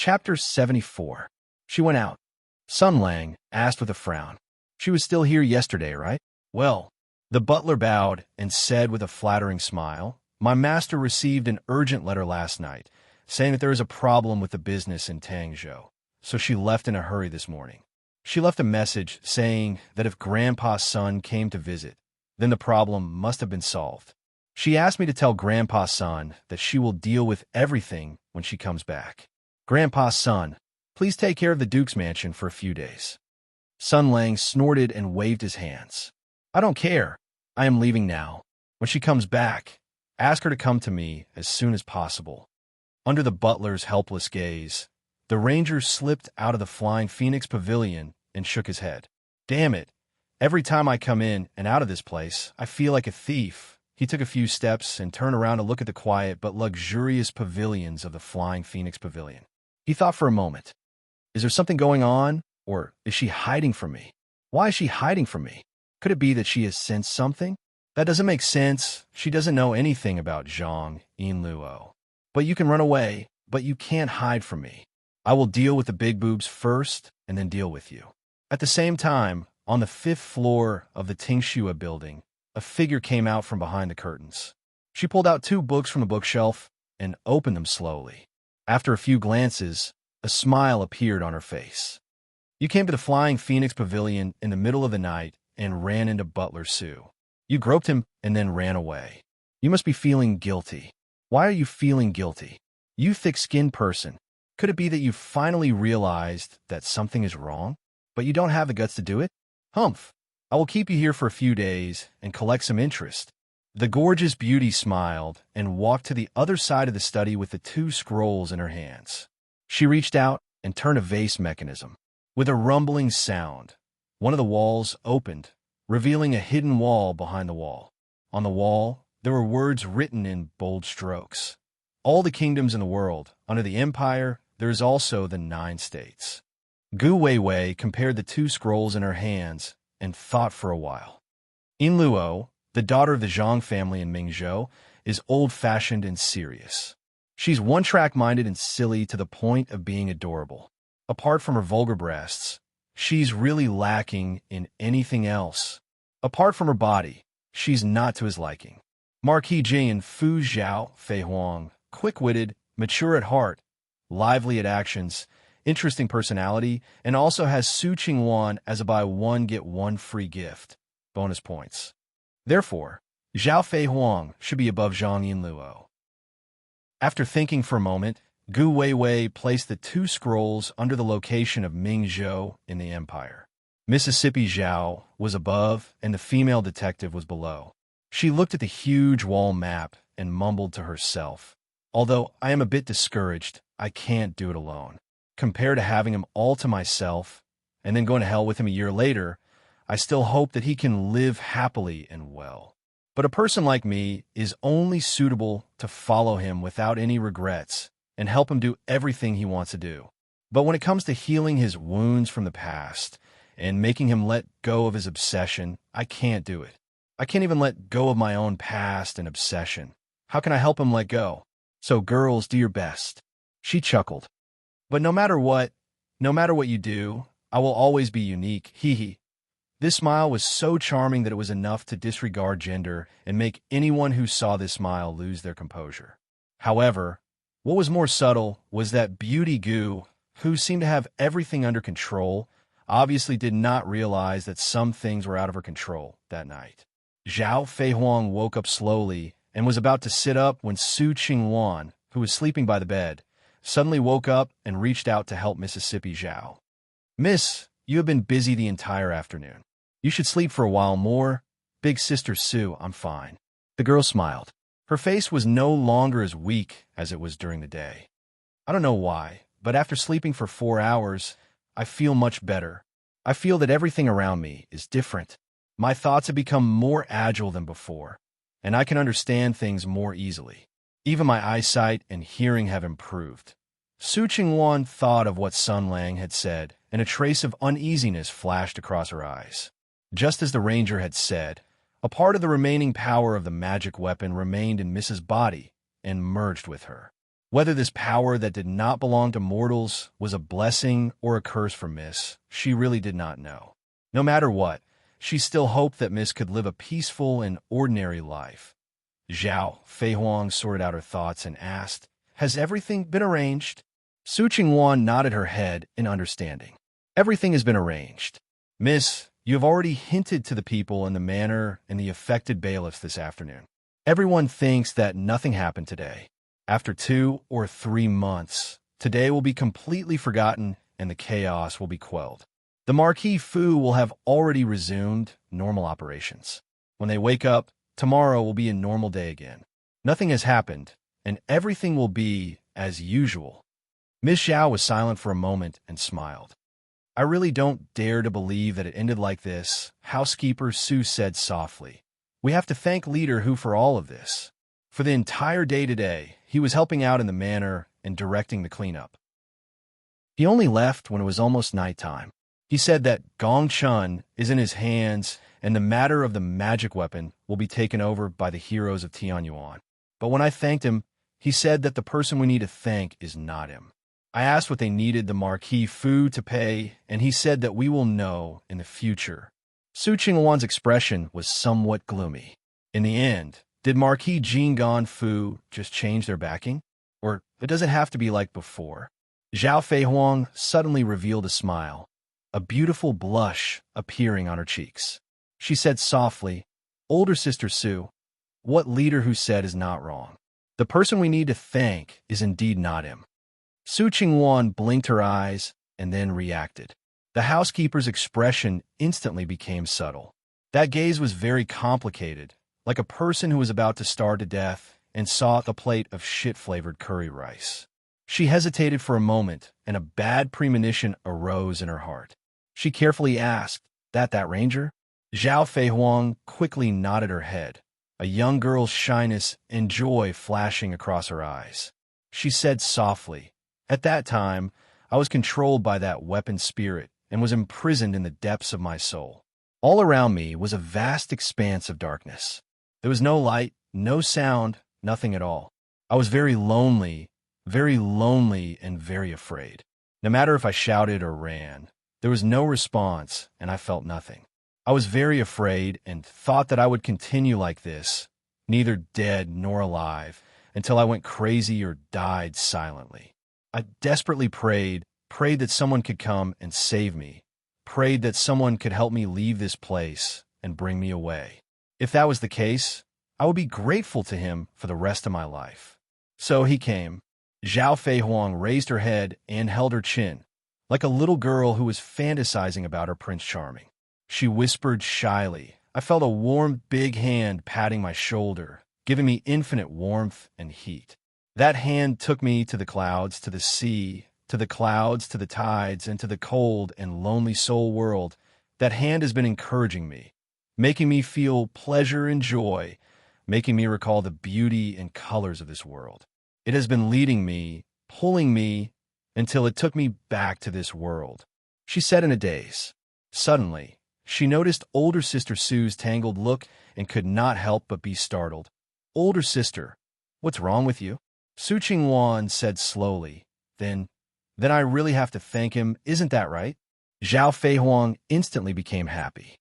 Chapter 74. She went out. Sun Lang asked with a frown. She was still here yesterday, right? Well, the butler bowed and said with a flattering smile, my master received an urgent letter last night, saying that there is a problem with the business in Tangzhou, so she left in a hurry this morning. She left a message saying that if Grandpa's son came to visit, then the problem must have been solved. She asked me to tell Grandpa's son that she will deal with everything when she comes back. Grandpa's son, please take care of the Duke's mansion for a few days. Sun Lang snorted and waved his hands. I don't care. I am leaving now. When she comes back, ask her to come to me as soon as possible. Under the butler's helpless gaze, the ranger slipped out of the Flying Phoenix pavilion and shook his head. Damn it. Every time I come in and out of this place, I feel like a thief. He took a few steps and turned around to look at the quiet but luxurious pavilions of the Flying Phoenix Pavilion. He thought for a moment. Is there something going on, or is she hiding from me? Why is she hiding from me? Could it be that she has sensed something? That doesn't make sense. She doesn't know anything about Zhang Yinluo. But you can run away, but you can't hide from me. I will deal with the big boobs first, and then deal with you. At the same time, on the 5th floor of the Tingxua building, a figure came out from behind the curtains. She pulled out 2 books from the bookshelf and opened them slowly. After a few glances, a smile appeared on her face. You came to the Flying Phoenix Pavilion in the middle of the night and ran into Butler Sue. You groped him and then ran away. You must be feeling guilty. Why are you feeling guilty? You thick-skinned person. Could it be that you finally realized that something is wrong, but you don't have the guts to do it? Humph. I will keep you here for a few days and collect some interest. The gorgeous beauty smiled and walked to the other side of the study with the 2 scrolls in her hands. She reached out and turned a vase mechanism. With a rumbling sound, one of the walls opened, revealing a hidden wall behind the wall. On the wall, there were words written in bold strokes. All the kingdoms in the world, under the empire, there is also the 9 states. Gu Weiwei compared the 2 scrolls in her hands and thought for a while. Yinluo, the daughter of the Zhang family in Mingzhou, is old-fashioned and serious. She's one-track-minded and silly to the point of being adorable. Apart from her vulgar breasts, she's really lacking in anything else. Apart from her body, she's not to his liking. Marquis Jin Fu Zhao Fei Huang, quick-witted, mature at heart, lively at actions, interesting personality, and also has Su Qingwan as a buy one get one free gift. Bonus points. Therefore, Zhao Fei Huang should be above Zhang Yinluo. After thinking for a moment, Gu Weiwei placed the 2 scrolls under the location of Mingzhou in the empire. Mississippi Zhao was above, and the female detective was below. She looked at the huge wall map and mumbled to herself. Although I am a bit discouraged, I can't do it alone. Compared to having him all to myself, and then going to hell with him a year later, I still hope that he can live happily and well. But a person like me is only suitable to follow him without any regrets and help him do everything he wants to do. But when it comes to healing his wounds from the past and making him let go of his obsession, I can't do it. I can't even let go of my own past and obsession. How can I help him let go? So girls, do your best. She chuckled. But no matter what you do, I will always be unique, hee hee. This smile was so charming that it was enough to disregard gender and make anyone who saw this smile lose their composure. However, what was more subtle was that Beauty Gu, who seemed to have everything under control, obviously did not realize that some things were out of her control that night. Zhao Fei Huang woke up slowly and was about to sit up when Su Qingwan, who was sleeping by the bed, suddenly woke up and reached out to help Mississippi Zhao. Miss, you have been busy the entire afternoon. You should sleep for a while more. Big Sister Sue, I'm fine. The girl smiled. Her face was no longer as weak as it was during the day. I don't know why, but after sleeping for 4 hours, I feel much better. I feel that everything around me is different. My thoughts have become more agile than before, and I can understand things more easily. Even my eyesight and hearing have improved. Su Qingwan thought of what Sun Lang had said, and a trace of uneasiness flashed across her eyes. Just as the ranger had said, a part of the remaining power of the magic weapon remained in Mrs. Body and merged with her. Whether this power that did not belong to mortals was a blessing or a curse for Miss, she really did not know. No matter what, she still hoped that Miss could live a peaceful and ordinary life. Zhao Feihuang sorted out her thoughts and asked, "Has everything been arranged?" Su Qingwan nodded her head in understanding. "Everything has been arranged. Miss, you have already hinted to the people in the manor and the affected bailiffs this afternoon. Everyone thinks that nothing happened today. After 2 or 3 months, today will be completely forgotten and the chaos will be quelled. The Marquis Fu will have already resumed normal operations. When they wake up, tomorrow will be a normal day again. Nothing has happened, and everything will be as usual." Miss Zhao was silent for a moment and smiled. "I really don't dare to believe that it ended like this," housekeeper Su said softly. "We have to thank Leader Hu for all of this. For the entire day today, he was helping out in the manor and directing the cleanup. He only left when it was almost nighttime. He said that Gong Chun is in his hands and the matter of the magic weapon will be taken over by the heroes of Tianyuan. But when I thanked him, he said that the person we need to thank is not him. I asked what they needed the Marquis Fu to pay, and he said that we will know in the future." Su Qingwan's expression was somewhat gloomy. In the end, did Marquis Jinggan Fu just change their backing? Or it doesn't have to be like before? Zhao Feihuang suddenly revealed a smile, a beautiful blush appearing on her cheeks. She said softly, "Older sister Su, what Leader Hu said is not wrong. The person we need to thank is indeed not him." Su Qingwan blinked her eyes and then reacted. The housekeeper's expression instantly became subtle. That gaze was very complicated, like a person who was about to starve to death and saw a plate of shit-flavored curry rice. She hesitated for a moment, and a bad premonition arose in her heart. She carefully asked, that ranger?" Zhao Feihuang quickly nodded her head, a young girl's shyness and joy flashing across her eyes. She said softly, "At that time, I was controlled by that weapon spirit and was imprisoned in the depths of my soul. All around me was a vast expanse of darkness. There was no light, no sound, nothing at all. I was very lonely and very afraid. No matter if I shouted or ran, there was no response and I felt nothing. I was very afraid and thought that I would continue like this, neither dead nor alive, until I went crazy or died silently. I desperately prayed that someone could come and save me, prayed that someone could help me leave this place and bring me away. If that was the case, I would be grateful to him for the rest of my life. So he came." Zhao Feihuang raised her head and held her chin, like a little girl who was fantasizing about her Prince Charming. She whispered shyly. I felt a warm, big hand patting my shoulder, giving me infinite warmth and heat. That hand took me to the clouds, to the sea, to the clouds, to the tides, and to the cold and lonely soul world. That hand has been encouraging me, making me feel pleasure and joy, making me recall the beauty and colors of this world. It has been leading me, pulling me, until it took me back to this world," she said in a daze. Suddenly, she noticed older sister Su's tangled look and could not help but be startled. "Older sister, what's wrong with you?" Su Qingwan said slowly, Then I really have to thank him, isn't that right?" Zhao Feihuang instantly became happy.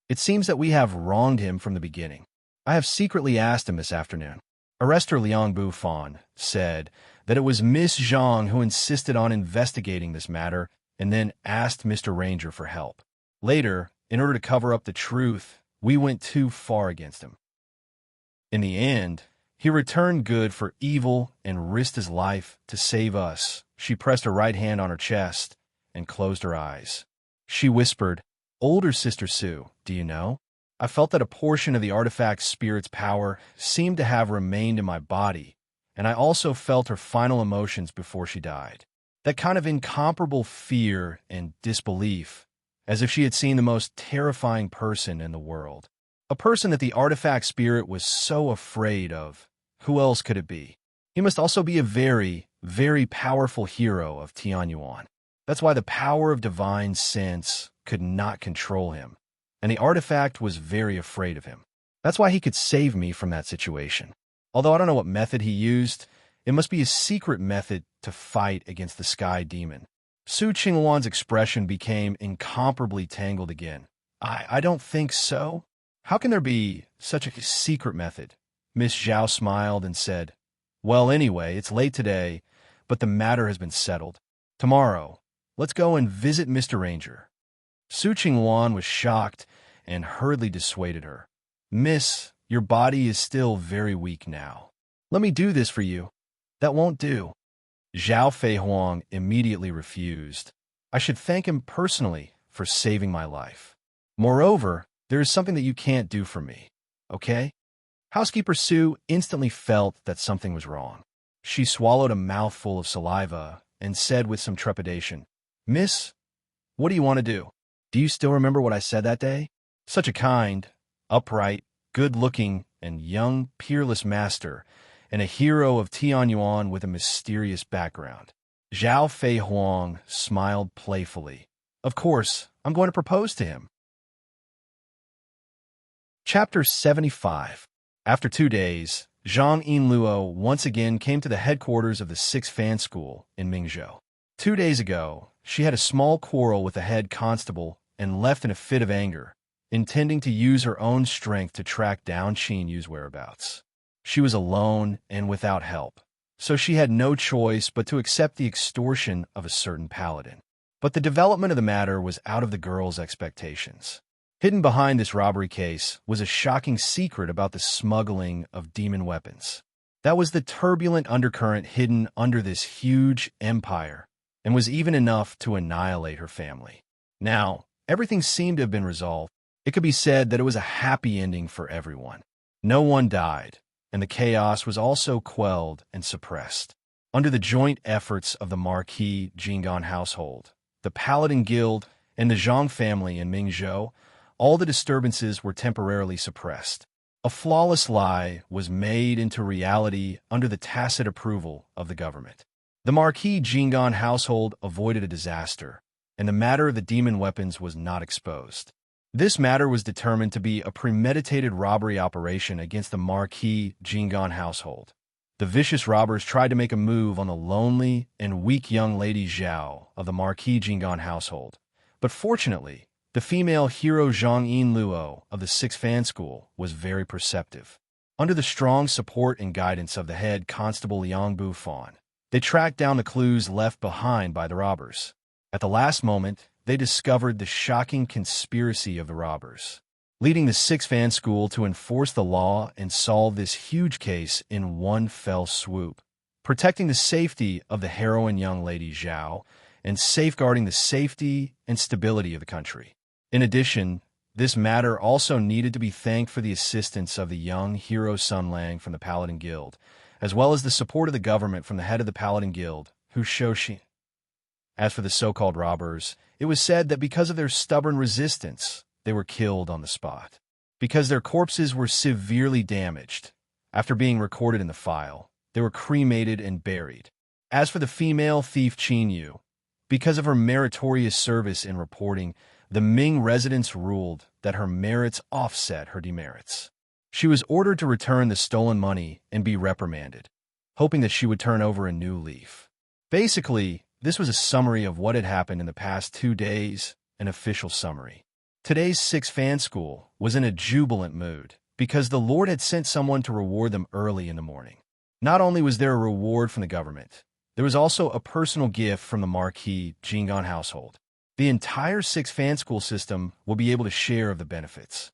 "It seems that we have wronged him from the beginning. I have secretly asked him this afternoon. Arrestor Liang Bufan said that it was Miss Zhang who insisted on investigating this matter and then asked Mr. Ranger for help. Later, in order to cover up the truth, we went too far against him. In the end, he returned good for evil and risked his life to save us." She pressed her right hand on her chest and closed her eyes. She whispered, "Older sister Su, do you know? I felt that a portion of the artifact spirit's power seemed to have remained in my body, and I also felt her final emotions before she died. That kind of incomparable fear and disbelief, as if she had seen the most terrifying person in the world. A person that the artifact spirit was so afraid of. Who else could it be? He must also be a very, very powerful hero of Tianyuan. That's why the power of divine sense could not control him, and the artifact was very afraid of him. That's why he could save me from that situation. Although I don't know what method he used, It must be a secret method to fight against the sky demon. Su Qingluan's expression became incomparably tangled again. I don't think so. How can there be such a secret method? Miss Zhao smiled and said, well, anyway, it's late today, but the matter has been settled. Tomorrow, let's go and visit Mr. Ranger. Su Qingluan was shocked and hurriedly dissuaded her. Miss, your body is still very weak now. Let me do this for you. That won't do. Zhao Feihuang immediately refused. I should thank him personally for saving my life. Moreover, there is something that you can't do for me, okay? Housekeeper Su instantly felt that something was wrong. She swallowed a mouthful of saliva and said with some trepidation, Miss, what do you want to do? Do you still remember what I said that day? Such a kind, upright, good-looking, and young, peerless master, and a hero of Tianyuan with a mysterious background. Zhao Feihuang smiled playfully. Of course, I'm going to propose to him. Chapter 75. After 2 days, Zhang Yinluo once again came to the headquarters of the 6th Fan School in Mingzhou. 2 days ago, she had a small quarrel with the head constable and left in a fit of anger, intending to use her own strength to track down Qin Yu's whereabouts. She was alone and without help, so she had no choice but to accept the extortion of a certain paladin. But the development of the matter was out of the girl's expectations. Hidden behind this robbery case was a shocking secret about the smuggling of demon weapons. That was the turbulent undercurrent hidden under this huge empire, and was even enough to annihilate her family. Now, everything seemed to have been resolved. It could be said that it was a happy ending for everyone. No one died, and the chaos was also quelled and suppressed. Under the joint efforts of the Marquis Jinggan household, the Paladin Guild, and the Zhang family in Mingzhou, all the disturbances were temporarily suppressed. A flawless lie was made into reality under the tacit approval of the government. The Marquis Jinggan household avoided a disaster, and the matter of the demon weapons was not exposed. This matter was determined to be a premeditated robbery operation against the Marquis Jinggan household. The vicious robbers tried to make a move on the lonely and weak young lady Zhao of the Marquis Jinggan household, but fortunately, the female hero Zhang Yinluo of the 6th Fan School was very perceptive. Under the strong support and guidance of the head constable Liang Bufan, they tracked down the clues left behind by the robbers. At the last moment, they discovered the shocking conspiracy of the robbers, leading the 6th Fan School to enforce the law and solve this huge case in one fell swoop, protecting the safety of the heroine young lady Zhao and safeguarding the safety and stability of the country. In addition, this matter also needed to be thanked for the assistance of the young hero Sun Lang from the Paladin Guild, as well as the support of the government from the head of the Paladin Guild, Hu Shouxin. As for the so-called robbers, it was said that because of their stubborn resistance, they were killed on the spot. Because their corpses were severely damaged, after being recorded in the file, they were cremated and buried. As for the female thief Qin Yu, because of her meritorious service in reporting, the Ming residents ruled that her merits offset her demerits. She was ordered to return the stolen money and be reprimanded, hoping that she would turn over a new leaf. Basically, this was a summary of what had happened in the past 2 days, an official summary. Today's 6th Fan School was in a jubilant mood because the Lord had sent someone to reward them early in the morning. Not only was there a reward from the government, there was also a personal gift from the Marquis Jinggan household. The entire 6th Fan School system will be able to share of the benefits.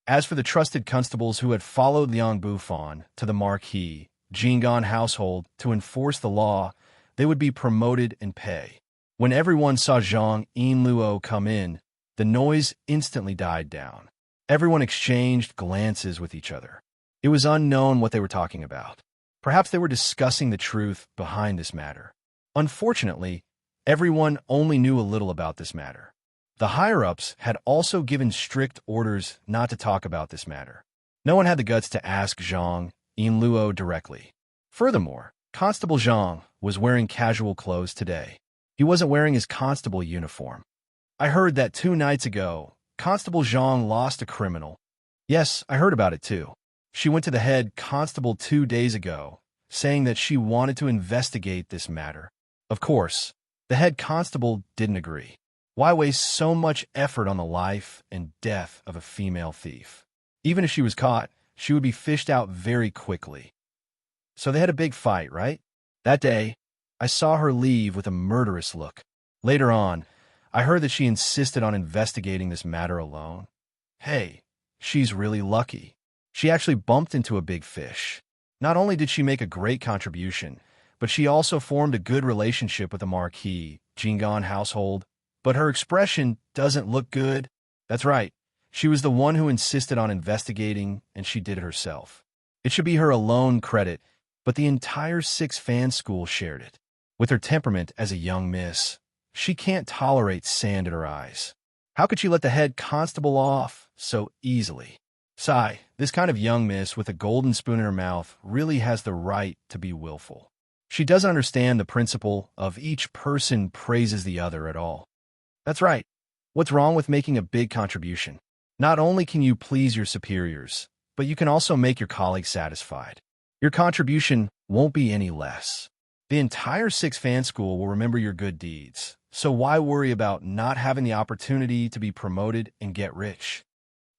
As for the trusted constables who had followed Liang Bufan to the Marquis Jinggan household to enforce the law, they would be promoted in pay. When everyone saw Zhang Yinluo come in, the noise instantly died down. Everyone exchanged glances with each other. It was unknown what they were talking about. Perhaps they were discussing the truth behind this matter. Unfortunately, everyone only knew a little about this matter. The higher-ups had also given strict orders not to talk about this matter. No one had the guts to ask Zhang Yinluo directly. Furthermore, Constable Zhang was wearing casual clothes today. He wasn't wearing his constable uniform. I heard that 2 nights ago, Constable Zhang lost a criminal. Yes, I heard about it too. She went to the head constable 2 days ago, saying that she wanted to investigate this matter. Of course, the head constable didn't agree. Why waste so much effort on the life and death of a female thief? Even if she was caught, she would be fished out very quickly. So they had a big fight, right? That day, I saw her leave with a murderous look. Later on, I heard that she insisted on investigating this matter alone. Hey, she's really lucky. She actually bumped into a big fish. Not only did she make a great contribution, but she also formed a good relationship with the marquis, Jingon household. But her expression doesn't look good. That's right. She was the one who insisted on investigating, and she did it herself. It should be her alone credit, but the entire six-fan school shared it. With her temperament as a young miss, she can't tolerate sand in her eyes. How could she let the head constable off so easily? Sigh, this kind of young miss with a golden spoon in her mouth really has the right to be willful. She doesn't understand the principle of each person praises the other at all. That's right. What's wrong with making a big contribution? Not only can you please your superiors, but you can also make your colleagues satisfied. Your contribution won't be any less. The entire six-fan school will remember your good deeds, so why worry about not having the opportunity to be promoted and get rich?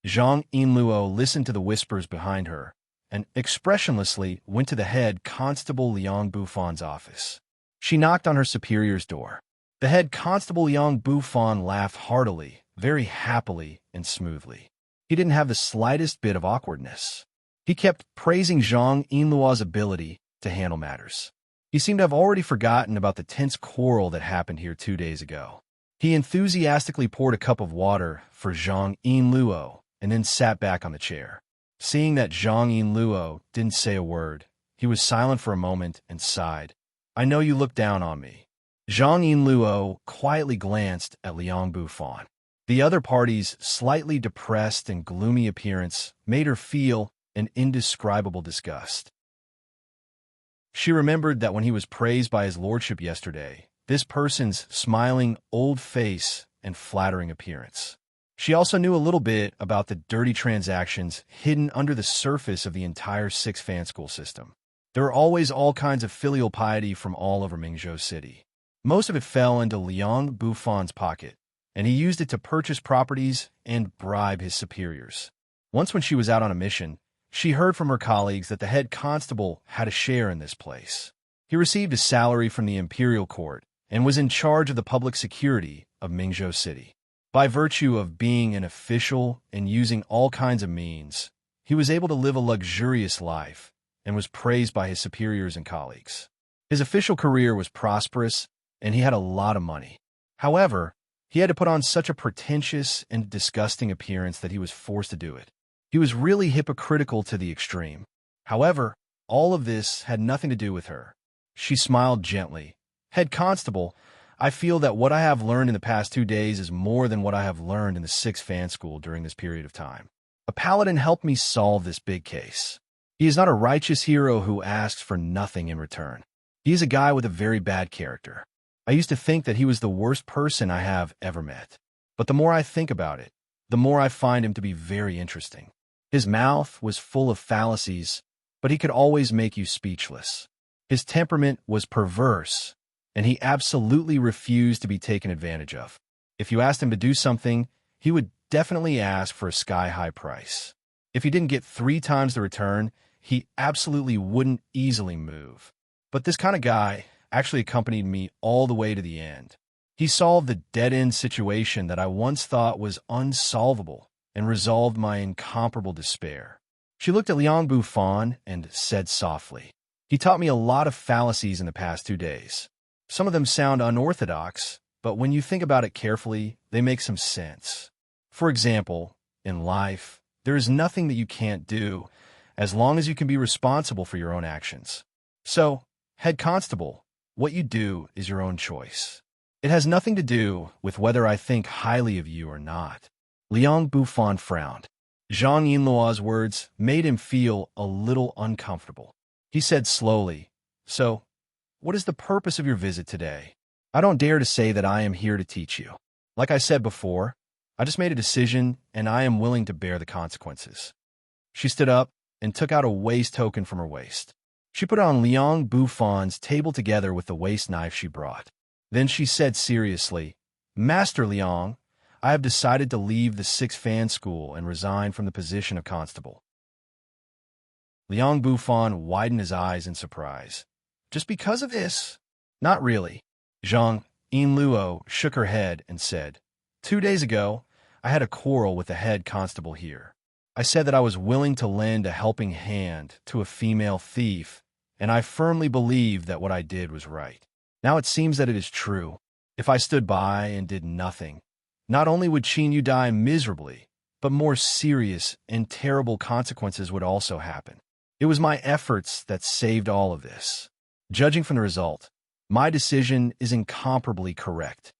Zhang Yinluo listened to the whispers behind her and expressionlessly went to the head constable Liang Buffan's office. She knocked on her superior's door. The head constable Liang Buffan laughed heartily, very happily and smoothly. He didn't have the slightest bit of awkwardness. He kept praising Zhang Yinluo's ability to handle matters. He seemed to have already forgotten about the tense quarrel that happened here 2 days ago. He enthusiastically poured a cup of water for Zhang Yinluo and then sat back on the chair. Seeing that Zhang Yinluo didn't say a word, he was silent for a moment and sighed. I know you look down on me. Zhang Yinluo quietly glanced at Liang Buffan. The other party's slightly depressed and gloomy appearance made her feel an indescribable disgust. She remembered that when he was praised by his lordship yesterday, this person's smiling old face and flattering appearance. She also knew a little bit about the dirty transactions hidden under the surface of the entire six-fan school system. There were always all kinds of filial piety from all over Mingzhou City. Most of it fell into Liang Buffan's pocket, and he used it to purchase properties and bribe his superiors. Once when she was out on a mission, she heard from her colleagues that the head constable had a share in this place. He received a salary from the imperial court and was in charge of the public security of Mingzhou City. By virtue of being an official and using all kinds of means, he was able to live a luxurious life and was praised by his superiors and colleagues. His official career was prosperous, and he had a lot of money. However, he had to put on such a pretentious and disgusting appearance that he was forced to do it. He was really hypocritical to the extreme. However, all of this had nothing to do with her. She smiled gently. Head constable, I feel that what I have learned in the past 2 days is more than what I have learned in the six-fan school during this period of time. A paladin helped me solve this big case. He is not a righteous hero who asks for nothing in return. He is a guy with a very bad character. I used to think that he was the worst person I have ever met. But the more I think about it, the more I find him to be very interesting. His mouth was full of fallacies, but he could always make you speechless. His temperament was perverse, and he absolutely refused to be taken advantage of. If you asked him to do something, he would definitely ask for a sky-high price. If he didn't get 3 times the return, he absolutely wouldn't easily move. But this kind of guy actually accompanied me all the way to the end. He solved the dead-end situation that I once thought was unsolvable and resolved my incomparable despair. She looked at Liang Buffan and said softly, he taught me a lot of fallacies in the past 2 days. Some of them sound unorthodox, but when you think about it carefully, they make some sense. For example, in life, there is nothing that you can't do, as long as you can be responsible for your own actions. So, head constable, what you do is your own choice. It has nothing to do with whether I think highly of you or not. Liang Buffan frowned. Zhang Yinluo's words made him feel a little uncomfortable. He said slowly, so, what is the purpose of your visit today? I don't dare to say that I am here to teach you. Like I said before, I just made a decision, and I am willing to bear the consequences. She stood up and took out a waist token from her waist. She put on Liang Buffon's table together with the waist knife she brought. Then she said seriously, Master Liang, I have decided to leave the Six Fan School and resign from the position of constable. Liang Buffon widened his eyes in surprise. Just because of this? Not really. Zhang Yinluo shook her head and said, 2 days ago, I had a quarrel with the head constable here. I said that I was willing to lend a helping hand to a female thief, and I firmly believed that what I did was right. Now it seems that it is true. If I stood by and did nothing, not only would Qin die miserably, but more serious and terrible consequences would also happen. It was my efforts that saved all of this. Judging from the result, my decision is incomparably correct.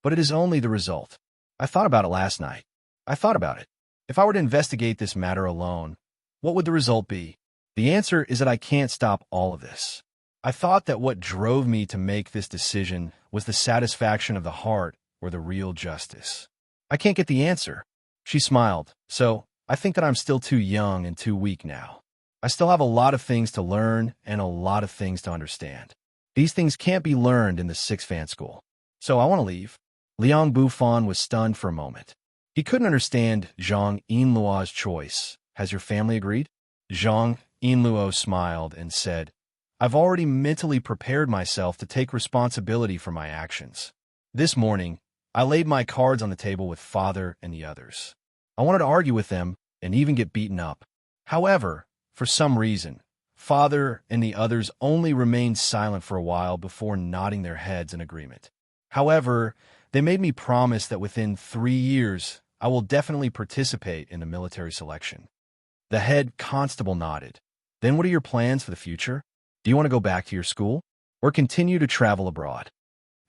But it is only the result. I thought about it last night. I thought about it. If I were to investigate this matter alone, what would the result be? The answer is that I can't stop all of this. I thought that what drove me to make this decision was the satisfaction of the heart or the real justice. I can't get the answer. She smiled. So, I think that I'm still too young and too weak now. I still have a lot of things to learn and a lot of things to understand. These things can't be learned in the Six Fan School. So I want to leave. Liang Bufon was stunned for a moment. He couldn't understand Zhang Yinluo's choice. Has your family agreed? Zhang Yinluo smiled and said, I've already mentally prepared myself to take responsibility for my actions. This morning, I laid my cards on the table with Father and the others. I wanted to argue with them and even get beaten up. However, for some reason, Father and the others only remained silent for a while before nodding their heads in agreement. However, they made me promise that within 3 years, I will definitely participate in the military selection. The head constable nodded. Then what are your plans for the future? Do you want to go back to your school or continue to travel abroad?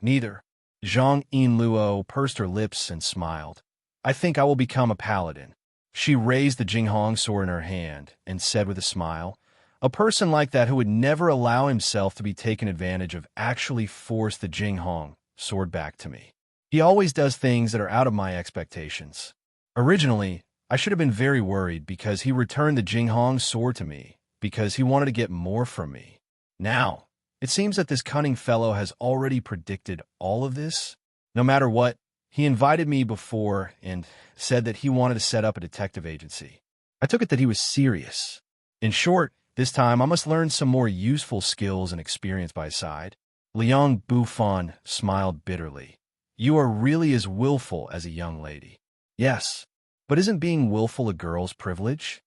Neither. Zhang Yinluo pursed her lips and smiled. I think I will become a paladin. She raised the Jinghong sword in her hand and said with a smile, a person like that who would never allow himself to be taken advantage of actually forced the Jinghong sword back to me. He always does things that are out of my expectations. Originally, I should have been very worried because he returned the Jinghong sword to me because he wanted to get more from me. Now, it seems that this cunning fellow has already predicted all of this. No matter what, he invited me before and said that he wanted to set up a detective agency. I took it that he was serious. In short, this time I must learn some more useful skills and experience by his side. Liang Bufon smiled bitterly. You are really as willful as a young lady. Yes, but isn't being willful a girl's privilege?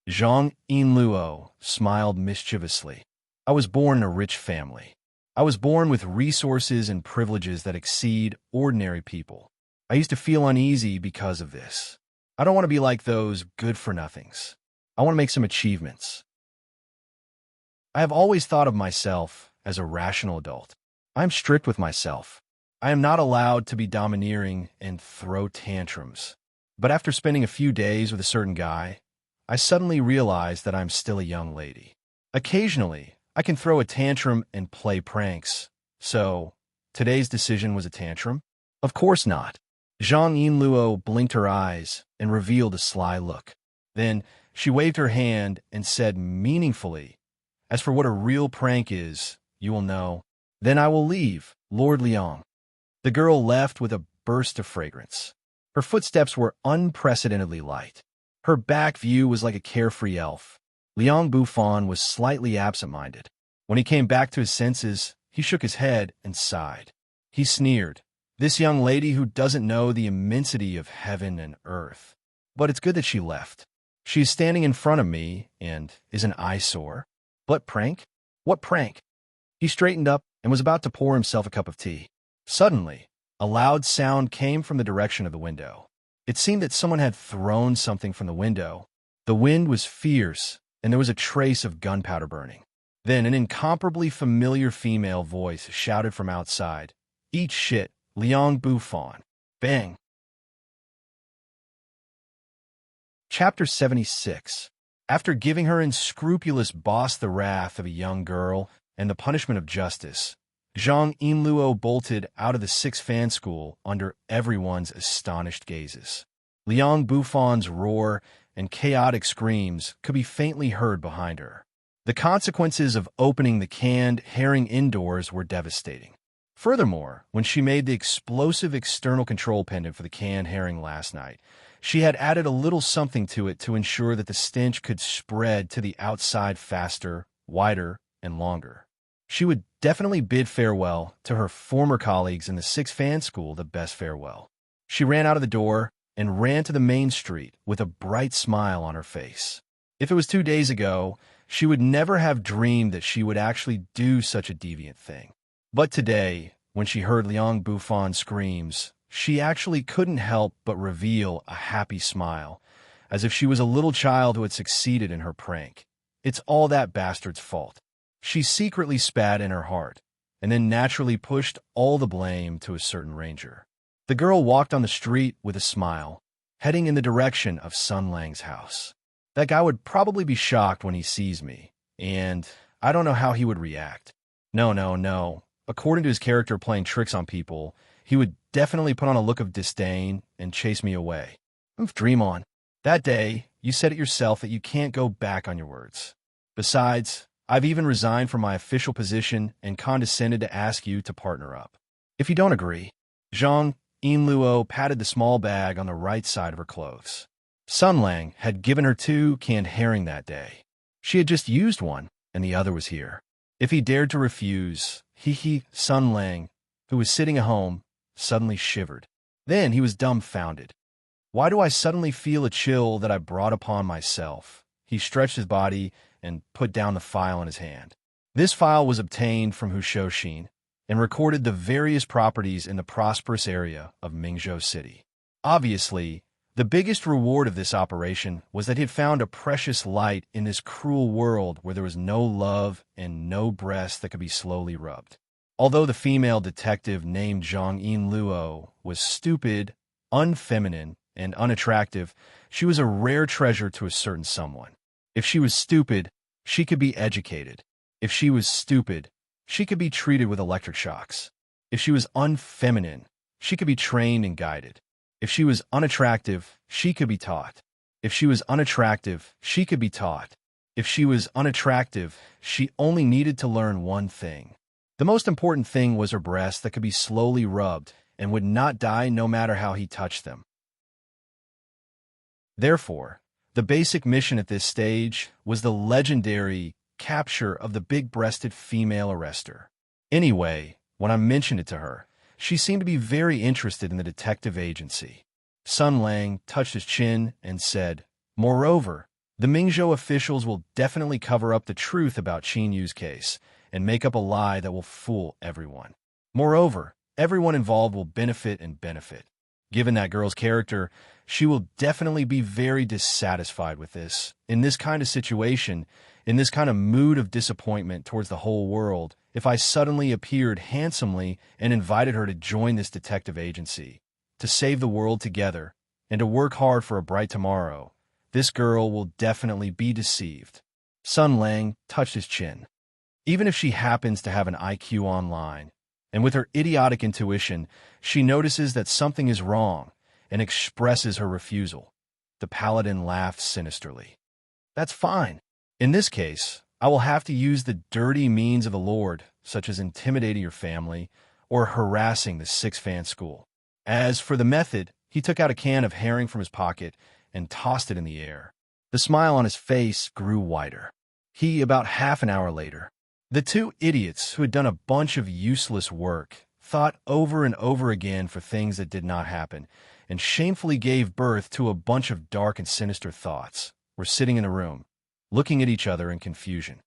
Zhang Yinluo smiled mischievously. I was born in a rich family. I was born with resources and privileges that exceed ordinary people. I used to feel uneasy because of this. I don't want to be like those good-for-nothings. I want to make some achievements. I have always thought of myself as a rational adult. I am strict with myself. I am not allowed to be domineering and throw tantrums. But after spending a few days with a certain guy, I suddenly realized that I'm still a young lady. Occasionally, I can throw a tantrum and play pranks. So, today's decision was a tantrum? Of course not. Zhang Yinluo blinked her eyes and revealed a sly look. Then, she waved her hand and said meaningfully, as for what a real prank is, you will know. Then I will leave, Lord Liang. The girl left with a burst of fragrance. Her footsteps were unprecedentedly light. Her back view was like a carefree elf. Liang Bufon was slightly absent-minded. When he came back to his senses, he shook his head and sighed. He sneered, this young lady who doesn't know the immensity of heaven and earth. But it's good that she left. She is standing in front of me and is an eyesore. What prank? What prank? He straightened up and was about to pour himself a cup of tea. Suddenly, a loud sound came from the direction of the window. It seemed that someone had thrown something from the window. The wind was fierce, and there was a trace of gunpowder burning. Then an incomparably familiar female voice shouted from outside, Eat shit, Liang Bufon. Bang. Chapter 76. After giving her unscrupulous boss the wrath of a young girl and the punishment of justice, Zhang Yinluo bolted out of the Six Fan School under everyone's astonished gazes. Liang Bufon's roar and chaotic screams could be faintly heard behind her. The consequences of opening the canned herring indoors were devastating. Furthermore, when she made the explosive external control pendant for the canned herring last night, she had added a little something to it to ensure that the stench could spread to the outside faster, wider, and longer. She would definitely bid farewell to her former colleagues in the six-fan school the best farewell. She ran out of the door and ran to the main street with a bright smile on her face. If it was 2 days ago, she would never have dreamed that she would actually do such a deviant thing. But today, when she heard Liang Buffan's screams, she actually couldn't help but reveal a happy smile, as if she was a little child who had succeeded in her prank. It's all that bastard's fault. She secretly spat in her heart, and then naturally pushed all the blame to a certain ranger. The girl walked on the street with a smile, heading in the direction of Sun Lang's house. That guy would probably be shocked when he sees me, and I don't know how he would react. No. According to his character playing tricks on people, he would definitely put on a look of disdain and chase me away. Dream on. That day, you said it yourself that you can't go back on your words. Besides, I've even resigned from my official position and condescended to ask you to partner up. If you don't agree, Zhang Yinluo patted the small bag on the right side of her clothes. Sun Lang had given her 2 canned herring that day. She had just used one, and the other was here. If he dared to refuse, Sun Lang, who was sitting at home, suddenly shivered. Then he was dumbfounded. Why do I suddenly feel a chill that I brought upon myself? He stretched his body and put down the file in his hand. This file was obtained from Hushouxin and recorded the various properties in the prosperous area of Mingzhou City. Obviously, the biggest reward of this operation was that he had found a precious light in this cruel world where there was no love and no breast that could be slowly rubbed. Although the female detective named Zhang Yinluo was stupid, unfeminine, and unattractive, she was a rare treasure to a certain someone. If she was stupid, she could be educated. If she was stupid, she could be treated with electric shocks. If she was unfeminine, she could be trained and guided. If she was unattractive, she could be taught. If she was unattractive, she could be taught. If she was unattractive, she only needed to learn one thing. The most important thing was her breasts that could be slowly rubbed and would not die no matter how he touched them. Therefore, the basic mission at this stage was the legendary capture of the big-breasted female arrester. Anyway, when I mentioned it to her, she seemed to be very interested in the detective agency. Sun Lang touched his chin and said, "Moreover, the Mingzhou officials will definitely cover up the truth about Qin Yu's case and make up a lie that will fool everyone. Moreover, everyone involved will benefit and benefit. Given that girl's character, she will definitely be very dissatisfied with this. In this kind of situation, in this kind of mood of disappointment towards the whole world, if I suddenly appeared handsomely and invited her to join this detective agency, to save the world together, and to work hard for a bright tomorrow, this girl will definitely be deceived." Sun Lang touched his chin. Even if she happens to have an IQ online, and with her idiotic intuition, she notices that something is wrong and expresses her refusal. The paladin laughed sinisterly. "That's fine. In this case, I will have to use the dirty means of the Lord, such as intimidating your family or harassing the six-fan school." As for the method, he took out a can of herring from his pocket and tossed it in the air. The smile on his face grew wider. About half an hour later, the 2 idiots who had done a bunch of useless work, thought over and over again for things that did not happen, and shamefully gave birth to a bunch of dark and sinister thoughts, were sitting in a room, looking at each other in confusion.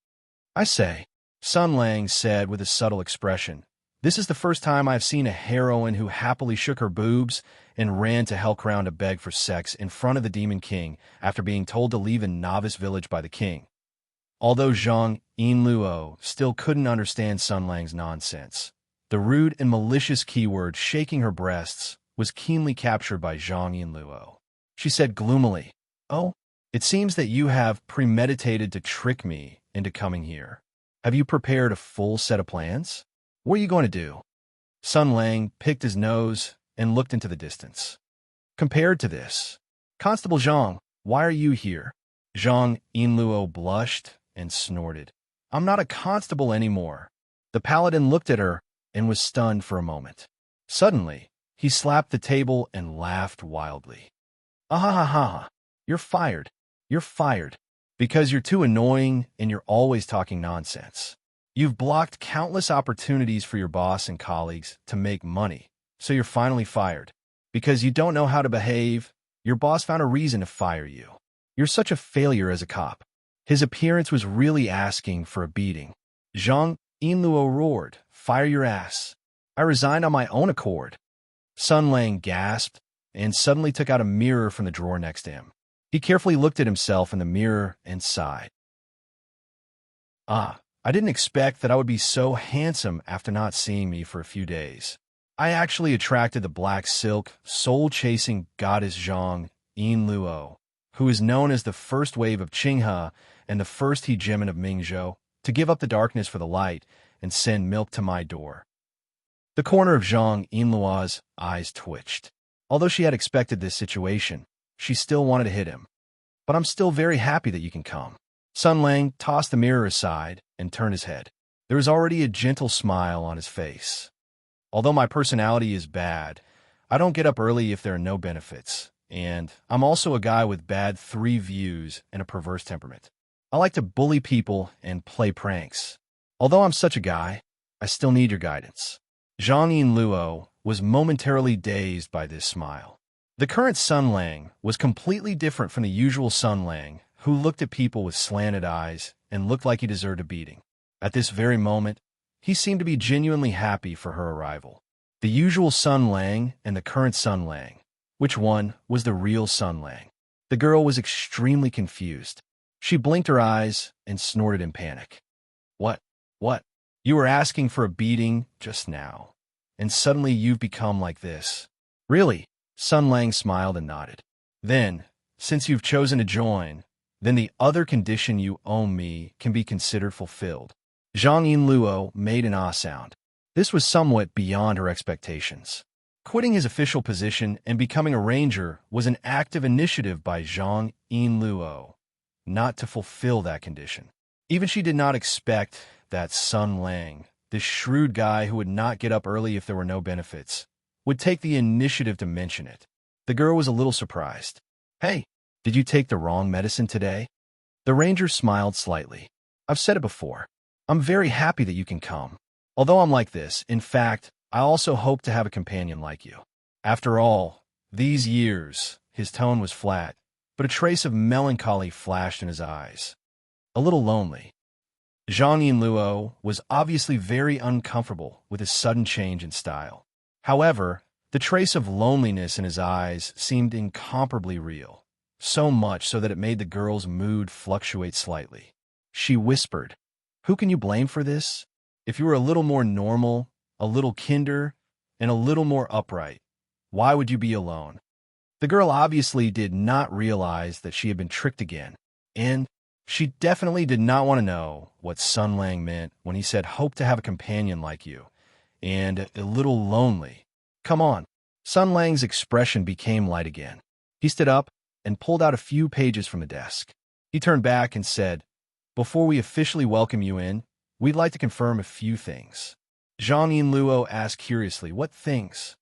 "I say," Sun Lang said with a subtle expression, "this is the first time I've seen a heroine who happily shook her boobs and ran to Hellcrown to beg for sex in front of the Demon King after being told to leave a novice village by the king." Although Zhang Yinluo still couldn't understand Sun Lang's nonsense, the rude and malicious keyword shaking her breasts was keenly captured by Zhang Yinluo. She said gloomily, "Oh, it seems that you have premeditated to trick me into coming here. Have you prepared a full set of plans? What are you going to do?" Sun Lang picked his nose and looked into the distance. "Compared to this, Constable Zhang, why are you here?" Zhang Yinluo blushed and snorted. I'm not a constable anymore. The paladin looked at her and was stunned for a moment. Suddenly, he slapped the table and laughed wildly. Ah ha ha ha! You're fired. You're fired. Because you're too annoying and you're always talking nonsense. You've blocked countless opportunities for your boss and colleagues to make money, so you're finally fired. Because you don't know how to behave, your boss found a reason to fire you. You're such a failure as a cop. His appearance was really asking for a beating. Zhang Yinluo roared, "Fire your ass. I resigned on my own accord." Sun Lang gasped and suddenly took out a mirror from the drawer next to him. He carefully looked at himself in the mirror and sighed. I didn't expect that I would be so handsome after not seeing me for a few days. I actually attracted the black silk, soul-chasing goddess Zhang Yinluo, who is known as the first wave of Qinghe and the first hegemon of Mingzhou, to give up the darkness for the light and send milk to my door. The corner of Zhang Yinluo's eyes twitched. Although she had expected this situation, she still wanted to hit him. But I'm still very happy that you can come. Sun Lang tossed the mirror aside and turned his head. There was already a gentle smile on his face. Although my personality is bad, I don't get up early if there are no benefits, and I'm also a guy with bad 3 views and a perverse temperament. I like to bully people and play pranks. Although I'm such a guy, I still need your guidance. Zhang Yinluo was momentarily dazed by this smile. The current Sun Lang was completely different from the usual Sun Lang, who looked at people with slanted eyes and looked like he deserved a beating. At this very moment, he seemed to be genuinely happy for her arrival. The usual Sun Lang and the current Sun Lang. Which one was the real Sun Lang? The girl was extremely confused. She blinked her eyes and snorted in panic. What? You were asking for a beating just now, and suddenly you've become like this. Really? Sun Lang smiled and nodded. Then, since you've chosen to join, then the other condition you owe me can be considered fulfilled. Zhang Yinluo made an ah sound. This was somewhat beyond her expectations. Quitting his official position and becoming a ranger was an act of initiative by Zhang Yinluo, not to fulfill that condition. Even she did not expect that Sun Lang, this shrewd guy who would not get up early if there were no benefits, would take the initiative to mention it. The girl was a little surprised. Hey, did you take the wrong medicine today? The ranger smiled slightly. I've said it before. I'm very happy that you can come. Although I'm like this, in fact, I also hope to have a companion like you. After all, these years, his tone was flat, but a trace of melancholy flashed in his eyes. A little lonely. Zhang Yinluo was obviously very uncomfortable with his sudden change in style. However, the trace of loneliness in his eyes seemed incomparably real, so much so that it made the girl's mood fluctuate slightly. She whispered, "Who can you blame for this? If you were a little more normal, a little kinder, and a little more upright, why would you be alone?" The girl obviously did not realize that she had been tricked again, and she definitely did not want to know what Sun Lang meant when he said, "Hope to have a companion like you," and "a little lonely." Come on. Sun Lang's expression became light again. He stood up and pulled out a few pages from the desk. He turned back and said, "Before we officially welcome you in, we'd like to confirm a few things." Zhang Yinluo asked curiously, "What things?"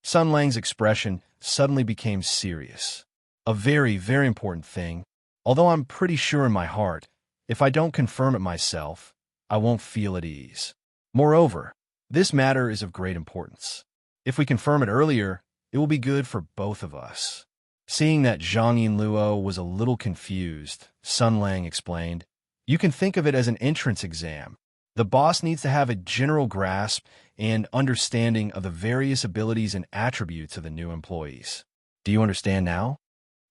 Sun Lang's expression suddenly became serious. "A very, very important thing. Although I'm pretty sure in my heart, if I don't confirm it myself, I won't feel at ease. Moreover, this matter is of great importance. If we confirm it earlier, it will be good for both of us." Seeing that Zhang Yinluo was a little confused, Sun Lang explained, "You can think of it as an entrance exam. The boss needs to have a general grasp and understanding of the various abilities and attributes of the new employees. Do you understand now?"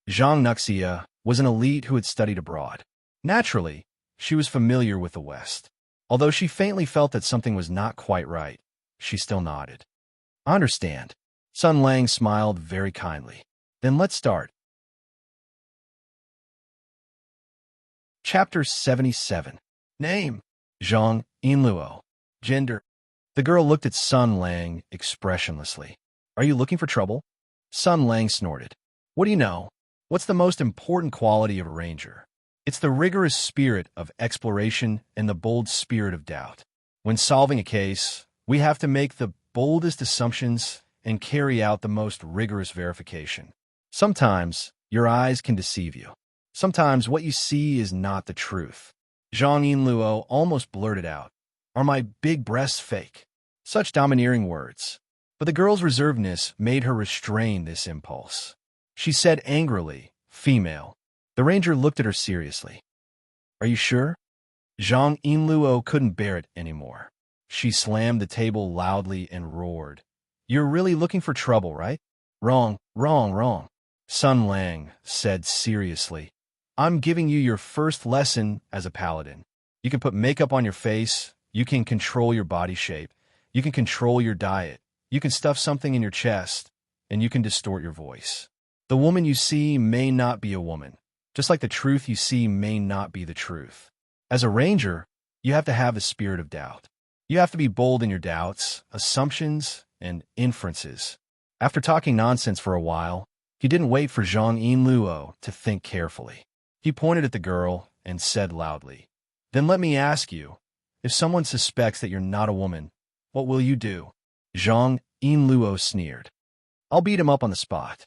Zhang Nuxia was an elite who had studied abroad. Naturally, she was familiar with the West. Although she faintly felt that something was not quite right, she still nodded. "I understand." Sun Lang smiled very kindly. "Then let's start." Chapter 77. Name: Zhang Yinluo. Gender: The girl looked at Sun Lang expressionlessly. "Are you looking for trouble?" Sun Lang snorted. "What do you know? What's the most important quality of a ranger? It's the rigorous spirit of exploration and the bold spirit of doubt. When solving a case, we have to make the boldest assumptions and carry out the most rigorous verification. Sometimes, your eyes can deceive you. Sometimes what you see is not the truth. Zhang Yinluo almost blurted out, "Are my big breasts fake?" Such domineering words. But the girl's reservedness made her restrain this impulse. She said angrily, "Female." The ranger looked at her seriously. "Are you sure?" Zhang Yinluo couldn't bear it anymore. She slammed the table loudly and roared, "You're really looking for trouble, right?" "Wrong, wrong, wrong," Sun Lang said seriously. "I'm giving you your first lesson as a paladin. You can put makeup on your face, you can control your body shape, you can control your diet, you can stuff something in your chest, and you can distort your voice. The woman you see may not be a woman, just like the truth you see may not be the truth. As a ranger, you have to have the spirit of doubt. You have to be bold in your doubts, assumptions, and inferences." After talking nonsense for a while, he didn't wait for Zhang Yinluo to think carefully. He pointed at the girl and said loudly, "Then let me ask you, if someone suspects that you're not a woman, what will you do?" Zhang Yinluo sneered, "I'll beat him up on the spot."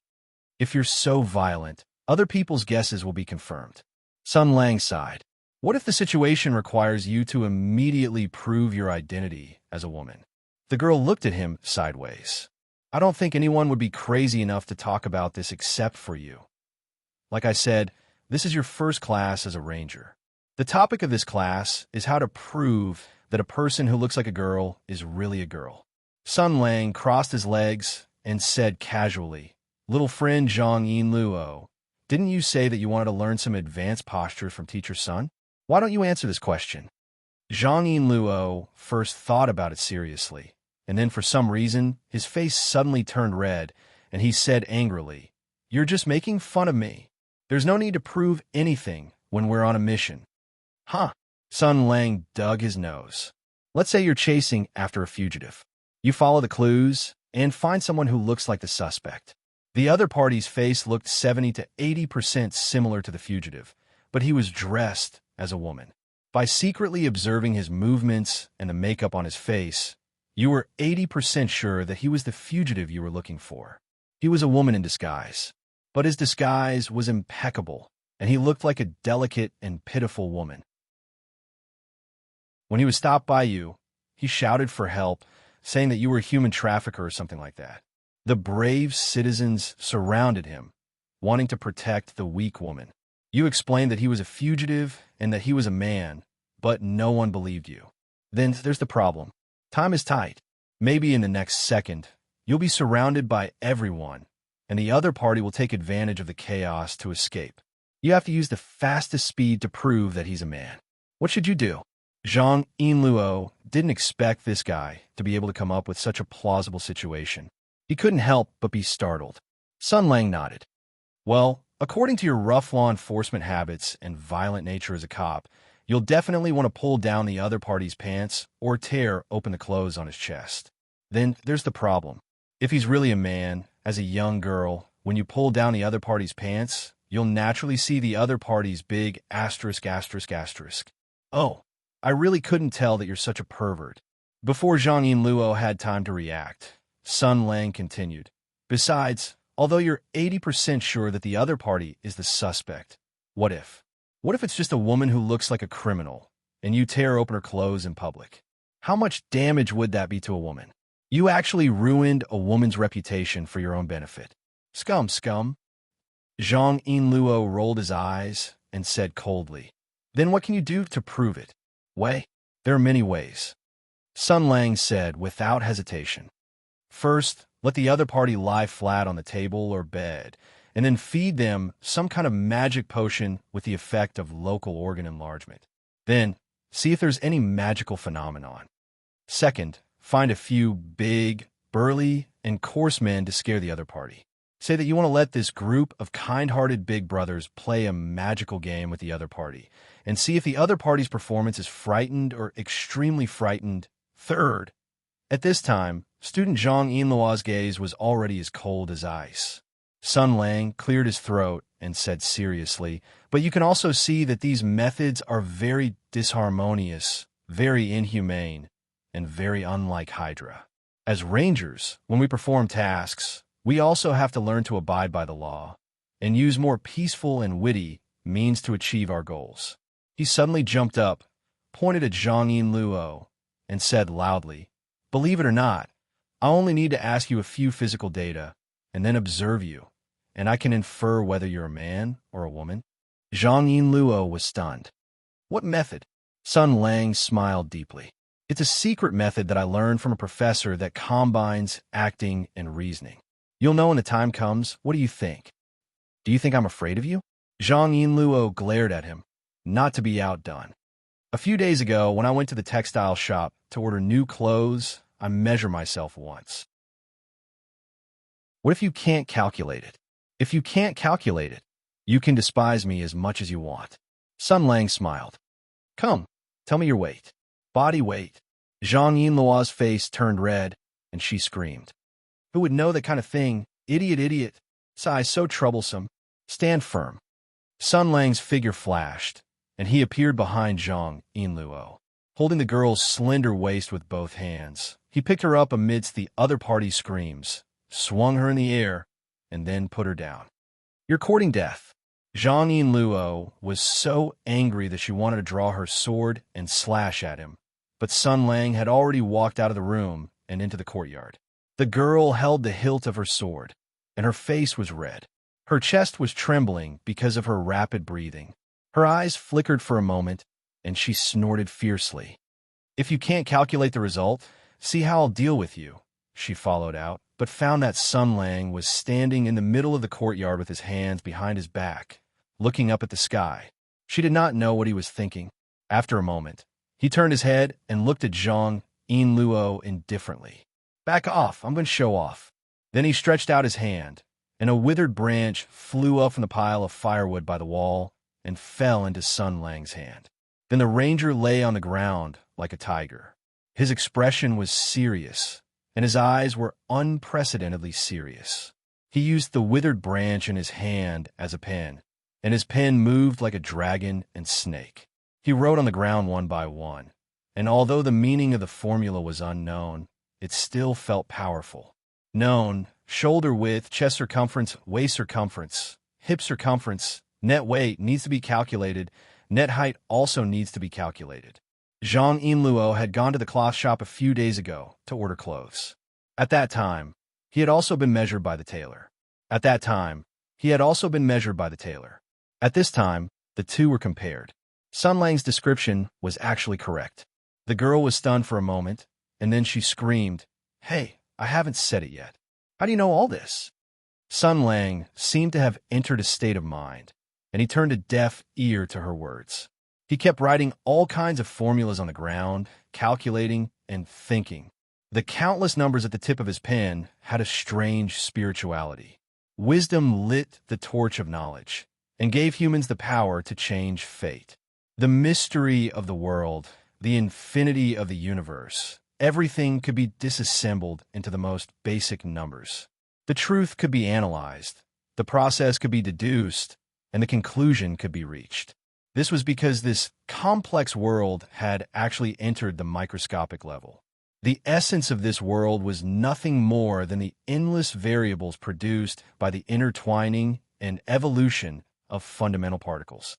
"If you're so violent, other people's guesses will be confirmed." Sun Lang sighed. "What if the situation requires you to immediately prove your identity as a woman?" The girl looked at him sideways. "I don't think anyone would be crazy enough to talk about this except for you. Like I said, this is your first class as a ranger. The topic of this class is how to prove that a person who looks like a girl is really a girl." Sun Lang crossed his legs and said casually, "Little friend Zhang Yinluo, didn't you say that you wanted to learn some advanced postures from Teacher Sun? Why don't you answer this question?" Zhang Yinluo first thought about it seriously, and then for some reason, his face suddenly turned red, and he said angrily, "You're just making fun of me. There's no need to prove anything when we're on a mission." "Huh?" Sun Lang dug his nose. "Let's say you're chasing after a fugitive. You follow the clues and find someone who looks like the suspect. The other party's face looked 70 to 80% similar to the fugitive, but he was dressed as a woman. By secretly observing his movements and the makeup on his face, you were 80% sure that he was the fugitive you were looking for. He was a woman in disguise, but his disguise was impeccable, and he looked like a delicate and pitiful woman. When he was stopped by you, he shouted for help, saying that you were a human trafficker or something like that. The brave citizens surrounded him, wanting to protect the weak woman. You explained that he was a fugitive and that he was a man, but no one believed you. Then there's the problem. Time is tight. Maybe in the next second, you'll be surrounded by everyone, and the other party will take advantage of the chaos to escape. You have to use the fastest speed to prove that he's a man. What should you do?" Zhang Yinluo didn't expect this guy to be able to come up with such a plausible situation. He couldn't help but be startled. Sun Lang nodded. "Well, according to your rough law enforcement habits and violent nature as a cop, you'll definitely want to pull down the other party's pants or tear open the clothes on his chest. Then there's the problem. If he's really a man, as a young girl, when you pull down the other party's pants, you'll naturally see the other party's big asterisk asterisk asterisk. Oh, I really couldn't tell that you're such a pervert." Before Zhang Yinluo had time to react, Sun Lang continued, "Besides, although you're 80% sure that the other party is the suspect, what if? What if it's just a woman who looks like a criminal, and you tear open her clothes in public? How much damage would that be to a woman? You actually ruined a woman's reputation for your own benefit. Scum, scum." Zhang Yinluo rolled his eyes and said coldly, "Then what can you do to prove it?" "Way? There are many ways," Sun Lang said without hesitation. "First, let the other party lie flat on the table or bed, and then feed them some kind of magic potion with the effect of local organ enlargement. Then, see if there's any magical phenomenon. Second, find a few big, burly, and coarse men to scare the other party. Say that you want to let this group of kind-hearted big brothers play a magical game with the other party, and see if the other party's performance is frightened or extremely frightened. Third, at this time, student Zhang Yinluo's gaze was already as cold as ice. Sun Lang cleared his throat and said seriously, but you can also see that these methods are very disharmonious, very inhumane, and very unlike Hydra. As rangers, when we perform tasks, we also have to learn to abide by the law and use more peaceful and witty means to achieve our goals. He suddenly jumped up, pointed at Zhang Yinluo, and said loudly, "Believe it or not, I only need to ask you a few physical data and then observe you, and I can infer whether you're a man or a woman." Zhang Yinluo was stunned. "What method?" Sun Lang smiled deeply. "It's a secret method that I learned from a professor that combines acting and reasoning. You'll know when the time comes. What do you think? Do you think I'm afraid of you?" Zhang Yinluo glared at him, not to be outdone. "A few days ago, when I went to the textile shop to order new clothes, I measured myself once. What if you can't calculate it? If you can't calculate it, you can despise me as much as you want." Sun Lang smiled. "Come, tell me your weight." "Body weight." Zhang Yinluo's face turned red, and she screamed. "Who would know that kind of thing? Idiot, idiot. Size so troublesome. Stand firm." Sun Lang's figure flashed, and he appeared behind Zhang Yinluo, holding the girl's slender waist with both hands. He picked her up amidst the other party's screams, swung her in the air, and then put her down. "You're courting death." Zhang Yinluo was so angry that she wanted to draw her sword and slash at him, but Sun Lang had already walked out of the room and into the courtyard. The girl held the hilt of her sword, and her face was red. Her chest was trembling because of her rapid breathing. Her eyes flickered for a moment, and she snorted fiercely. "If you can't calculate the result, see how I'll deal with you," she followed out, but found that Sun Lang was standing in the middle of the courtyard with his hands behind his back, looking up at the sky. She did not know what he was thinking. After a moment, he turned his head and looked at Zhang Yinluo indifferently. "Back off, I'm going to show off." Then he stretched out his hand, and a withered branch flew up from the pile of firewood by the wall and fell into Sun Lang's hand. Then the ranger lay on the ground like a tiger. His expression was serious, and his eyes were unprecedentedly serious. He used the withered branch in his hand as a pen, and his pen moved like a dragon and snake. He wrote on the ground one by one, and although the meaning of the formula was unknown, it still felt powerful. Known: shoulder width, chest circumference, waist circumference, hip circumference, net weight needs to be calculated, net height also needs to be calculated. Zhang Yinluo had gone to the cloth shop a few days ago to order clothes. At that time, he had also been measured by the tailor. At that time, he had also been measured by the tailor. At this time, the two were compared. Sun Lang's description was actually correct. The girl was stunned for a moment, and then she screamed, "Hey, I haven't said it yet. How do you know all this?" Sun Lang seemed to have entered a state of mind, and he turned a deaf ear to her words. He kept writing all kinds of formulas on the ground, calculating and thinking. The countless numbers at the tip of his pen had a strange spirituality. Wisdom lit the torch of knowledge and gave humans the power to change fate. The mystery of the world, the infinity of the universe, everything could be disassembled into the most basic numbers. The truth could be analyzed, the process could be deduced, and the conclusion could be reached. This was because this complex world had actually entered the microscopic level. The essence of this world was nothing more than the endless variables produced by the intertwining and evolution of fundamental particles.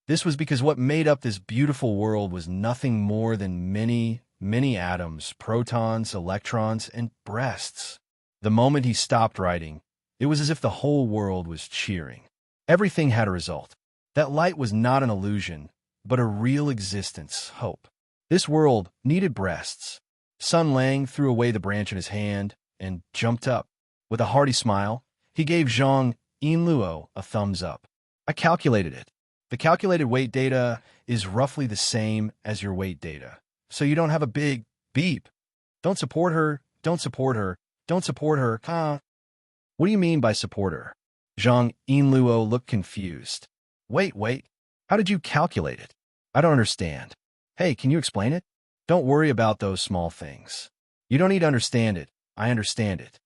This was because what made up this beautiful world was nothing more than many, many atoms, protons, electrons, and breasts. The moment he stopped writing, it was as if the whole world was cheering. Everything had a result. That light was not an illusion, but a real existence, hope. This world needed breasts. Sun Lang threw away the branch in his hand and jumped up. With a hearty smile, he gave Zhang Yinluo a thumbs up. "I calculated it. The calculated weight data is roughly the same as your weight data, so you don't have a big beep. Don't support her, don't support her, don't support her, huh?" "What do you mean by support her?" Zhang Yinluo looked confused. Wait, how did you calculate it? I don't understand. Hey, can you explain it?" "Don't worry about those small things. You don't need to understand it. I understand it."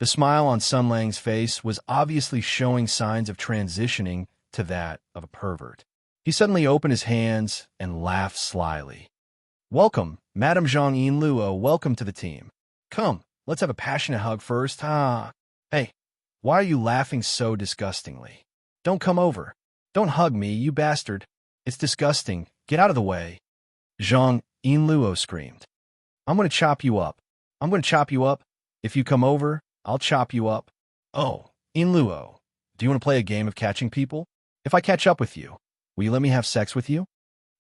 The smile on Sun Lang's face was obviously showing signs of transitioning to that of a pervert. He suddenly opened his hands and laughed slyly. "Welcome, Madame Zhang Yinluo, welcome to the team. Come, let's have a passionate hug first. Ah. Hey, why are you laughing so disgustingly? Don't come over. Don't hug me, you bastard. It's disgusting. Get out of the way." Zhang Yinluo screamed. "I'm going to chop you up. I'm going to chop you up. If you come over, I'll chop you up." "Oh, Yinluo, do you want to play a game of catching people? If I catch up with you, will you let me have sex with you?"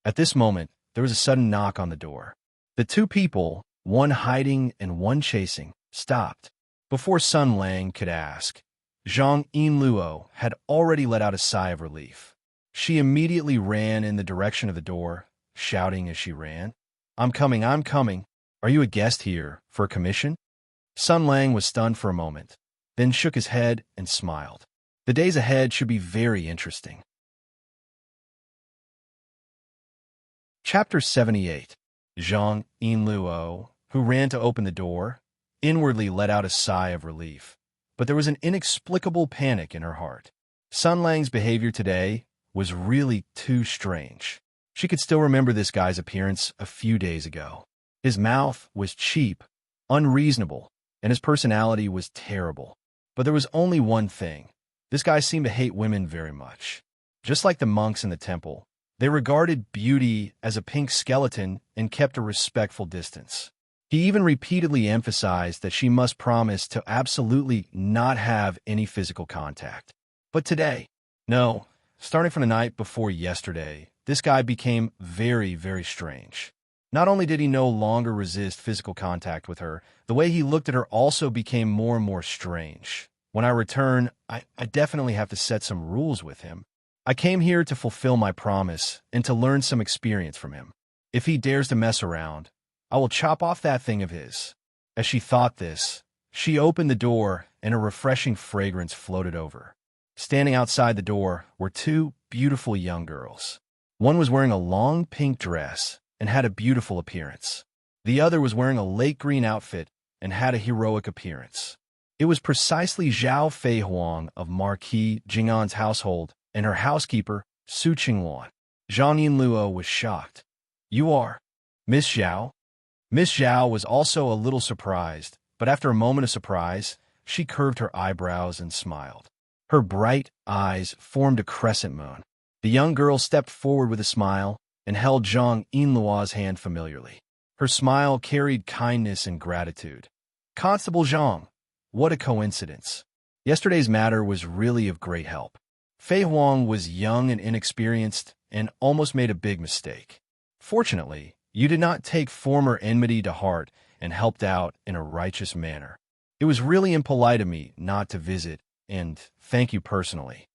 At this moment, there was a sudden knock on the door. The two people, one hiding and one chasing, stopped. Before Sun Lang could ask, Zhang Yinluo had already let out a sigh of relief. She immediately ran in the direction of the door, shouting as she ran, I'm coming, I'm coming. Are you a guest here for a commission?" Sun Lang was stunned for a moment, then shook his head and smiled. The days ahead should be very interesting. Chapter 78. Zhang Yinluo, who ran to open the door, inwardly let out a sigh of relief, but there was an inexplicable panic in her heart. Sun Lang's behavior today was really too strange. She could still remember this guy's appearance a few days ago. His mouth was cheap, unreasonable, and his personality was terrible. But there was only one thing. This guy seemed to hate women very much. Just like the monks in the temple, they regarded beauty as a pink skeleton and kept a respectful distance. He even repeatedly emphasized that she must promise to absolutely not have any physical contact. But today, no, starting from the night before yesterday, this guy became very, very strange. Not only did he no longer resist physical contact with her, the way he looked at her also became more and more strange. When I return, I definitely have to set some rules with him. I came here to fulfill my promise and to learn some experience from him. If he dares to mess around, I will chop off that thing of his. As she thought this, she opened the door and a refreshing fragrance floated over. Standing outside the door were two beautiful young girls. One was wearing a long pink dress and had a beautiful appearance. The other was wearing a lake green outfit and had a heroic appearance. It was precisely Zhao Fei Huang of Marquis Jing'an's household and her housekeeper, Su Qingluan. Zhang Yinluo was shocked. "You are Miss Zhao?" Miss Zhao was also a little surprised, but after a moment of surprise, she curved her eyebrows and smiled. Her bright eyes formed a crescent moon. The young girl stepped forward with a smile and held Zhang Yinluo's hand familiarly. Her smile carried kindness and gratitude. "Constable Zhang, what a coincidence. Yesterday's matter was really of great help. Fei Huang was young and inexperienced and almost made a big mistake. Fortunately, you did not take former enmity to heart and helped out in a righteous manner. It was really impolite of me not to visit and thank you personally."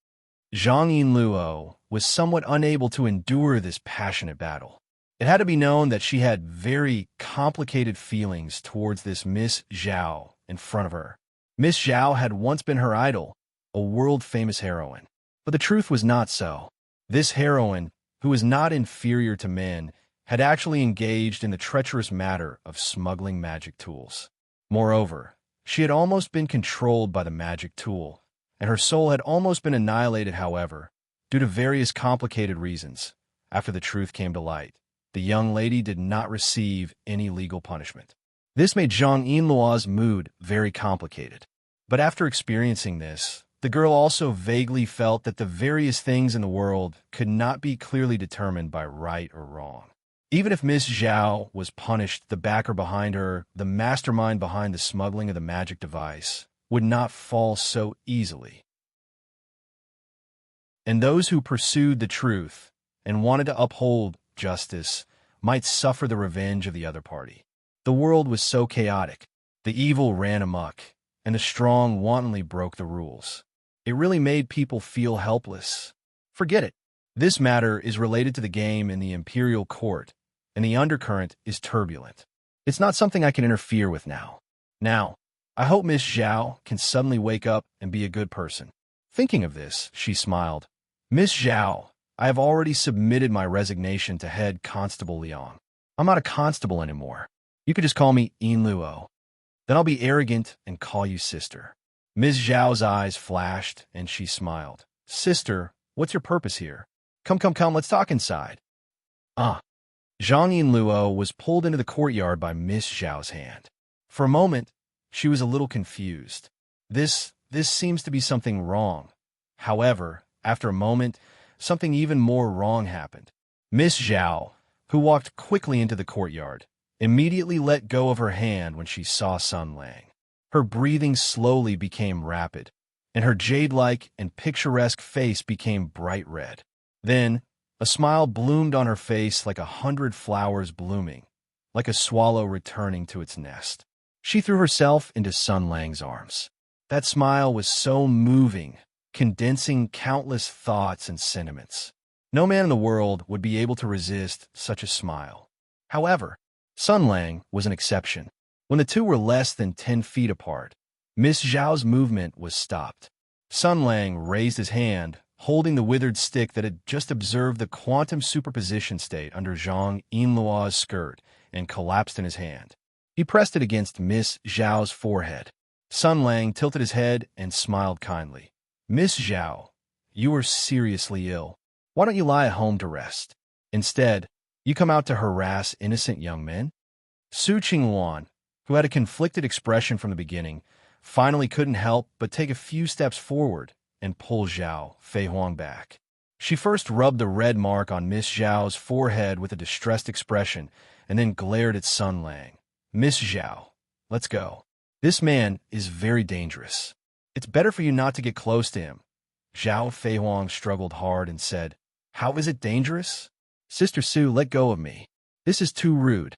Zhang Yinluo was somewhat unable to endure this passionate battle. It had to be known that she had very complicated feelings towards this Miss Zhao in front of her. Miss Zhao had once been her idol, a world-famous heroine. But the truth was not so. This heroine, who was not inferior to men, had actually engaged in the treacherous matter of smuggling magic tools. Moreover, she had almost been controlled by the magic tool, and her soul had almost been annihilated. However, due to various complicated reasons, after the truth came to light, the young lady did not receive any legal punishment. This made Zhang Yinluo's mood very complicated. But after experiencing this, the girl also vaguely felt that the various things in the world could not be clearly determined by right or wrong. Even if Miss Zhao was punished, the backer behind her, the mastermind behind the smuggling of the magic device, would not fall so easily. And those who pursued the truth and wanted to uphold justice might suffer the revenge of the other party. The world was so chaotic, the evil ran amok, and the strong wantonly broke the rules. It really made people feel helpless. Forget it. This matter is related to the game in the imperial court, and the undercurrent is turbulent. It's not something I can interfere with now. I hope Miss Zhao can suddenly wake up and be a good person. Thinking of this, she smiled. Miss Zhao, I have already submitted my resignation to head Constable Liang. I'm not a constable anymore. You could just call me Yinluo. Then I'll be arrogant and call you sister. Ms. Zhao's eyes flashed, and she smiled. Sister, what's your purpose here? Come, come, come, let's talk inside. Ah. Zhang Yinluo was pulled into the courtyard by Miss Zhao's hand. For a moment, she was a little confused. This seems to be something wrong. However, after a moment, something even more wrong happened. Miss Zhao, who walked quickly into the courtyard, immediately let go of her hand when she saw Sun Lang. Her breathing slowly became rapid, and her jade-like and picturesque face became bright red. Then, a smile bloomed on her face like 100 flowers blooming, like a swallow returning to its nest. She threw herself into Sun Lang's arms. That smile was so moving, condensing countless thoughts and sentiments. No man in the world would be able to resist such a smile. However, Sun Lang was an exception. When the two were less than 10 feet apart, Miss Zhao's movement was stopped. Sun Lang raised his hand, holding the withered stick that had just observed the quantum superposition state under Zhang Yinluo's skirt and collapsed in his hand. He pressed it against Miss Zhao's forehead. Sun Lang tilted his head and smiled kindly. Miss Zhao, you are seriously ill. Why don't you lie at home to rest? Instead, you come out to harass innocent young men? Su Qingwan, who had a conflicted expression from the beginning, finally couldn't help but take a few steps forward and pull Zhao Feihuang back. She first rubbed the red mark on Miss Zhao's forehead with a distressed expression and then glared at Sun Lang. Miss Zhao, let's go. This man is very dangerous. It's better for you not to get close to him. Zhao Feihuang struggled hard and said, How is it dangerous? Sister Su, let go of me. This is too rude.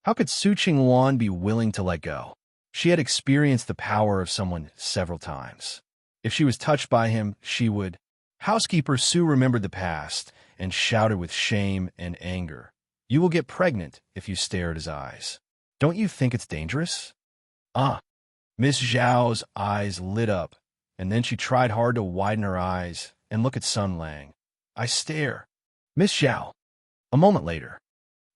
How could Su Qingwan be willing to let go? She had experienced the power of someone several times. If she was touched by him, she would. Housekeeper Su remembered the past and shouted with shame and anger. You will get pregnant if you stare at his eyes. Don't you think it's dangerous? Ah. Miss Zhao's eyes lit up, and then she tried hard to widen her eyes and look at Sun Lang. I stare. Miss Zhao. A moment later.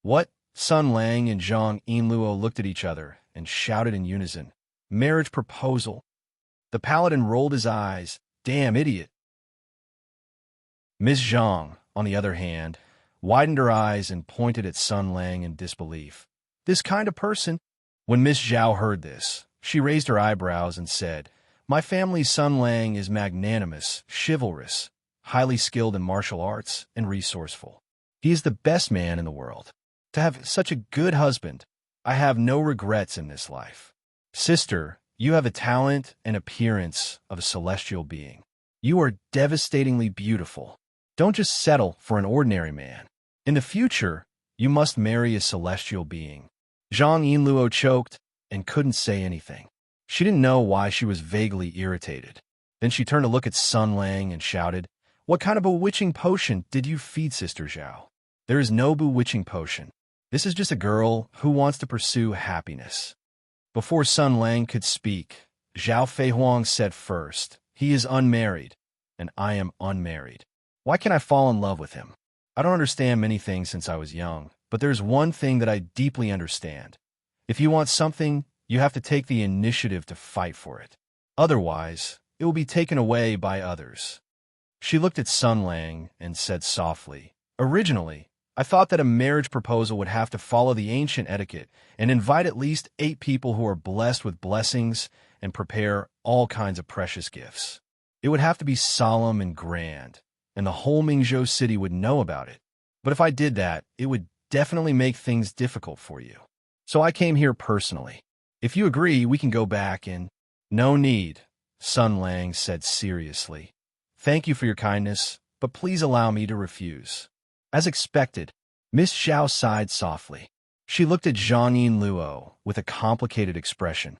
What? Sun Lang and Zhang Yinluo looked at each other and shouted in unison. Marriage proposal. The paladin rolled his eyes. Damn idiot. Miss Zhang, on the other hand, widened her eyes and pointed at Sun Lang in disbelief. This kind of person? When Miss Zhao heard this, she raised her eyebrows and said, My family's Sun Lang is magnanimous, chivalrous, highly skilled in martial arts, and resourceful. He is the best man in the world. To have such a good husband, I have no regrets in this life. Sister, you have a talent and appearance of a celestial being. You are devastatingly beautiful. Don't just settle for an ordinary man. In the future, you must marry a celestial being. Zhang Yinluo choked and couldn't say anything. She didn't know why she was vaguely irritated. Then she turned to look at Sun Lang and shouted, What kind of bewitching potion did you feed Sister Zhao? There is no bewitching potion. This is just a girl who wants to pursue happiness. Before Sun Lang could speak, Zhao Feihuang said first, He is unmarried, and I am unmarried. Why can't I fall in love with him? I don't understand many things since I was young, but there's one thing that I deeply understand. If you want something, you have to take the initiative to fight for it. Otherwise, it will be taken away by others. She looked at Sun Lang and said softly, Originally, I thought that a marriage proposal would have to follow the ancient etiquette and invite at least 8 people who are blessed with blessings and prepare all kinds of precious gifts. It would have to be solemn and grand, and the whole Mingzhou city would know about it. But if I did that, it would definitely make things difficult for you. So I came here personally. If you agree, we can go back and... No need, Sun Lang said seriously. Thank you for your kindness, but please allow me to refuse. As expected, Miss Zhao sighed softly. She looked at Zhang Yinluo with a complicated expression.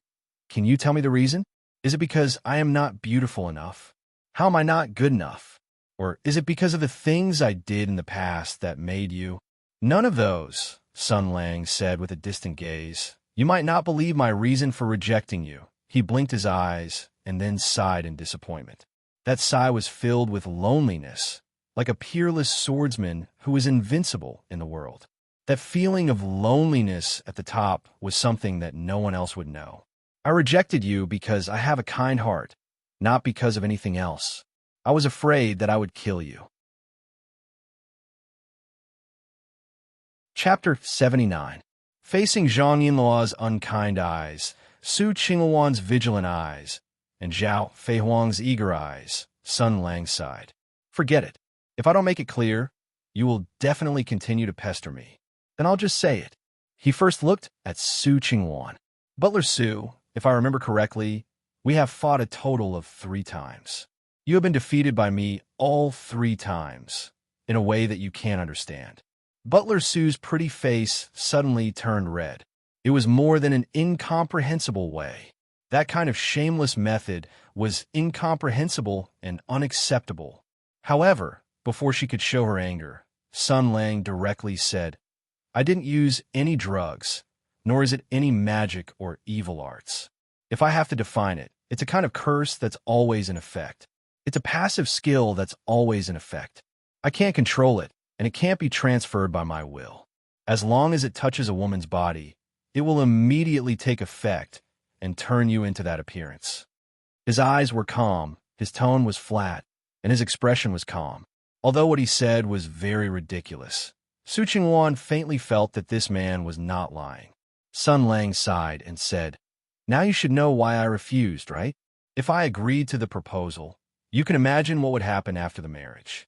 Can you tell me the reason? Is it because I am not beautiful enough? How am I not good enough? Or is it because of the things I did in the past that made you? None of those, Sun Lang said with a distant gaze. You might not believe my reason for rejecting you. He blinked his eyes and then sighed in disappointment. That sigh was filled with loneliness, like a peerless swordsman who is invincible in the world. That feeling of loneliness at the top was something that no one else would know. I rejected you because I have a kind heart, not because of anything else. I was afraid that I would kill you. Chapter 79. Facing Zhang Yinluo's unkind eyes, Su Qingluan's vigilant eyes, and Zhao Feihuang's eager eyes, Sun Lang sighed. Forget it. If I don't make it clear, you will definitely continue to pester me. Then I'll just say it. He first looked at Su Qingluan. Butler Su, if I remember correctly, we have fought a total of 3 times. You have been defeated by me all 3 times, in a way that you can't understand. Butler Su's pretty face suddenly turned red. It was more than an incomprehensible way. That kind of shameless method was incomprehensible and unacceptable. However, before she could show her anger, Sun Lang directly said, I didn't use any drugs, nor is it any magic or evil arts. If I have to define it, it's a kind of curse that's always in effect. It's a passive skill that's always in effect. I can't control it, and it can't be transferred by my will. As long as it touches a woman's body, it will immediately take effect and turn you into that appearance. His eyes were calm, his tone was flat, and his expression was calm. Although what he said was very ridiculous, Su Qingluan faintly felt that this man was not lying. Sun Lang sighed and said, Now you should know why I refused, right? If I agreed to the proposal, you can imagine what would happen after the marriage.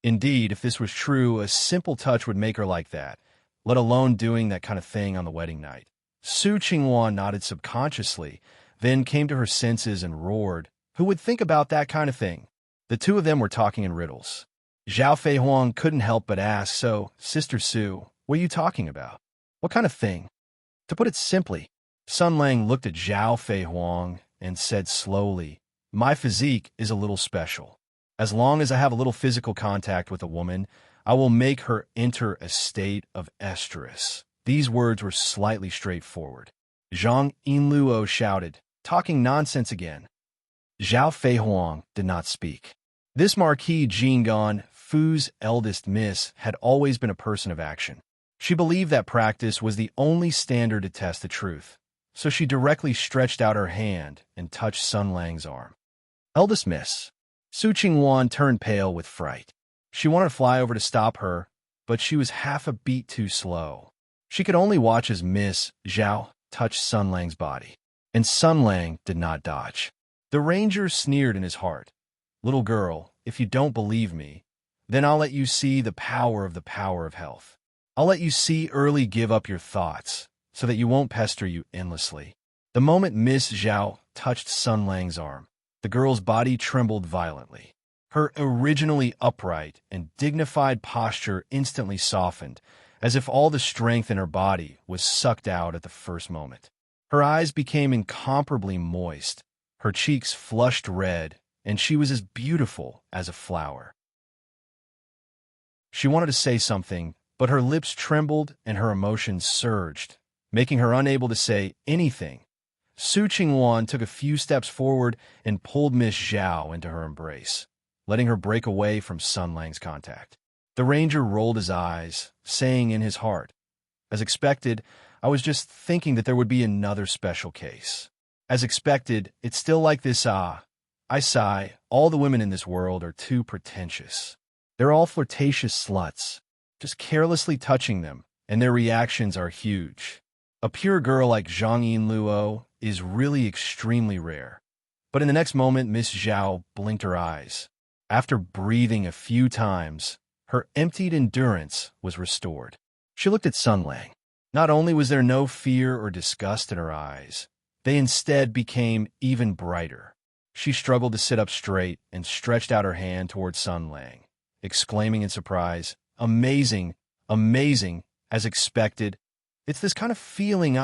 Indeed, if this was true, a simple touch would make her like that, let alone doing that kind of thing on the wedding night. Su Qingluan nodded subconsciously, then came to her senses and roared, Who would think about that kind of thing? The two of them were talking in riddles. Zhao Feihuang couldn't help but ask, So, Sister Su, what are you talking about? What kind of thing? To put it simply, Sun Lang looked at Zhao Feihuang and said slowly, My physique is a little special. As long as I have a little physical contact with a woman, I will make her enter a state of estrus. These words were slightly straightforward. Zhang Yinluo shouted, Talking nonsense again. Zhao Feihuang did not speak. This Marquis Jinggan, Fu's eldest miss, had always been a person of action. She believed that practice was the only standard to test the truth, so she directly stretched out her hand and touched Sun Lang's arm. Eldest miss. Su Qingluan turned pale with fright. She wanted to fly over to stop her, but she was half a beat too slow. She could only watch as Miss Zhao touched Sun Lang's body, and Sun Lang did not dodge. The ranger sneered in his heart. Little girl, if you don't believe me, then I'll let you see the power of health. I'll let you see early give up your thoughts, so that you won't pester you endlessly. The moment Miss Zhao touched Sun Lang's arm, the girl's body trembled violently. Her originally upright and dignified posture instantly softened, as if all the strength in her body was sucked out at the first moment. Her eyes became incomparably moist, her cheeks flushed red, and she was as beautiful as a flower. She wanted to say something, but her lips trembled and her emotions surged, making her unable to say anything. Su Qingluan took a few steps forward and pulled Miss Zhao into her embrace, letting her break away from Sun Lang's contact. The ranger rolled his eyes, saying in his heart, As expected, I was just thinking that there would be another special case. As expected, it's still like this, I sigh, all the women in this world are too pretentious. They're all flirtatious sluts, just carelessly touching them, and their reactions are huge. A pure girl like Zhang Yinluo is really extremely rare. But in the next moment, Miss Zhao blinked her eyes. After breathing a few times, her emptied endurance was restored. She looked at Sun Lang. Not only was there no fear or disgust in her eyes, they instead became even brighter. She struggled to sit up straight and stretched out her hand towards Sun Lang, exclaiming in surprise, Amazing, amazing, as expected. It's this kind of feeling,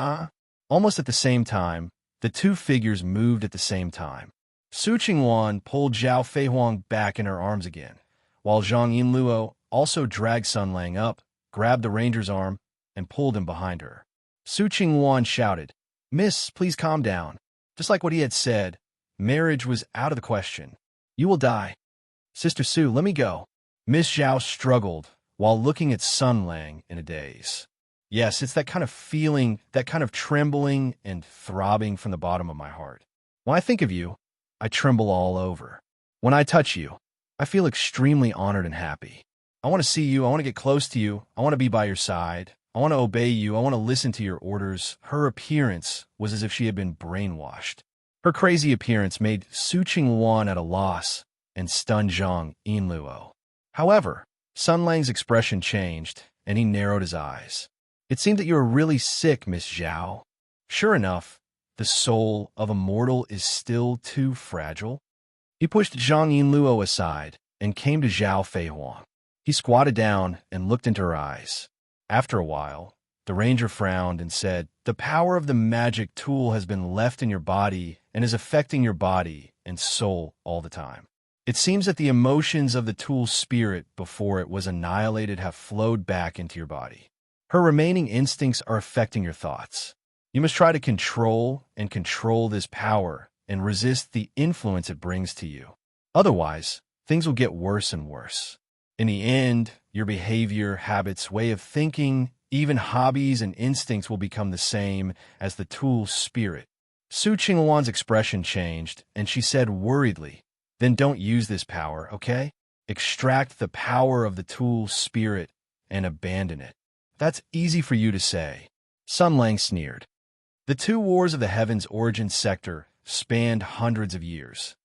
Almost at the same time, the two figures moved at the same time. Su Qingluan pulled Zhao Feihuang back in her arms again, while Zhang Yinluo also dragged Sun Lang up, grabbed the ranger's arm, and pulled him behind her. Su Qingluan shouted, Miss, please calm down. Just like what he had said, marriage was out of the question. You will die. Sister Su, let me go. Miss Zhao struggled, while looking at Sun Lang in a daze. Yes, it's that kind of feeling, that kind of trembling and throbbing from the bottom of my heart. When I think of you, I tremble all over. When I touch you, I feel extremely honored and happy. I want to see you. I want to get close to you. I want to be by your side. I want to obey you. I want to listen to your orders. Her appearance was as if she had been brainwashed. Her crazy appearance made Su Qingwan at a loss and stunned Zhang Yinluo. However, Sun Lang's expression changed, and he narrowed his eyes. It seemed that you were really sick, Miss Zhao. Sure enough, the soul of a mortal is still too fragile. He pushed Zhang Yinluo aside and came to Zhao Feihuang. He squatted down and looked into her eyes. After a while, the ranger frowned and said, "The power of the magic tool has been left in your body and is affecting your body and soul all the time. It seems that the emotions of the tool's spirit before it was annihilated have flowed back into your body. Her remaining instincts are affecting your thoughts. You must try to control this power and resist the influence it brings to you. Otherwise, things will get worse and worse. In the end, your behavior, habits, way of thinking, even hobbies and instincts will become the same as the tool's spirit." Su Qingwan's expression changed, and she said worriedly, "Then don't use this power, okay? Extract the power of the tool's spirit and abandon it." "That's easy for you to say," Sun Lang sneered. The two wars of the heavens' origin sector spanned hundreds of years.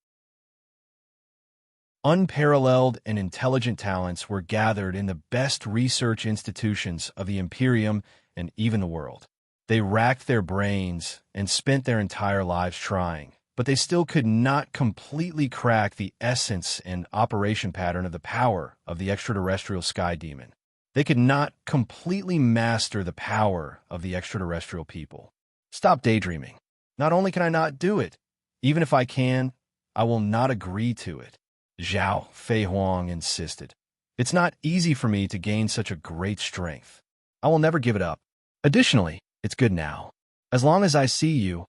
Unparalleled and intelligent talents were gathered in the best research institutions of the Imperium and even the world. They racked their brains and spent their entire lives trying, but they still could not completely crack the essence and operation pattern of the power of the extraterrestrial sky demon. They could not completely master the power of the extraterrestrial people. Stop daydreaming. Not only can I not do it, even if I can, I will not agree to it, Zhao Feihuang insisted. It's not easy for me to gain such a great strength. I will never give it up. Additionally, it's good now. As long as I see you,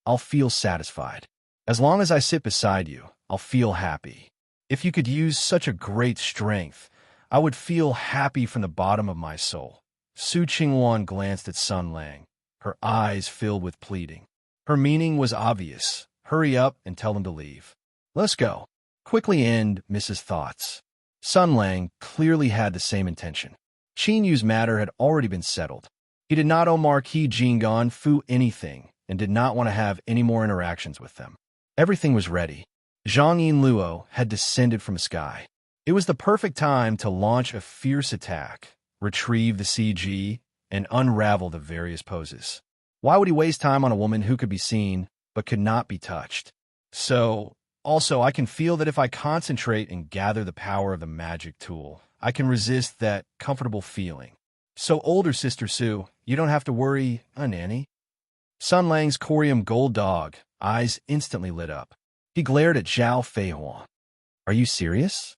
I'll feel satisfied. As long as I sit beside you, I'll feel happy. If you could use such a great strength, I would feel happy from the bottom of my soul. Su Qingwan glanced at Sun Lang, her eyes filled with pleading. Her meaning was obvious. Hurry up and tell them to leave. Let's go. Quickly end Mrs. Thoughts. Sun Lang clearly had the same intention. Qin Yu's matter had already been settled. He did not owe Marquis Jingon Fu anything and did not want to have any more interactions with them. Everything was ready. Zhang Yinluo had descended from the sky. It was the perfect time to launch a fierce attack, retrieve the CG, and unravel the various poses. Why would he waste time on a woman who could be seen but could not be touched? Also, I can feel that if I concentrate and gather the power of the magic tool, I can resist that comfortable feeling. So older Sister Su, you don't have to worry, Nanny. Sun Lang's corium gold dog eyes instantly lit up. He glared at Zhao Feihuang. Are you serious?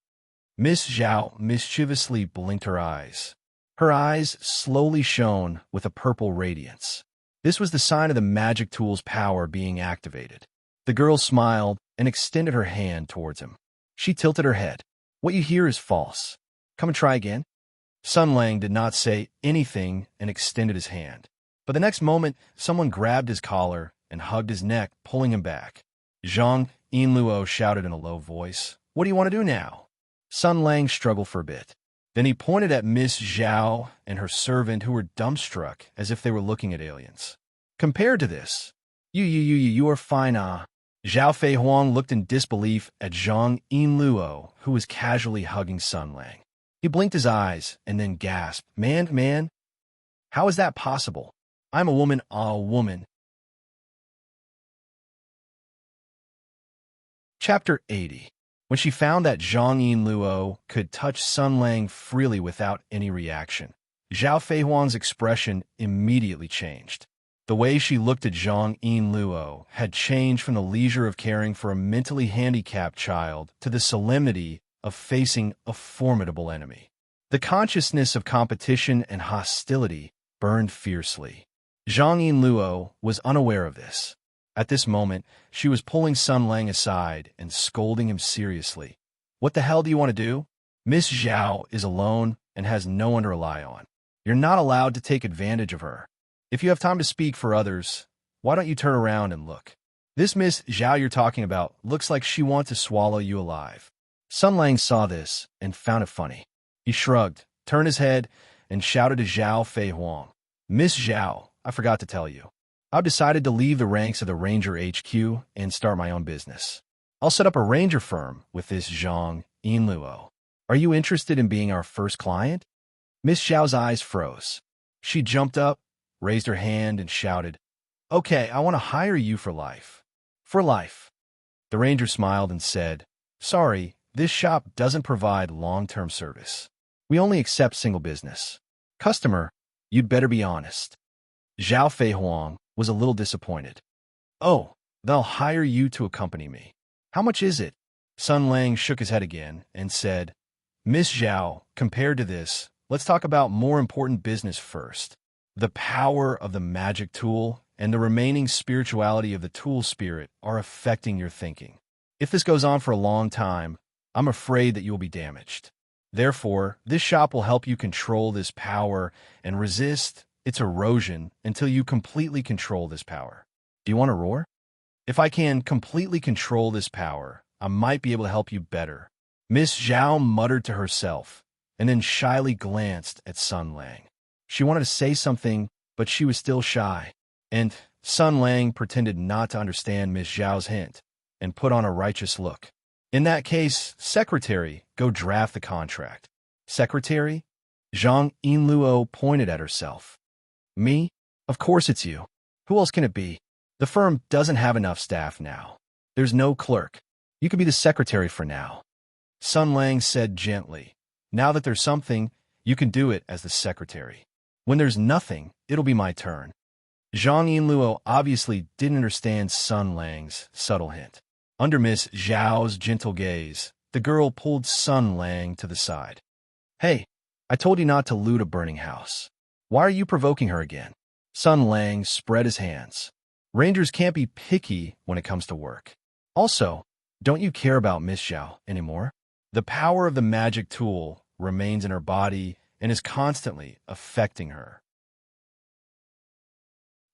Miss Zhao mischievously blinked her eyes. Her eyes slowly shone with a purple radiance. This was the sign of the magic tool's power being activated. The girl smiled and extended her hand towards him. She tilted her head. What you hear is false. Come and try again. Sun Lang did not say anything and extended his hand. But the next moment, someone grabbed his collar and hugged his neck, pulling him back. Zhang Yinluo shouted in a low voice, "What do you want to do now?" Sun Lang struggled for a bit. Then he pointed at Miss Zhao and her servant, who were dumbstruck as if they were looking at aliens. Compared to this, you are fine, Zhao Feihuang looked in disbelief at Zhang Yinluo, who was casually hugging Sun Lang. He blinked his eyes and then gasped, Man, how is that possible? I'm a woman, Chapter 80. When she found that Zhang Yinluo could touch Sun Lang freely without any reaction, Zhao Feihuang's expression immediately changed. The way she looked at Zhang Yinluo had changed from the leisure of caring for a mentally handicapped child to the solemnity of facing a formidable enemy. The consciousness of competition and hostility burned fiercely. Zhang Yinluo was unaware of this. At this moment, she was pulling Sun Lang aside and scolding him seriously. What the hell do you want to do? Miss Zhao is alone and has no one to rely on. You're not allowed to take advantage of her. If you have time to speak for others, why don't you turn around and look? This Miss Zhao you're talking about looks like she wants to swallow you alive. Sun Lang saw this and found it funny. He shrugged, turned his head, and shouted to Zhao Fei Huang. Miss Zhao, I forgot to tell you. I've decided to leave the ranks of the Ranger HQ and start my own business. I'll set up a ranger firm with this Zhang Yinluo. Are you interested in being our first client? Miss Zhao's eyes froze. She jumped up, raised her hand, and shouted, Okay, I want to hire you for life. For life. The ranger smiled and said, Sorry, this shop doesn't provide long-term service. We only accept single business. Customer, you'd better be honest. Zhao Fei Huang was a little disappointed. Oh, they'll hire you to accompany me. How much is it? Sun Lang shook his head again and said, Miss Zhao, compared to this, let's talk about more important business first. The power of the magic tool and the remaining spirituality of the tool spirit are affecting your thinking. If this goes on for a long time, I'm afraid that you will be damaged. Therefore, this shop will help you control this power and resist its erosion until you completely control this power. Do you want to roar? If I can completely control this power, I might be able to help you better. Miss Zhao muttered to herself and then shyly glanced at Sun Lang. She wanted to say something, but she was still shy. And Sun Lang pretended not to understand Miss Zhao's hint and put on a righteous look. In that case, secretary, go draft the contract. Secretary? Zhang Yinluo pointed at herself. Me? Of course it's you. Who else can it be? The firm doesn't have enough staff now. There's no clerk. You could be the secretary for now. Sun Lang said gently, Now that there's something, you can do it as the secretary. When there's nothing, it'll be my turn. Zhang Yinluo obviously didn't understand Sun Lang's subtle hint. Under Miss Zhao's gentle gaze, the girl pulled Sun Lang to the side. Hey, I told you not to loot a burning house. Why are you provoking her again? Sun Lang spread his hands. Rangers can't be picky when it comes to work. Also, don't you care about Miss Zhao anymore? The power of the magic tool remains in her body and is constantly affecting her.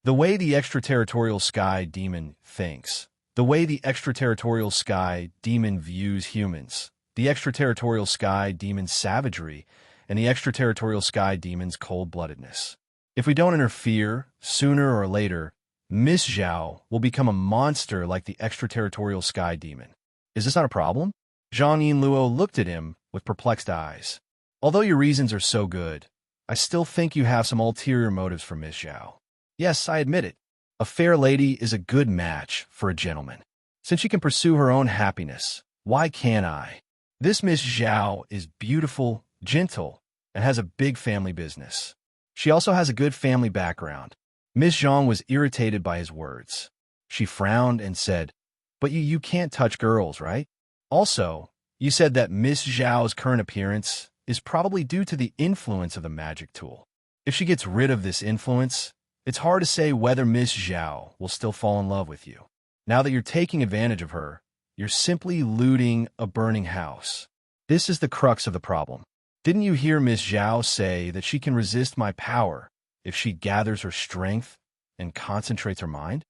The way the extraterritorial sky demon thinks, the way the extraterritorial sky demon views humans, the extraterritorial sky demon's savagery, and the extraterritorial sky demon's cold-bloodedness. If we don't interfere, sooner or later, Miss Zhao will become a monster like the extraterritorial sky demon. Is this not a problem? Zhang Yinluo looked at him with perplexed eyes. Although your reasons are so good, I still think you have some ulterior motives for Miss Zhao. Yes, I admit it. A fair lady is a good match for a gentleman. Since she can pursue her own happiness, why can't I? This Miss Zhao is beautiful, gentle, and has a big family business. She also has a good family background. Miss Zhang was irritated by his words. She frowned and said, But you can't touch girls, right? Also, you said that Miss Zhao's current appearance is probably due to the influence of the magic tool. If she gets rid of this influence, it's hard to say whether Miss Zhao will still fall in love with you. Now that you're taking advantage of her, you're simply looting a burning house. This is the crux of the problem. Didn't you hear Miss Zhao say that she can resist my power if she gathers her strength and concentrates her mind?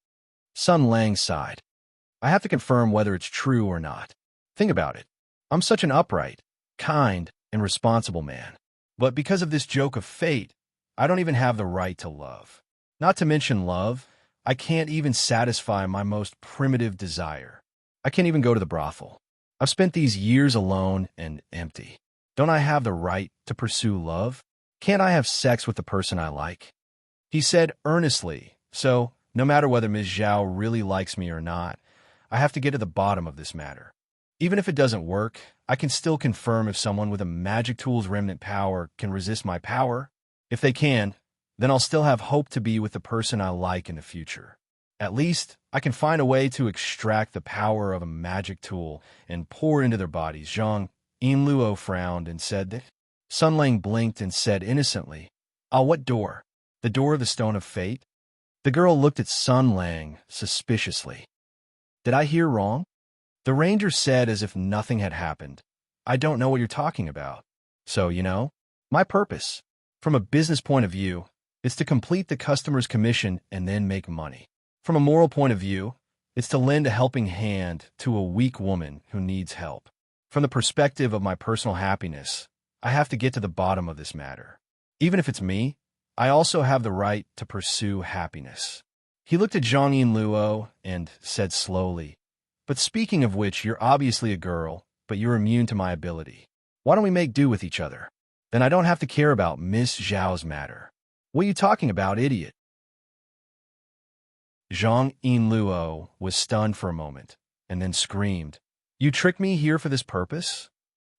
Sun Lang sighed. I have to confirm whether it's true or not. Think about it. I'm such an upright, kind, and responsible man. But because of this joke of fate, I don't even have the right to love. Not to mention love, I can't even satisfy my most primitive desire. I can't even go to the brothel. I've spent these years alone and empty. Don't I have the right to pursue love? Can't I have sex with the person I like? He said earnestly, so no matter whether Ms. Zhao really likes me or not, I have to get to the bottom of this matter. Even if it doesn't work, I can still confirm if someone with a magic tool's remnant power can resist my power. If they can, then I'll still have hope to be with the person I like in the future. At least, I can find a way to extract the power of a magic tool and pour it into their bodies. Zhang Yinluo frowned and said that. Sun Lang blinked and said innocently, what door? The door of the Stone of Fate? The girl looked at Sun Lang suspiciously. Did I hear wrong? The ranger said as if nothing had happened. I don't know what you're talking about. So, my purpose. From a business point of view, it's to complete the customer's commission and then make money. From a moral point of view, it's to lend a helping hand to a weak woman who needs help. From the perspective of my personal happiness, I have to get to the bottom of this matter. Even if it's me, I also have the right to pursue happiness. He looked at Zhang Yinluo and said slowly, "But speaking of which, you're obviously a girl, but you're immune to my ability. Why don't we make do with each other? Then I don't have to care about Miss Zhao's matter." "What are you talking about, idiot?" Zhang Yinluo was stunned for a moment, and then screamed, "You tricked me here for this purpose?"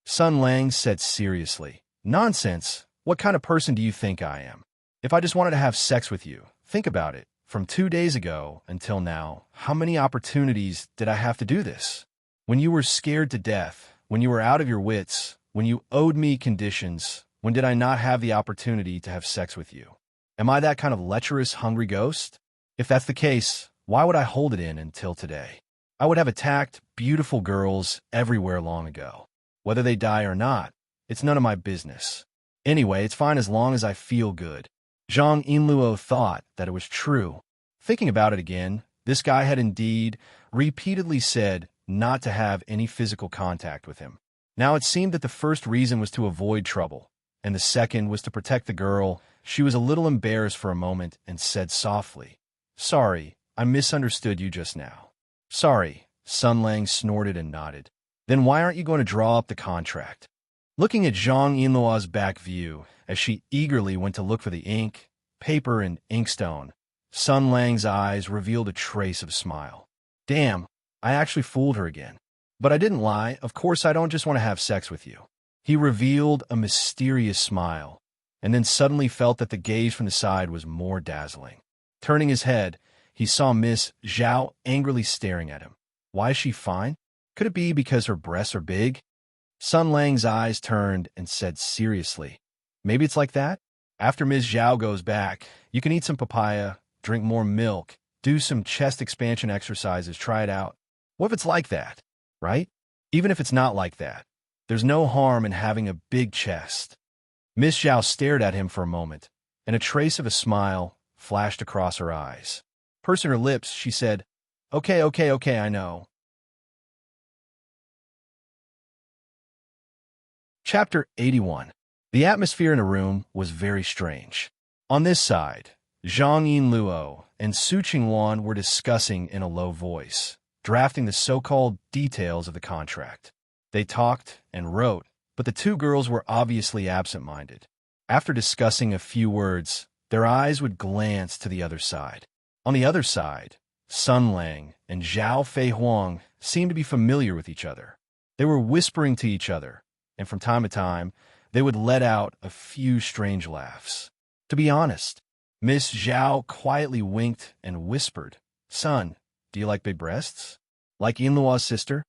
Sun Lang said seriously, "Nonsense. What kind of person do you think I am? If I just wanted to have sex with you, think about it. From 2 days ago until now, how many opportunities did I have to do this? When you were scared to death, when you were out of your wits, when you owed me conditions, when did I not have the opportunity to have sex with you? Am I that kind of lecherous, hungry ghost? If that's the case, why would I hold it in until today? I would have attacked beautiful girls everywhere long ago. Whether they die or not, it's none of my business. Anyway, it's fine as long as I feel good." Zhang Yinluo thought that it was true. Thinking about it again, this guy had indeed repeatedly said not to have any physical contact with him. Now it seemed that the first reason was to avoid trouble, and the second was to protect the girl. She was a little embarrassed for a moment and said softly, "Sorry, I misunderstood you just now." "Sorry," Sun Lang snorted and nodded. "Then why aren't you going to draw up the contract?" Looking at Zhang Yinluo's back view, as she eagerly went to look for the ink, paper, and inkstone, Sun Lang's eyes revealed a trace of a smile. "Damn, I actually fooled her again. But I didn't lie. Of course I don't just want to have sex with you." He revealed a mysterious smile, and then suddenly felt that the gaze from the side was more dazzling. Turning his head, he saw Miss Zhao angrily staring at him. Why is she fine? Could it be because her breasts are big? Sun Lang's eyes turned and said seriously, "Maybe it's like that? After Ms. Zhao goes back, you can eat some papaya, drink more milk, do some chest expansion exercises, try it out. What if it's like that, right? Even if it's not like that, there's no harm in having a big chest." Ms. Zhao stared at him for a moment, and a trace of a smile flashed across her eyes. Pursing her lips, she said, Okay, I know." Chapter 81. The atmosphere in the room was very strange. On this side, Zhang Yinluo and Su Qingwan were discussing in a low voice, drafting the so-called details of the contract. They talked and wrote, but the two girls were obviously absent-minded. After discussing a few words, their eyes would glance to the other side. On the other side, Sun Lang and Zhao Fei Huang seemed to be familiar with each other. They were whispering to each other, and from time to time, they would let out a few strange laughs. To be honest, Miss Zhao quietly winked and whispered, "Son, do you like big breasts? Like Yinluo's sister?"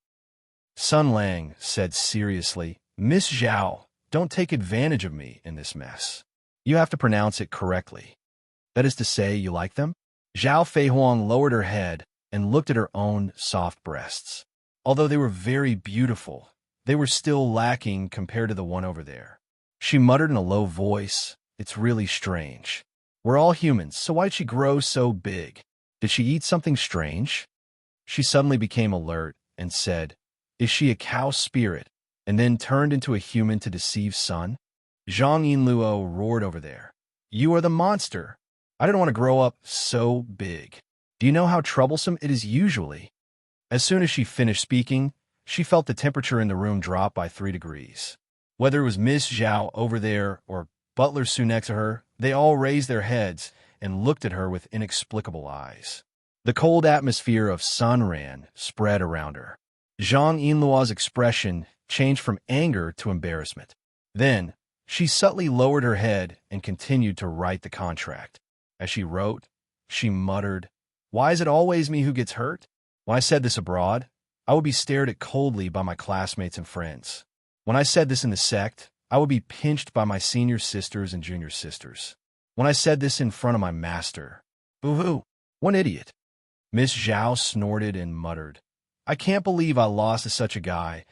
Sun Lang said seriously, "Miss Zhao, don't take advantage of me in this mess. You have to pronounce it correctly. That is to say, you like them?" Zhao Fei Huang lowered her head and looked at her own soft breasts. Although they were very beautiful, they were still lacking compared to the one over there. She muttered in a low voice, "It's really strange. We're all humans, so why'd she grow so big? Did she eat something strange?" She suddenly became alert and said, "Is she a cow spirit?" and then turned into a human to deceive Sun. Zhang Yinluo roared over there, "You are the monster. I didn't want to grow up so big. Do you know how troublesome it is usually?" As soon as she finished speaking, she felt the temperature in the room drop by 3 degrees. Whether it was Miss Zhao over there or Butler Su next to her, they all raised their heads and looked at her with inexplicable eyes. The cold atmosphere of Sunran spread around her. Zhang Yinluo's expression changed from anger to embarrassment. Then, she subtly lowered her head and continued to write the contract. As she wrote, she muttered, "Why is it always me who gets hurt? When I said this abroad, I would be stared at coldly by my classmates and friends. When I said this in the sect, I would be pinched by my senior sisters and junior sisters. When I said this in front of my master, boo-hoo, one idiot." Miss Zhao snorted and muttered, "I can't believe I lost to such a guy.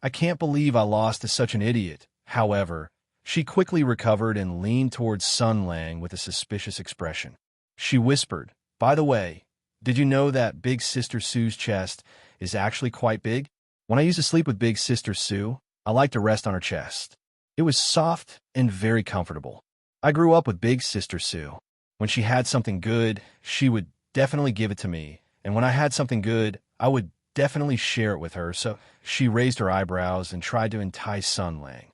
I can't believe I lost to such an idiot." However, She quickly recovered and leaned towards Sun Lang with a suspicious expression. She whispered, "By the way, did you know that Big Sister Sue's chest is actually quite big? When I used to sleep with Big Sister Sue, I liked to rest on her chest. It was soft and very comfortable. I grew up with Big Sister Sue. When she had something good, she would definitely give it to me, and when I had something good, I would definitely share it with her." So she raised her eyebrows and tried to entice Sun Lang.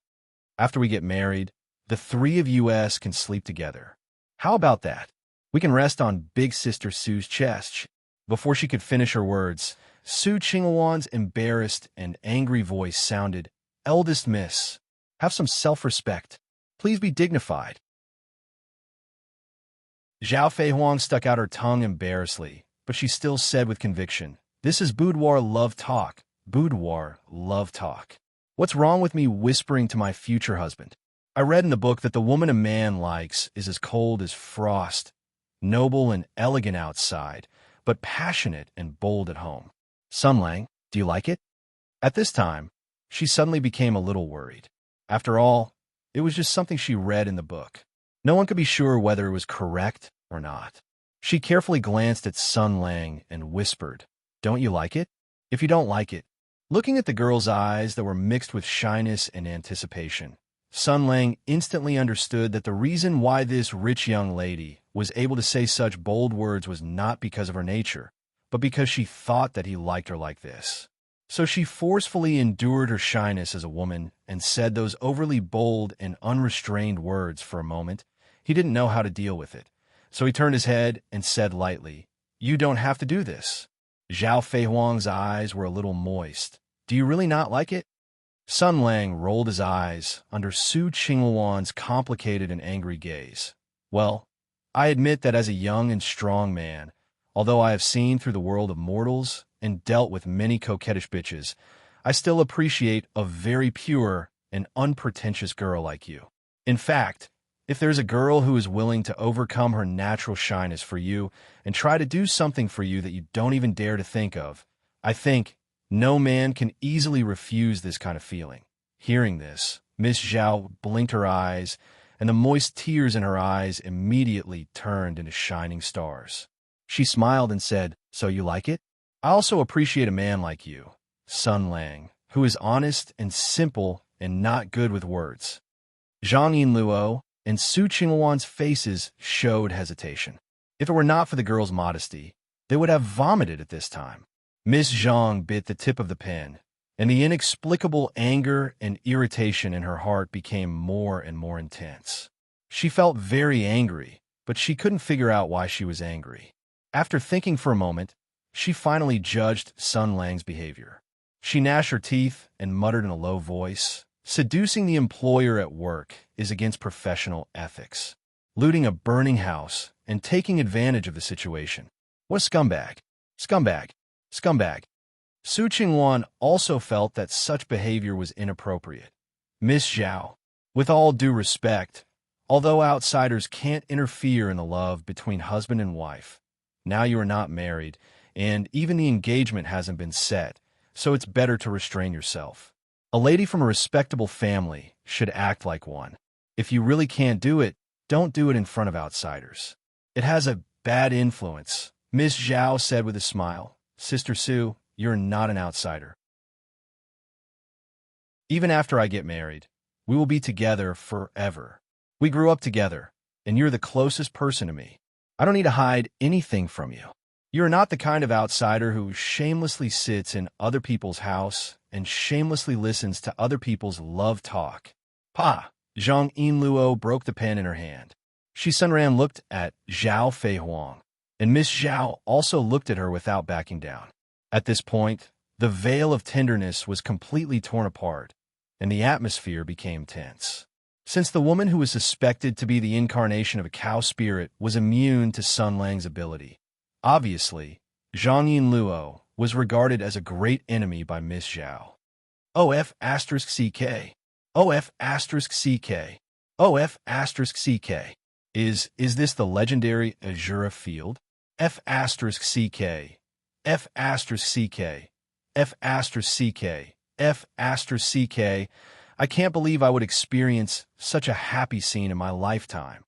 "After we get married, the three of us can sleep together. How about that? We can rest on Big Sister Sue's chest." Before she could finish her words, Su Qingwan's embarrassed and angry voice sounded, "Eldest miss, have some self-respect. Please be dignified." Zhao Feihuang stuck out her tongue embarrassedly, but she still said with conviction, "This is boudoir love talk. Boudoir love talk. What's wrong with me whispering to my future husband? I read in the book that the woman a man likes is as cold as frost, noble and elegant outside, but passionate and bold at home. Sun Lang, do you like it?" At this time, she suddenly became a little worried. After all, it was just something she read in the book. No one could be sure whether it was correct or not. She carefully glanced at Sun Lang and whispered, "Don't you like it? If you don't like it..." Looking at the girl's eyes that were mixed with shyness and anticipation, Sun Lang instantly understood that the reason why this rich young lady was able to say such bold words was not because of her nature, but because she thought that he liked her like this. So she forcefully endured her shyness as a woman and said those overly bold and unrestrained words for a moment. He didn't know how to deal with it, so he turned his head and said lightly, "You don't have to do this." Zhao Feihuang's eyes were a little moist. "Do you really not like it?" Sun Lang rolled his eyes under Su Qingwan's complicated and angry gaze. "Well, I admit that as a young and strong man, although I have seen through the world of mortals and dealt with many coquettish bitches, I still appreciate a very pure and unpretentious girl like you. In fact, if there's a girl who is willing to overcome her natural shyness for you and try to do something for you that you don't even dare to think of, I think no man can easily refuse this kind of feeling." Hearing this, Miss Zhao blinked her eyes, and the moist tears in her eyes immediately turned into shining stars. She smiled and said, "So you like it? I also appreciate a man like you, Sun Lang, who is honest and simple and not good with words." Zhang Yinluo and Su Qingwan's faces showed hesitation. If it were not for the girl's modesty, they would have vomited at this time. Miss Zhang bit the tip of the pen, and the inexplicable anger and irritation in her heart became more and more intense. She felt very angry, but she couldn't figure out why she was angry. After thinking for a moment, she finally judged Sun Lang's behavior. She gnashed her teeth and muttered in a low voice, "Seducing the employer at work is against professional ethics. Looting a burning house and taking advantage of the situation. What a scumbag! Scumbag! Scumbag!" Su Qingwan also felt that such behavior was inappropriate. "Miss Zhao, with all due respect, although outsiders can't interfere in the love between husband and wife, now you are not married, and even the engagement hasn't been set, so it's better to restrain yourself. A lady from a respectable family should act like one. If you really can't do it, don't do it in front of outsiders. It has a bad influence," Miss Zhao said with a smile. "Sister Sue, you're not an outsider. Even after I get married, we will be together forever. We grew up together, and you're the closest person to me. I don't need to hide anything from you. You're not the kind of outsider who shamelessly sits in other people's house and shamelessly listens to other people's love talk." "Pa!" Zhang Yinluo broke the pen in her hand. Shi Sunran looked at Zhao Feihuang, and Miss Zhao also looked at her without backing down. At this point, the veil of tenderness was completely torn apart, and the atmosphere became tense. Since the woman who was suspected to be the incarnation of a cow spirit was immune to Sun Lang's ability, obviously, Zhang Yinluo was regarded as a great enemy by Miss Zhao. OF*CK. OF*CK. OF*CK. Is this the legendary Azura field? F*CK. F*CK. F*CK. F*CK. I can't believe I would experience such a happy scene in my lifetime.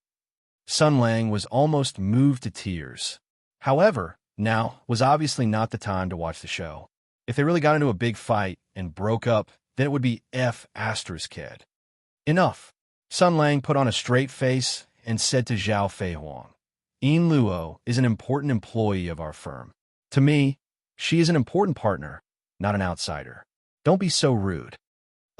Sun Lang was almost moved to tears. However, now was obviously not the time to watch the show. If they really got into a big fight and broke up, then it would be F asterisk kid. Enough. Sun Lang put on a straight face and said to Zhao Feihuang, Yin Luo is an important employee of our firm. To me, she is an important partner, not an outsider. Don't be so rude.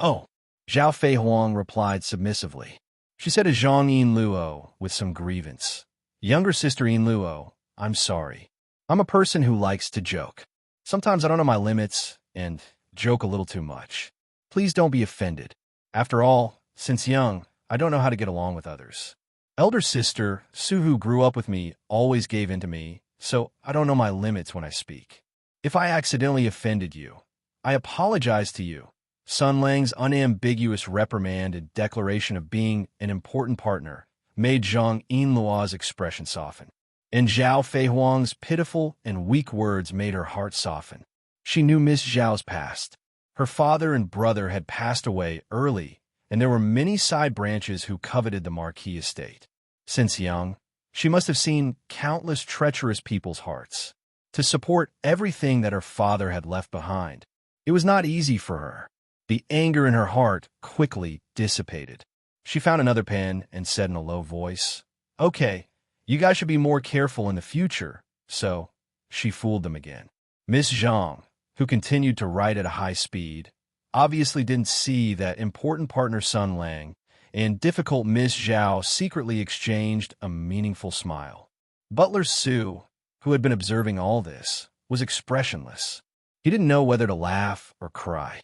Oh, Zhao Feihuang replied submissively. She said to Zhang Yin Luo with some grievance, Younger sister Yin Luo, I'm sorry. I'm a person who likes to joke. Sometimes I don't know my limits and joke a little too much. Please don't be offended. After all, since young, I don't know how to get along with others. Elder sister, Su, who grew up with me, always gave in to me, so I don't know my limits when I speak. If I accidentally offended you, I apologize to you. Sun Lang's unambiguous reprimand and declaration of being an important partner made Zhang Yinluo's expression soften. And Zhao Feihuang's pitiful and weak words made her heart soften. She knew Miss Zhao's past. Her father and brother had passed away early, and there were many side branches who coveted the Marquis estate. Since young, she must have seen countless treacherous people's hearts to support everything that her father had left behind. It was not easy for her. The anger in her heart quickly dissipated. She found another pen and said in a low voice, Okay, you guys should be more careful in the future. So, she fooled them again. Miss Zhang, who continued to write at a high speed, obviously didn't see that important partner Sun Lang and difficult Miss Zhao secretly exchanged a meaningful smile. Butler Su, who had been observing all this, was expressionless. He didn't know whether to laugh or cry.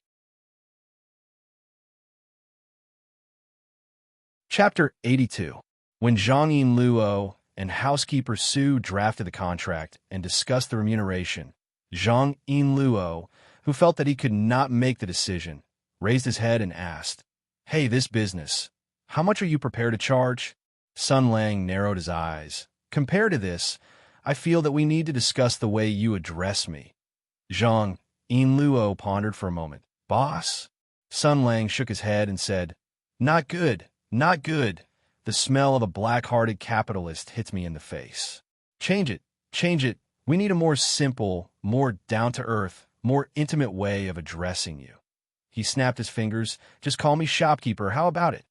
Chapter 82. When Zhang Yinluo and housekeeper Su drafted the contract and discussed the remuneration, Zhang Yinluo, who felt that he could not make the decision, raised his head and asked, Hey, this business, how much are you prepared to charge? Sun Lang narrowed his eyes. Compared to this, I feel that we need to discuss the way you address me. Zhang Yinluo pondered for a moment. Boss? Sun Lang shook his head and said, Not good. Not good. The smell of a black-hearted capitalist hits me in the face. Change it. Change it. We need a more simple, more down-to-earth, more intimate way of addressing you. He snapped his fingers. Just call me shopkeeper. How about it?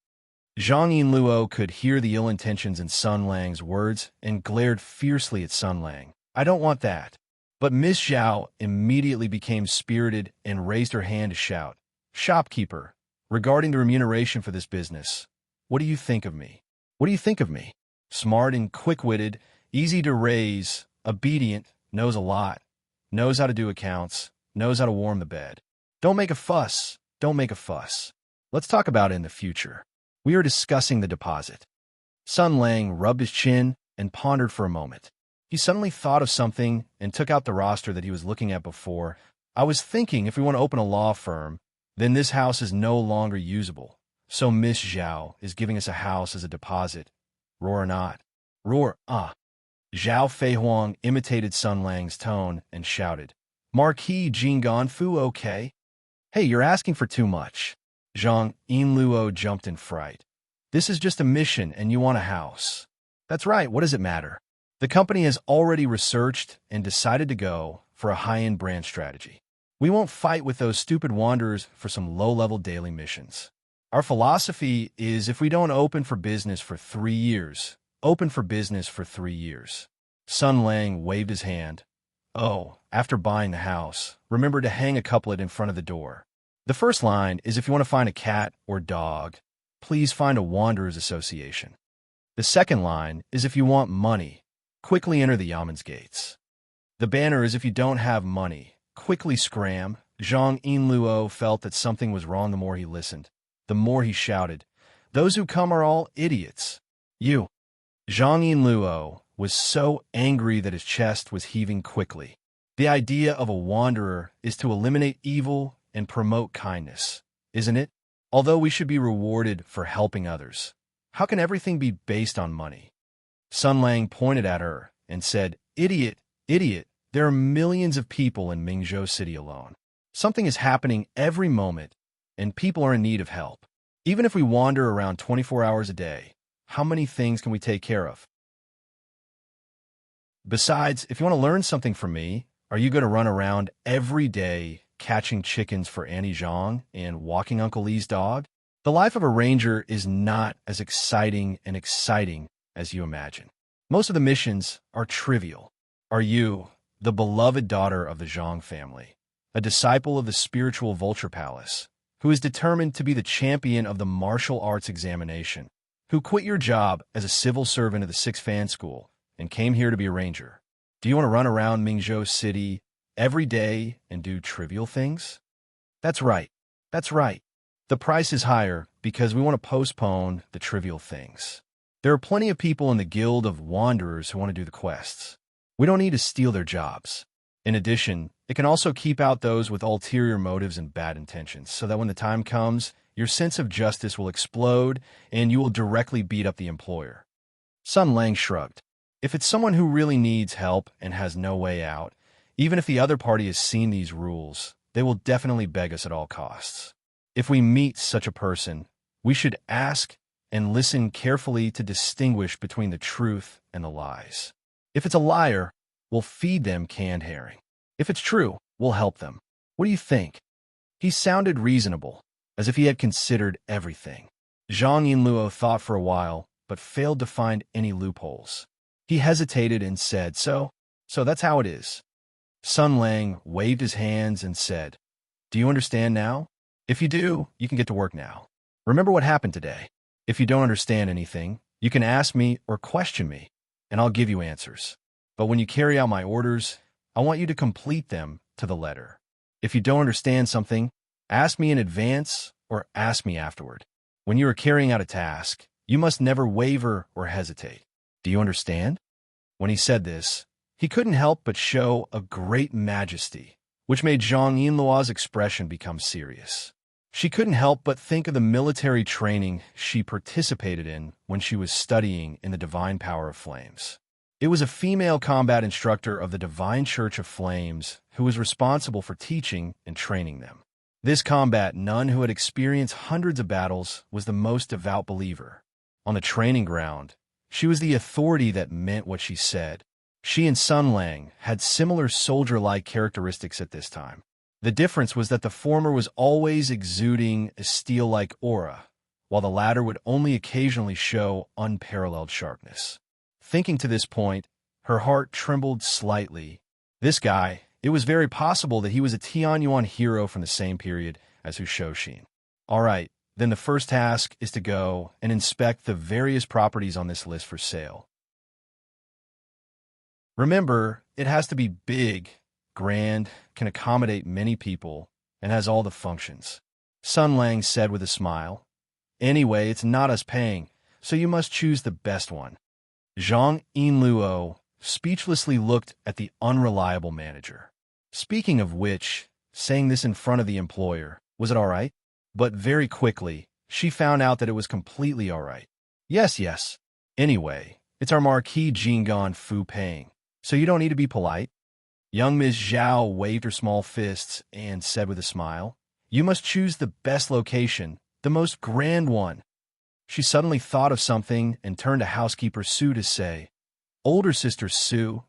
Zhang Yinluo could hear the ill intentions in Sun Lang's words and glared fiercely at Sun Lang. I don't want that. But Miss Zhao immediately became spirited and raised her hand to shout, Shopkeeper, regarding the remuneration for this business, what do you think of me? What do you think of me? Smart and quick-witted, easy to raise, obedient, knows a lot, knows how to do accounts, knows how to warm the bed. Don't make a fuss. Don't make a fuss. Let's talk about it in the future. We are discussing the deposit. Sun Lang rubbed his chin and pondered for a moment. He suddenly thought of something and took out the roster that he was looking at before. I was thinking if we want to open a law firm, then this house is no longer usable. So Miss Zhao is giving us a house as a deposit. Roar or not? Roar, ah. Zhao Feihuang imitated Sun Lang's tone and shouted, Marquis Jingganfu, okay? Hey, you're asking for too much. Zhang Yinluo jumped in fright. This is just a mission and you want a house. That's right, what does it matter? The company has already researched and decided to go for a high-end brand strategy. We won't fight with those stupid wanderers for some low-level daily missions. Our philosophy is if we don't open for business for 3 years, open for business for 3 years. Sun Lang waved his hand. Oh, after buying the house, remember to hang a couplet in front of the door. The first line is if you want to find a cat or dog, please find a Wanderers Association. The second line is if you want money, quickly enter the Yaman's gates. The banner is if you don't have money, quickly scram. Zhang Yinluo felt that something was wrong the more he listened. The more he shouted, Those who come are all idiots. You. Zhang Yinluo was so angry that his chest was heaving quickly. The idea of a wanderer is to eliminate evil and promote kindness, isn't it? Although we should be rewarded for helping others, how can everything be based on money? Sun Lang pointed at her and said, Idiot, idiot, there are millions of people in Mingzhou City alone. Something is happening every moment, and people are in need of help. Even if we wander around 24 hours a day, how many things can we take care of? Besides, if you want to learn something from me, are you going to run around every day catching chickens for Annie Zhang and walking Uncle Lee's dog? The life of a ranger is not as exciting as you imagine. Most of the missions are trivial. Are you, the beloved daughter of the Zhang family, a disciple of the spiritual Vulture Palace, who is determined to be the champion of the martial arts examination, who quit your job as a civil servant at the Six Fan School and came here to be a ranger? Do you want to run around Mingzhou City every day and do trivial things? That's right. That's right. The price is higher because we want to postpone the trivial things. There are plenty of people in the Guild of Wanderers who want to do the quests. We don't need to steal their jobs. In addition, it can also keep out those with ulterior motives and bad intentions, so that when the time comes, your sense of justice will explode and you will directly beat up the employer. Sun Lang shrugged. If it's someone who really needs help and has no way out, even if the other party has seen these rules, they will definitely beg us at all costs. If we meet such a person, we should ask and listen carefully to distinguish between the truth and the lies. If it's a liar, we'll feed them canned herring. If it's true, we'll help them. What do you think? He sounded reasonable, as if he had considered everything. Zhang Yinluo thought for a while, but failed to find any loopholes. He hesitated and said, So that's how it is. Sun Lang waved his hands and said, Do you understand now? If you do, you can get to work now. Remember what happened today. If you don't understand anything, you can ask me or question me, and I'll give you answers. But when you carry out my orders, I want you to complete them to the letter. If you don't understand something, ask me in advance or ask me afterward. When you are carrying out a task, you must never waver or hesitate. Do you understand? When he said this, he couldn't help but show a great majesty, which made Zhang Yinluo's expression become serious. She couldn't help but think of the military training she participated in when she was studying in the Divine Power of Flames. It was a female combat instructor of the Divine Church of Flames who was responsible for teaching and training them. This combat nun who had experienced hundreds of battles was the most devout believer. On the training ground, she was the authority that meant what she said. She and Sun Lang had similar soldier-like characteristics at this time. The difference was that the former was always exuding a steel-like aura, while the latter would only occasionally show unparalleled sharpness. Thinking to this point, her heart trembled slightly. This guy, it was very possible that he was a Tianyuan hero from the same period as Hu Shouxin. All right, then the first task is to go and inspect the various properties on this list for sale. Remember, it has to be big, grand, can accommodate many people, and has all the functions. Sun Lang said with a smile. Anyway, it's not us paying, so you must choose the best one. Zhang Yinluo speechlessly looked at the unreliable manager. Speaking of which, saying this in front of the employer, was it all right? But very quickly, she found out that it was completely all right. Yes. Anyway, it's our Marquis Jingon Fu paying, so you don't need to be polite. Young Ms. Zhao waved her small fists and said with a smile, You must choose the best location, the most grand one. She suddenly thought of something and turned to housekeeper Su to say, Older sister Su,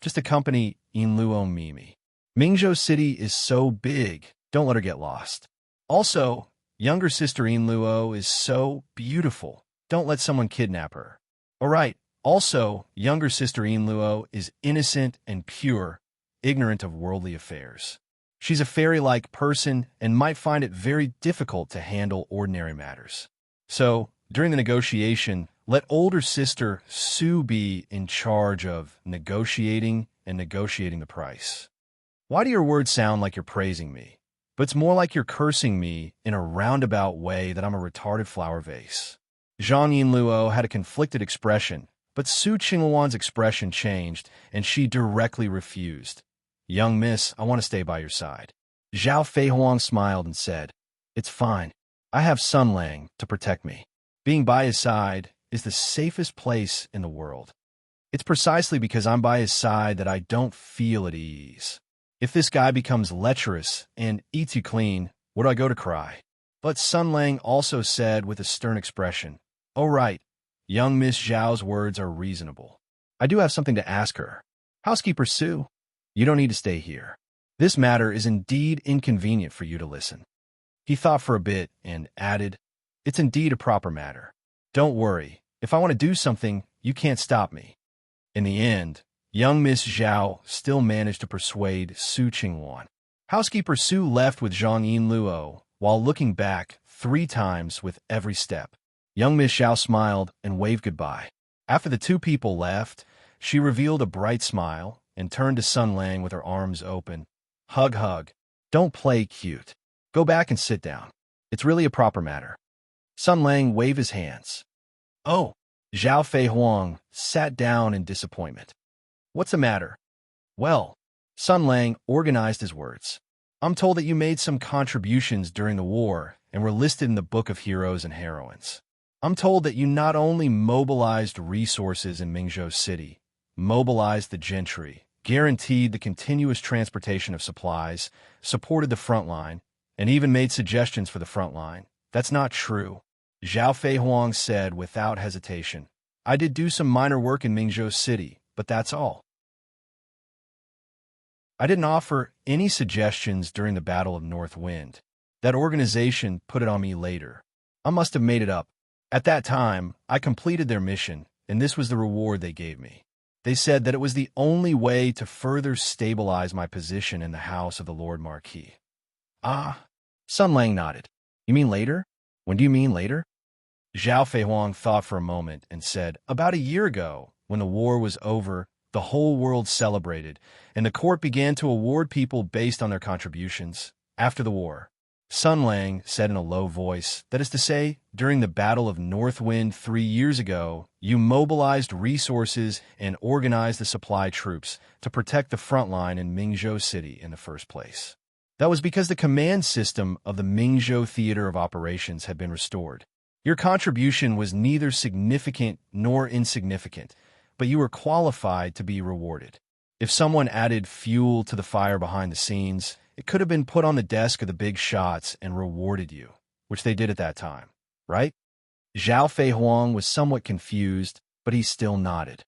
just accompany Yinluo Mimi. Mingzhou City is so big, don't let her get lost. Also, younger sister Yinluo is so beautiful, don't let someone kidnap her. All right, also, younger sister Yinluo is innocent and pure, ignorant of worldly affairs. She's a fairy-like person and might find it very difficult to handle ordinary matters. So, during the negotiation, let older sister Su be in charge of negotiating the price. Why do your words sound like you're praising me? But it's more like you're cursing me in a roundabout way that I'm a retarded flower vase. Zhang Yinluo had a conflicted expression, but Su Qingluan's expression changed, and she directly refused. Young miss, I want to stay by your side. Zhao Feihuang smiled and said, It's fine. I have Sun Lang to protect me. Being by his side is the safest place in the world. It's precisely because I'm by his side that I don't feel at ease. If this guy becomes lecherous and eats you clean, where do I go to cry? But Sun Lang also said with a stern expression, "Oh right, young Miss Zhao's words are reasonable. I do have something to ask her. Housekeeper Su, you don't need to stay here. This matter is indeed inconvenient for you to listen." He thought for a bit and added, "It's indeed a proper matter. Don't worry, if I want to do something, you can't stop me." In the end, young Miss Zhao still managed to persuade Su Qingwan. Housekeeper Su left with Zhang Yinluo, while looking back 3 times with every step. Young Miss Zhao smiled and waved goodbye. After the 2 people left, she revealed a bright smile and turned to Sun Lang with her arms open. "Hug, hug. Don't play cute. Go back and sit down. It's really a proper matter." Sun Lang waved his hands. "Oh." Zhao Fei Huang sat down in disappointment. "What's the matter?" "Well," Sun Lang organized his words. "I'm told that you made some contributions during the war and were listed in the Book of Heroes and Heroines. I'm told that you not only mobilized resources in Mingzhou City, mobilized the gentry, guaranteed the continuous transportation of supplies, supported the front line, and even made suggestions for the front line. That's not true." Zhao Fei Huang said without hesitation. "I did do some minor work in Mingzhou City, but that's all. I didn't offer any suggestions during the Battle of North Wind. That organization put it on me later. I must have made it up. At that time, I completed their mission, and this was the reward they gave me. They said that it was the only way to further stabilize my position in the house of the Lord Marquis." "Ah." Sun Lang nodded. "You mean later? When do you mean later?" Zhao Fei Huang thought for a moment and said, "About a year ago, when the war was over, the whole world celebrated, and the court began to award people based on their contributions. After the war," Sun Lang said in a low voice, "that is to say, during the Battle of North Wind 3 years ago, you mobilized resources and organized the supply troops to protect the front line in Mingzhou City in the first place. That was because the command system of the Mingzhou Theater of Operations had been restored. Your contribution was neither significant nor insignificant, but you were qualified to be rewarded. If someone added fuel to the fire behind the scenes, it could have been put on the desk of the big shots and rewarded you, which they did at that time, right?" Zhao Fei Huang was somewhat confused, but he still nodded.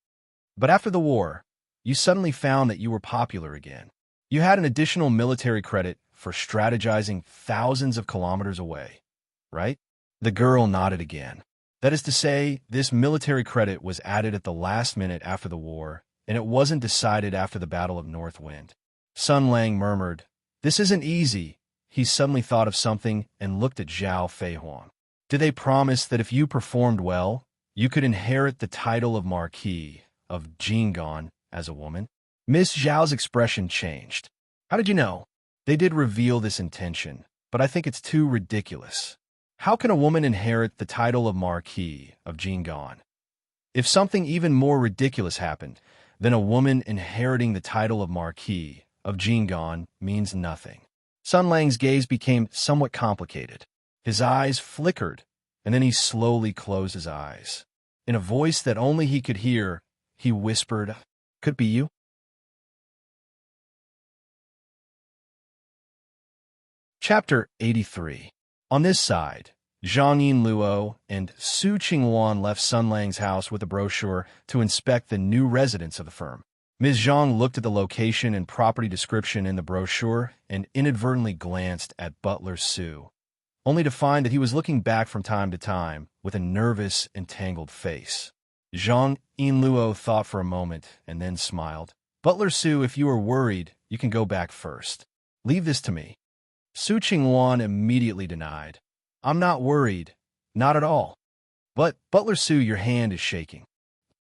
"But after the war, you suddenly found that you were popular again. You had an additional military credit for strategizing thousands of kilometers away, right?" The girl nodded again. "That is to say, this military credit was added at the last minute after the war, and it wasn't decided after the Battle of North Wind." Sun Lang murmured, "This isn't easy." He suddenly thought of something and looked at Zhao Fei Huang. "Did they promise that if you performed well, you could inherit the title of Marquis of Jing'an as a woman?" Miss Zhao's expression changed. "How did you know?" "They did reveal this intention, but I think it's too ridiculous. How can a woman inherit the title of Marquis of Jing'an? If something even more ridiculous happened, then a woman inheriting the title of Marquis of Jing'an means nothing." Sun Lang's gaze became somewhat complicated. His eyes flickered, and then he slowly closed his eyes. In a voice that only he could hear, he whispered, "Could be you?" Chapter 83. On this side, Zhang Yinluo and Su Qingwan left Sun Lang's house with a brochure to inspect the new residence of the firm. Ms. Zhang looked at the location and property description in the brochure and inadvertently glanced at butler Su, only to find that he was looking back from time to time with a nervous and tangled face. Zhang Yinluo thought for a moment and then smiled. "Butler Su, if you are worried, you can go back first. Leave this to me." Su Qingwan immediately denied. "I'm not worried. Not at all." "But, Butler Su, your hand is shaking."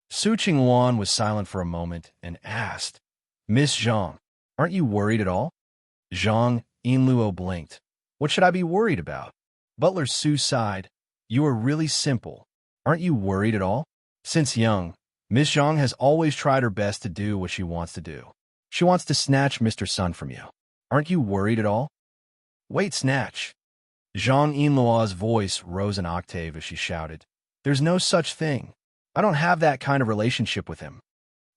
Su Qingwan was silent for a moment and asked, "Miss Zhang, aren't you worried at all?" Zhang Yinluo blinked. "What should I be worried about?" Butler Su sighed. "You are really simple. Aren't you worried at all? Since young, Miss Zhang has always tried her best to do what she wants to do. She wants to snatch Mr. Sun from you. Aren't you worried at all?" "Wait, snatch." Zhang Yinluo's voice rose an octave as she shouted, "There's no such thing. I don't have that kind of relationship with him."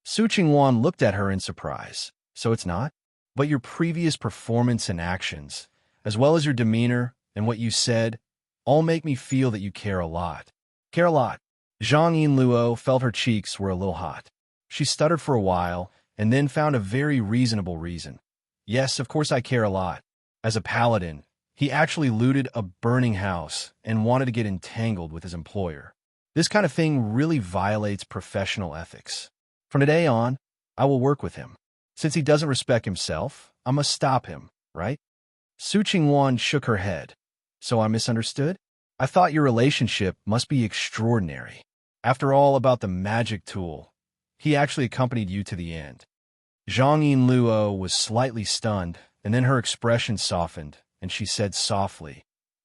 Su Qingwan looked at her in surprise. "So it's not? But your previous performance and actions, as well as your demeanor, and what you said all make me feel that you care a lot. Care a lot. Zhang Yinluo felt her cheeks were a little hot. She stuttered for a while, and then found a very reasonable reason. Yes, of course I care a lot. As a paladin, he actually looted a burning house and wanted to get entangled with his employer. This kind of thing really violates professional ethics. From today on, I will work with him. Since he doesn't respect himself, I must stop him, right? Su Qingwan shook her head. So I misunderstood? I thought your relationship must be extraordinary. After all about the magic tool, he actually accompanied you to the end. Zhang Yinluo was slightly stunned, and then her expression softened, and she said softly,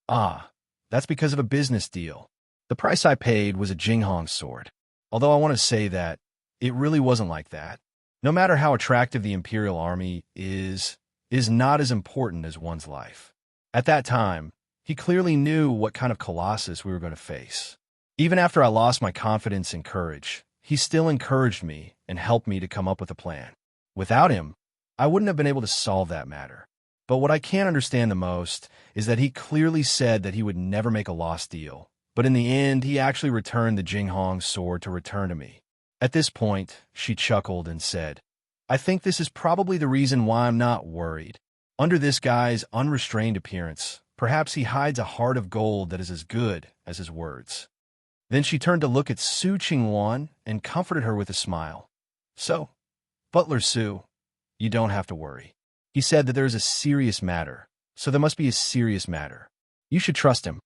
"Ah, that's because of a business deal. The price I paid was a Jinghong sword. Although I want to say that it really wasn't like that. No matter how attractive the Imperial Army is not as important as one's life." At that time, he clearly knew what kind of colossus we were going to face. Even after I lost my confidence and courage, he still encouraged me and helped me to come up with a plan. Without him, I wouldn't have been able to solve that matter. But what I can't understand the most is that he clearly said that he would never make a lost deal. But in the end, he actually returned the Jinghong sword to return to me. At this point, she chuckled and said, "I think this is probably the reason why I'm not worried. Under this guy's unrestrained appearance, perhaps he hides a heart of gold that is as good as his words." Then she turned to look at Su Qingwan and comforted her with a smile. "So, Butler Su, you don't have to worry. He said that there is a serious matter, so there must be a serious matter. You should trust him."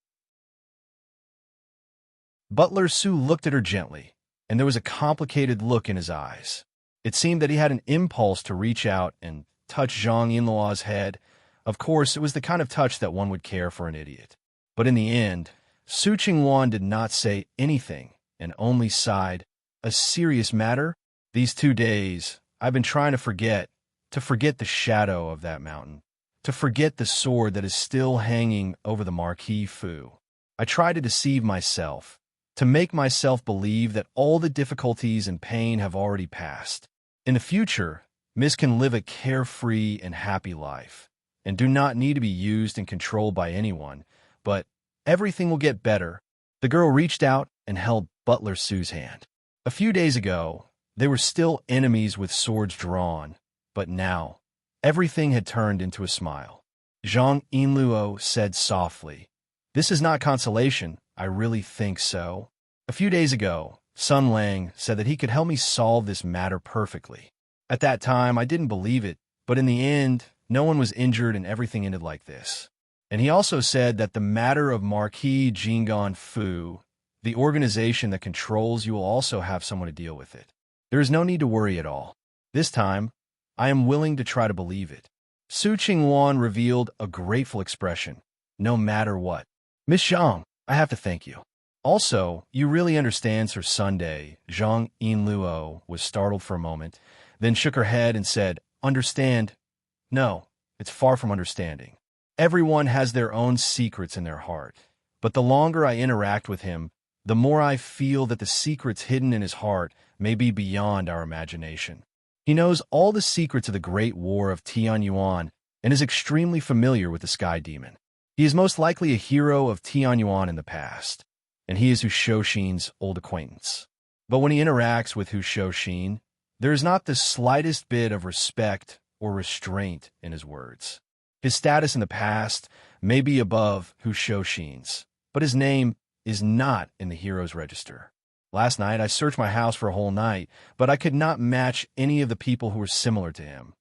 Butler Su looked at her gently, and there was a complicated look in his eyes. It seemed that he had an impulse to reach out and touch Zhang Yinluo's head. Of course, it was the kind of touch that one would care for an idiot. But in the end, Su Qingwan did not say anything and only sighed. "A serious matter? These 2 days, I've been trying to forget the shadow of that mountain, to forget the sword that is still hanging over the Marquis Fu. I try to deceive myself, to make myself believe that all the difficulties and pain have already passed. In the future, Miss can live a carefree and happy life, and do not need to be used and controlled by anyone, but everything will get better." The girl reached out and held Butler Su's hand. A few days ago, they were still enemies with swords drawn, but now, everything had turned into a smile. Zhang Yinluo said softly, "This is not consolation, I really think so. A few days ago, Sun Lang said that he could help me solve this matter perfectly. At that time, I didn't believe it, but in the end, no one was injured and everything ended like this. And he also said that the matter of Marquis Jingon Fu, the organization that controls you, will also have someone to deal with it. There is no need to worry at all. This time, I am willing to try to believe it." Su Qingwan revealed a grateful expression. "No matter what. Miss Zhang, I have to thank you. Also, you really understand Sir Sunday." Zhang Yinluo was startled for a moment, then shook her head and said, "Understand? No, it's far from understanding. Everyone has their own secrets in their heart, but the longer I interact with him, the more I feel that the secrets hidden in his heart may be beyond our imagination. He knows all the secrets of the Great War of Tianyuan and is extremely familiar with the Sky Demon. He is most likely a hero of Tianyuan in the past, and he is Hu Shouxin's old acquaintance. But when he interacts with Hu Shouxin, there is not the slightest bit of respect or restraint in his words. His status in the past may be above Hu Shouxin's, but his name is not in the hero's register. Last night, I searched my house for a whole night, but I could not match any of the people who were similar to him.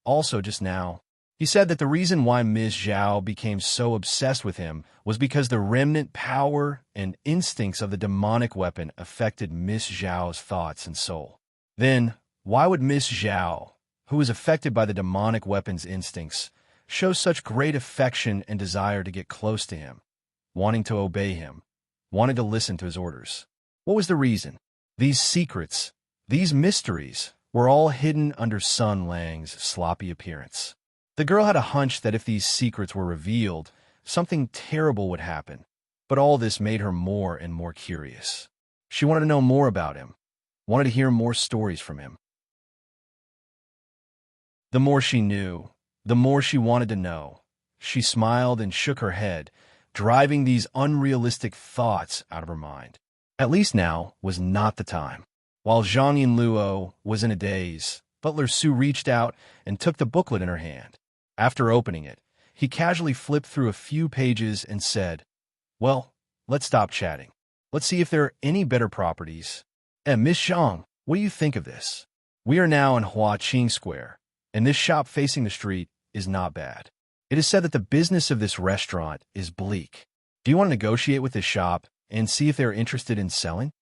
Also, just now, he said that the reason why Ms. Zhao became so obsessed with him was because the remnant power and instincts of the demonic weapon affected Ms. Zhao's thoughts and soul. Then, why would Ms. Zhao, who is affected by the demonic weapon's instincts, show such great affection and desire to get close to him, wanting to obey him, wanting to listen to his orders? What was the reason? These secrets, these mysteries, were all hidden under Sun Lang's sloppy appearance. The girl had a hunch that if these secrets were revealed, something terrible would happen, but all this made her more and more curious. She wanted to know more about him, wanted to hear more stories from him. The more she knew, the more she wanted to know, She smiled and shook her head, driving these unrealistic thoughts out of her mind. At least now was not the time. While Zhang Yinluo was in a daze, Butler Su reached out and took the booklet in her hand. After opening it, he casually flipped through a few pages and said, "Well, let's stop chatting. Let's see if there are any better properties. Miss Zhang, what do you think of this? We are now in Huaqing Square, and this shop facing the street is not bad. It is said that the business of this restaurant is bleak. Do you want to negotiate with this shop and see if they are interested in selling?"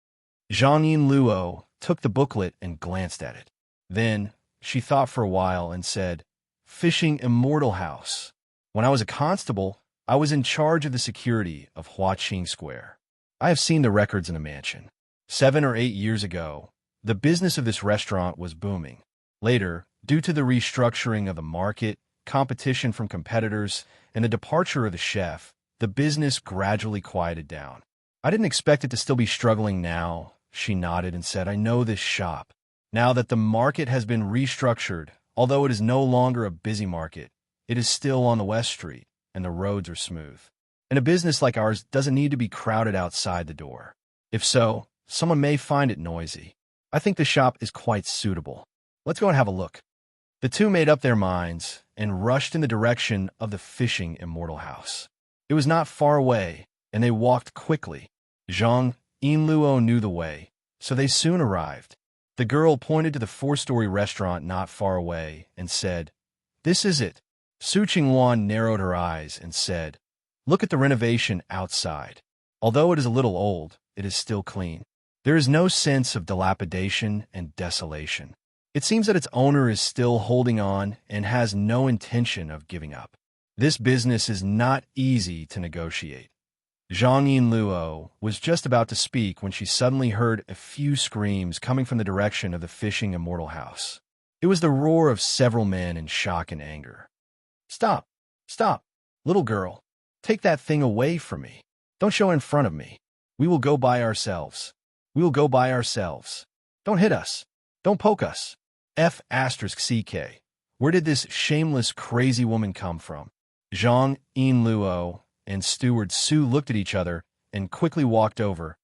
Zhang Yinluo took the booklet and glanced at it. Then she thought for a while and said, "Fishing Immortal House. When I was a constable, I was in charge of the security of Huaqing Square. I have seen the records in the mansion. 7 or 8 years ago, the business of this restaurant was booming. Later, due to the restructuring of the market, competition from competitors, and the departure of the chef, the business gradually quieted down. I didn't expect it to still be struggling now." She nodded and said, "I know this shop. Now that the market has been restructured, although it is no longer a busy market, it is still on the West Street, and the roads are smooth. And a business like ours doesn't need to be crowded outside the door. If so, someone may find it noisy. I think the shop is quite suitable. Let's go and have a look." The two made up their minds and rushed in the direction of the Fishing Immortal House. It was not far away, and they walked quickly. Zhang Yinluo knew the way, so they soon arrived. The girl pointed to the 4-story restaurant not far away and said, "This is it." Su Qingwan narrowed her eyes and said, "Look at the renovation outside. Although it is a little old, it is still clean. There is no sense of dilapidation and desolation. It seems that its owner is still holding on and has no intention of giving up. This business is not easy to negotiate." Zhang Yinluo was just about to speak when she suddenly heard a few screams coming from the direction of the Fishing Immortal House. It was the roar of several men in shock and anger. "Stop! Stop! Little girl, take that thing away from me. Don't show it in front of me. We will go by ourselves. We will go by ourselves. Don't hit us. Don't poke us. F***CK. Where did this shameless, crazy woman come from?" Zhang Yinluo and Steward Su looked at each other and quickly walked over,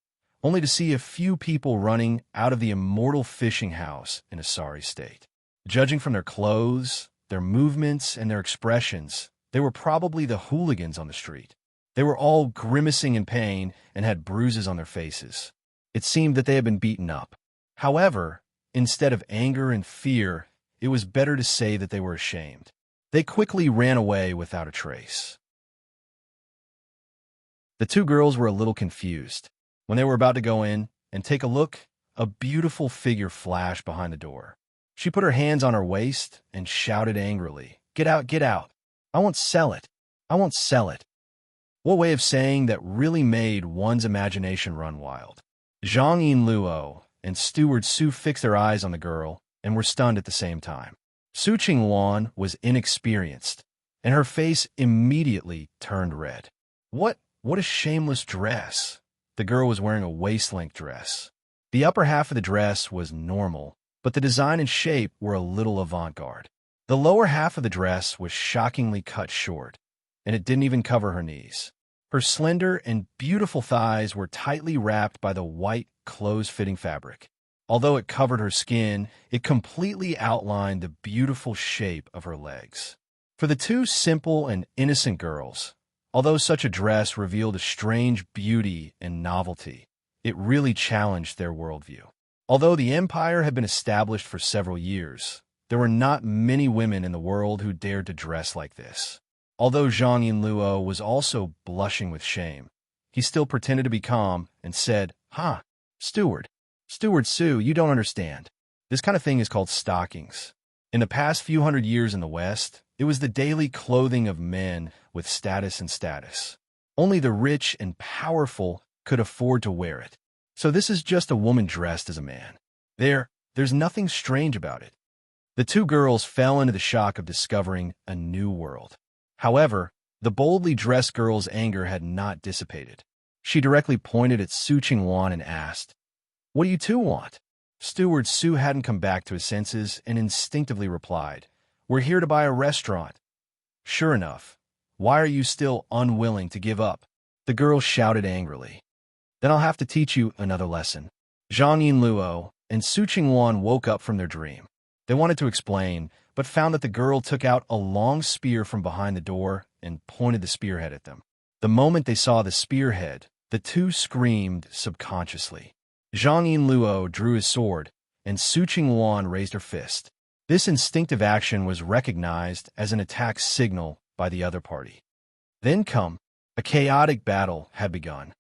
only to see a few people running out of the immortal fishing house in a sorry state. Judging from their clothes, their movements, and their expressions, they were probably the hooligans on the street. They were all grimacing in pain and had bruises on their faces. It seemed that they had been beaten up. However, instead of anger and fear, it was better to say that they were ashamed. They quickly ran away without a trace. The two girls were a little confused. When they were about to go in and take a look, a beautiful figure flashed behind the door. She put her hands on her waist and shouted angrily, "Get out, get out! I won't sell it! I won't sell it!" What way of saying that really made one's imagination run wild. Zhang Yinluo and Steward Su fixed their eyes on the girl and were stunned at the same time. Su Qingwan was inexperienced, and her face immediately turned red. What a shameless dress! The girl was wearing a waist-length dress. The upper half of the dress was normal, but the design and shape were a little avant-garde. The lower half of the dress was shockingly cut short, and it didn't even cover her knees. Her slender and beautiful thighs were tightly wrapped by the white, close-fitting fabric. Although it covered her skin, it completely outlined the beautiful shape of her legs. For the two simple and innocent girls, although such a dress revealed a strange beauty and novelty, it really challenged their worldview. Although the empire had been established for several years, there were not many women in the world who dared to dress like this. Although Zhang Yinluo was also blushing with shame, he still pretended to be calm and said, Steward Su, you don't understand. This kind of thing is called stockings. In the past few hundred years in the West, it was the daily clothing of men with status and status. Only the rich and powerful could afford to wear it. So this is just a woman dressed as a man. There's nothing strange about it. The two girls fell into the shock of discovering a new world. However, the boldly dressed girl's anger had not dissipated. She directly pointed at Su Qingwan and asked, "What do you two want?" Steward Su hadn't come back to his senses and instinctively replied, "We're here to buy a restaurant." Sure enough, Why are you still unwilling to give up? The girl shouted angrily. Then I'll have to teach you another lesson. Zhang Yinluo and Su Qingwan woke up from their dream. They wanted to explain, but found that the girl took out a long spear from behind the door and pointed the spearhead at them. The moment they saw the spearhead, the two screamed subconsciously. Zhang Yinluo drew his sword, and Su Qingwan raised her fist. This instinctive action was recognized as an attack signal by the other party. Then a chaotic battle had begun.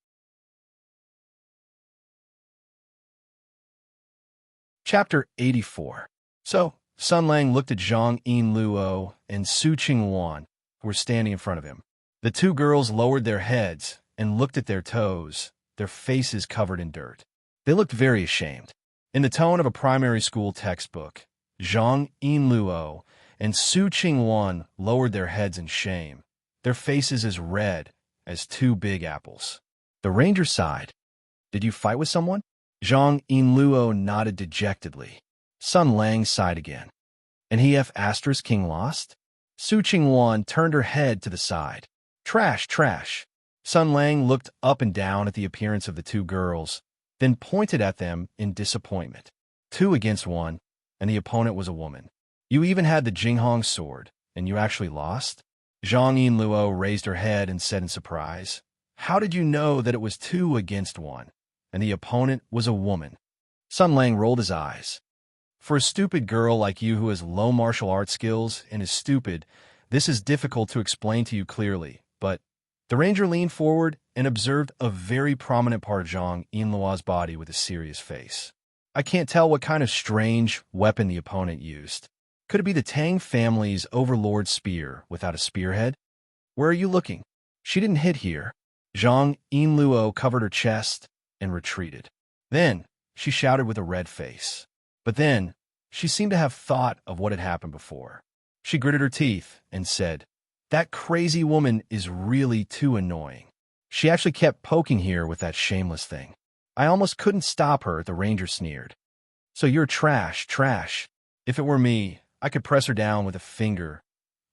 Chapter 84. So, Sun Lang looked at Zhang Yinluo and Su Qingwan, who were standing in front of him. The two girls lowered their heads and looked at their toes, their faces covered in dirt. They looked very ashamed. In the tone of a primary school textbook, Zhang Yinluo and Su Qingwan lowered their heads in shame, their faces as red as two big apples. The ranger sighed. Did you fight with someone? Zhang Yinluo nodded dejectedly. Sun Lang sighed again. And he King lost? Su Qingwan turned her head to the side. Trash, trash. Sun Lang looked up and down at the appearance of the two girls, then pointed at them in disappointment. 2 against 1, and the opponent was a woman. You even had the Jinghong sword, and you actually lost? Zhang Yinluo raised her head and said in surprise, How did you know that it was 2 against 1, and the opponent was a woman? Sun Lang rolled his eyes. For a stupid girl like you who has low martial arts skills and is stupid, this is difficult to explain to you clearly, but the ranger leaned forward and observed a very prominent part of Zhang Yinluo's body with a serious face. I can't tell what kind of strange weapon the opponent used. Could it be the Tang family's overlord spear without a spearhead? Where are you looking? She didn't hit here. Zhang Yinluo covered her chest and retreated. Then she shouted with a red face. But then she seemed to have thought of what had happened before. She gritted her teeth and said, That crazy woman is really too annoying. She actually kept poking here with that shameless thing. I almost couldn't stop her, the ranger sneered. So you're trash, trash. If it were me, I could press her down with a finger.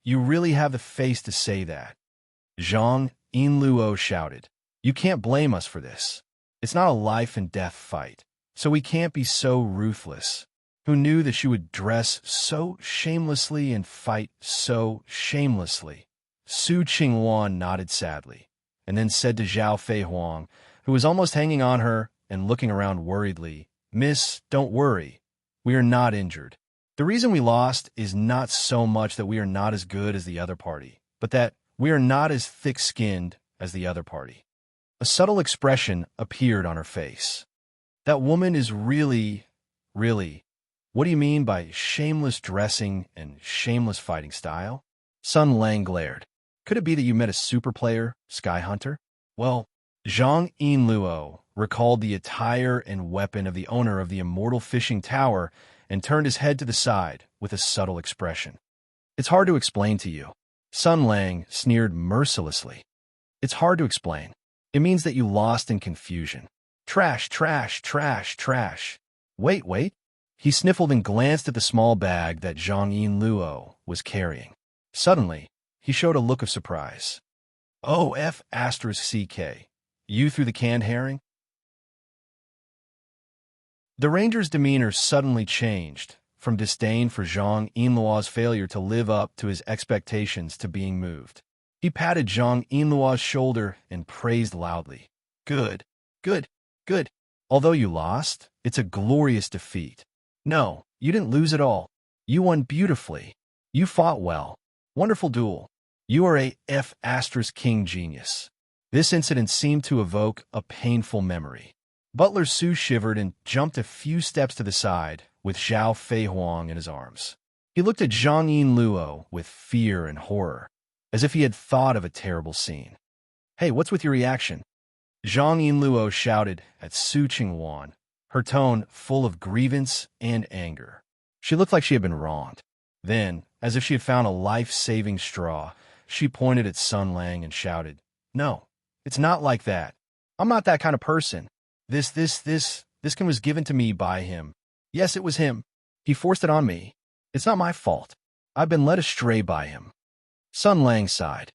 You really have the face to say that. Zhang Yinluo shouted. You can't blame us for this. It's not a life and death fight, so we can't be so ruthless. Who knew that she would dress so shamelessly and fight so shamelessly? Su Qingwan nodded sadly, and then said to Zhao Feihuang, who was almost hanging on her and looking around worriedly, Miss, don't worry. We are not injured. The reason we lost is not so much that we are not as good as the other party, but that we are not as thick-skinned as the other party. A subtle expression appeared on her face. That woman is really... What do you mean by shameless dressing and shameless fighting style? Sun Lang glared. Could it be that you met a super player, Sky Hunter? Well, Zhang Yinluo recalled the attire and weapon of the owner of the immortal fishing tower and turned his head to the side with a subtle expression. It's hard to explain to you. Sun Lang sneered mercilessly. It's hard to explain. It means that you lost in confusion. Trash, trash, trash, trash. Wait. He sniffled and glanced at the small bag that Zhang Yinluo was carrying. Suddenly, he showed a look of surprise. CK. You threw the canned herring? The ranger's demeanor suddenly changed, from disdain for Zhang Yinluo's failure to live up to his expectations to being moved. He patted Zhang Yinluo's shoulder and praised loudly. Good. Although you lost, it's a glorious defeat. No, you didn't lose at all. You won beautifully. You fought well. Wonderful duel. You are a King genius. This incident seemed to evoke a painful memory. Butler Su shivered and jumped a few steps to the side, with Zhao Feihuang in his arms. He looked at Zhang Yinluo with fear and horror, as if he had thought of a terrible scene. Hey, what's with your reaction? Zhang Yinluo shouted at Su Qingwan, her tone full of grievance and anger. She looked like she had been wronged. Then, as if she had found a life-saving straw, she pointed at Sun Lang and shouted, No, it's not like that. I'm not that kind of person. This can was given to me by him. Yes, it was him. He forced it on me. It's not my fault. I've been led astray by him. Sun Lang sighed.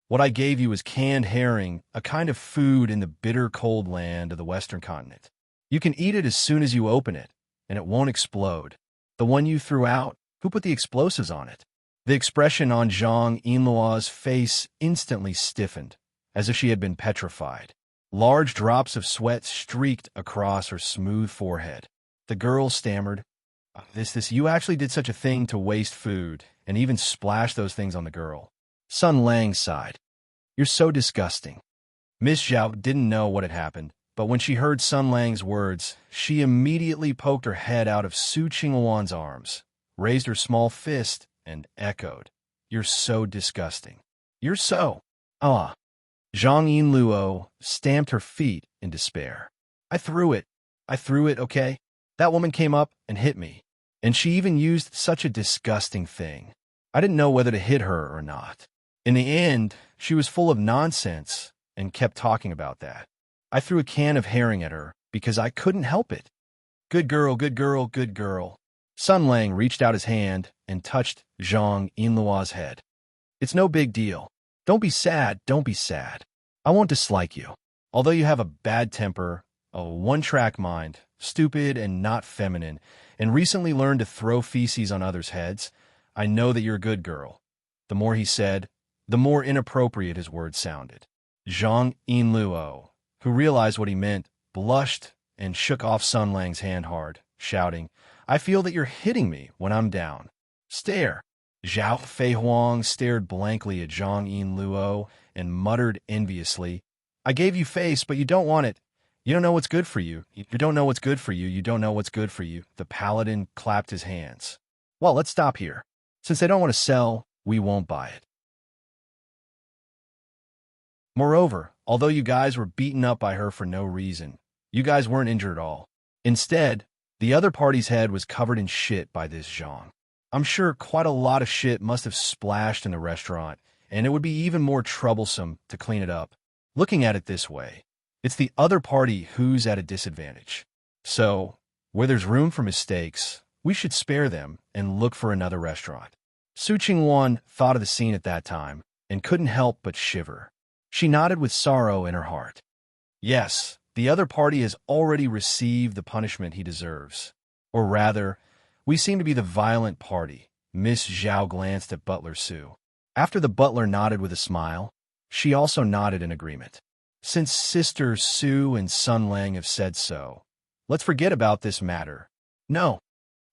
What I gave you was canned herring, a kind of food in the bitter cold land of the western continent. You can eat it as soon as you open it, and it won't explode. The one you threw out, who put the explosives on it? The expression on Zhang Yinluo's face instantly stiffened, as if she had been petrified. Large drops of sweat streaked across her smooth forehead. The girl stammered, you actually did such a thing to waste food, and even splash those things on the girl. Sun Lang sighed. You're so disgusting. Miss Zhao didn't know what had happened, but when she heard Sun Lang's words, she immediately poked her head out of Su Qingwan's arms, raised her small fist, and echoed, You're so disgusting. You're so. Ah. Zhang Yinluo stamped her feet in despair. I threw it, okay? That woman came up and hit me, and she even used such a disgusting thing. I didn't know whether to hit her or not. In the end, she was full of nonsense and kept talking about that. I threw a can of herring at her because I couldn't help it. Good girl, good girl, good girl. Sun Lang reached out his hand and touched Zhang Yinluo's head. It's no big deal. Don't be sad, don't be sad. I won't dislike you. Although you have a bad temper, a one-track mind, stupid and not feminine, and recently learned to throw feces on others' heads, I know that you're a good girl. The more he said, the more inappropriate his words sounded. Zhang Yinluo, who realized what he meant, blushed and shook off Sun Lang's hand hard, shouting, I feel that you're hitting me when I'm down. Stare. Zhao Feihuang stared blankly at Zhang Yinluo and muttered enviously, I gave you face, but you don't want it. You don't know what's good for you. You don't know what's good for you. You don't know what's good for you. The paladin clapped his hands. Well, let's stop here. Since they don't want to sell, we won't buy it. Moreover, although you guys were beaten up by her for no reason, you guys weren't injured at all. Instead, the other party's head was covered in shit by this Zhang. I'm sure quite a lot of shit must have splashed in the restaurant, and it would be even more troublesome to clean it up. Looking at it this way, it's the other party who's at a disadvantage. So, where there's room for mistakes, we should spare them and look for another restaurant. Su Qingwan thought of the scene at that time and couldn't help but shiver. She nodded with sorrow in her heart. Yes, the other party has already received the punishment he deserves. Or rather, we seem to be the violent party. Miss Zhao glanced at Butler Su. After the butler nodded with a smile, she also nodded in agreement. Since Sister Su and Sun Lang have said so, let's forget about this matter. No.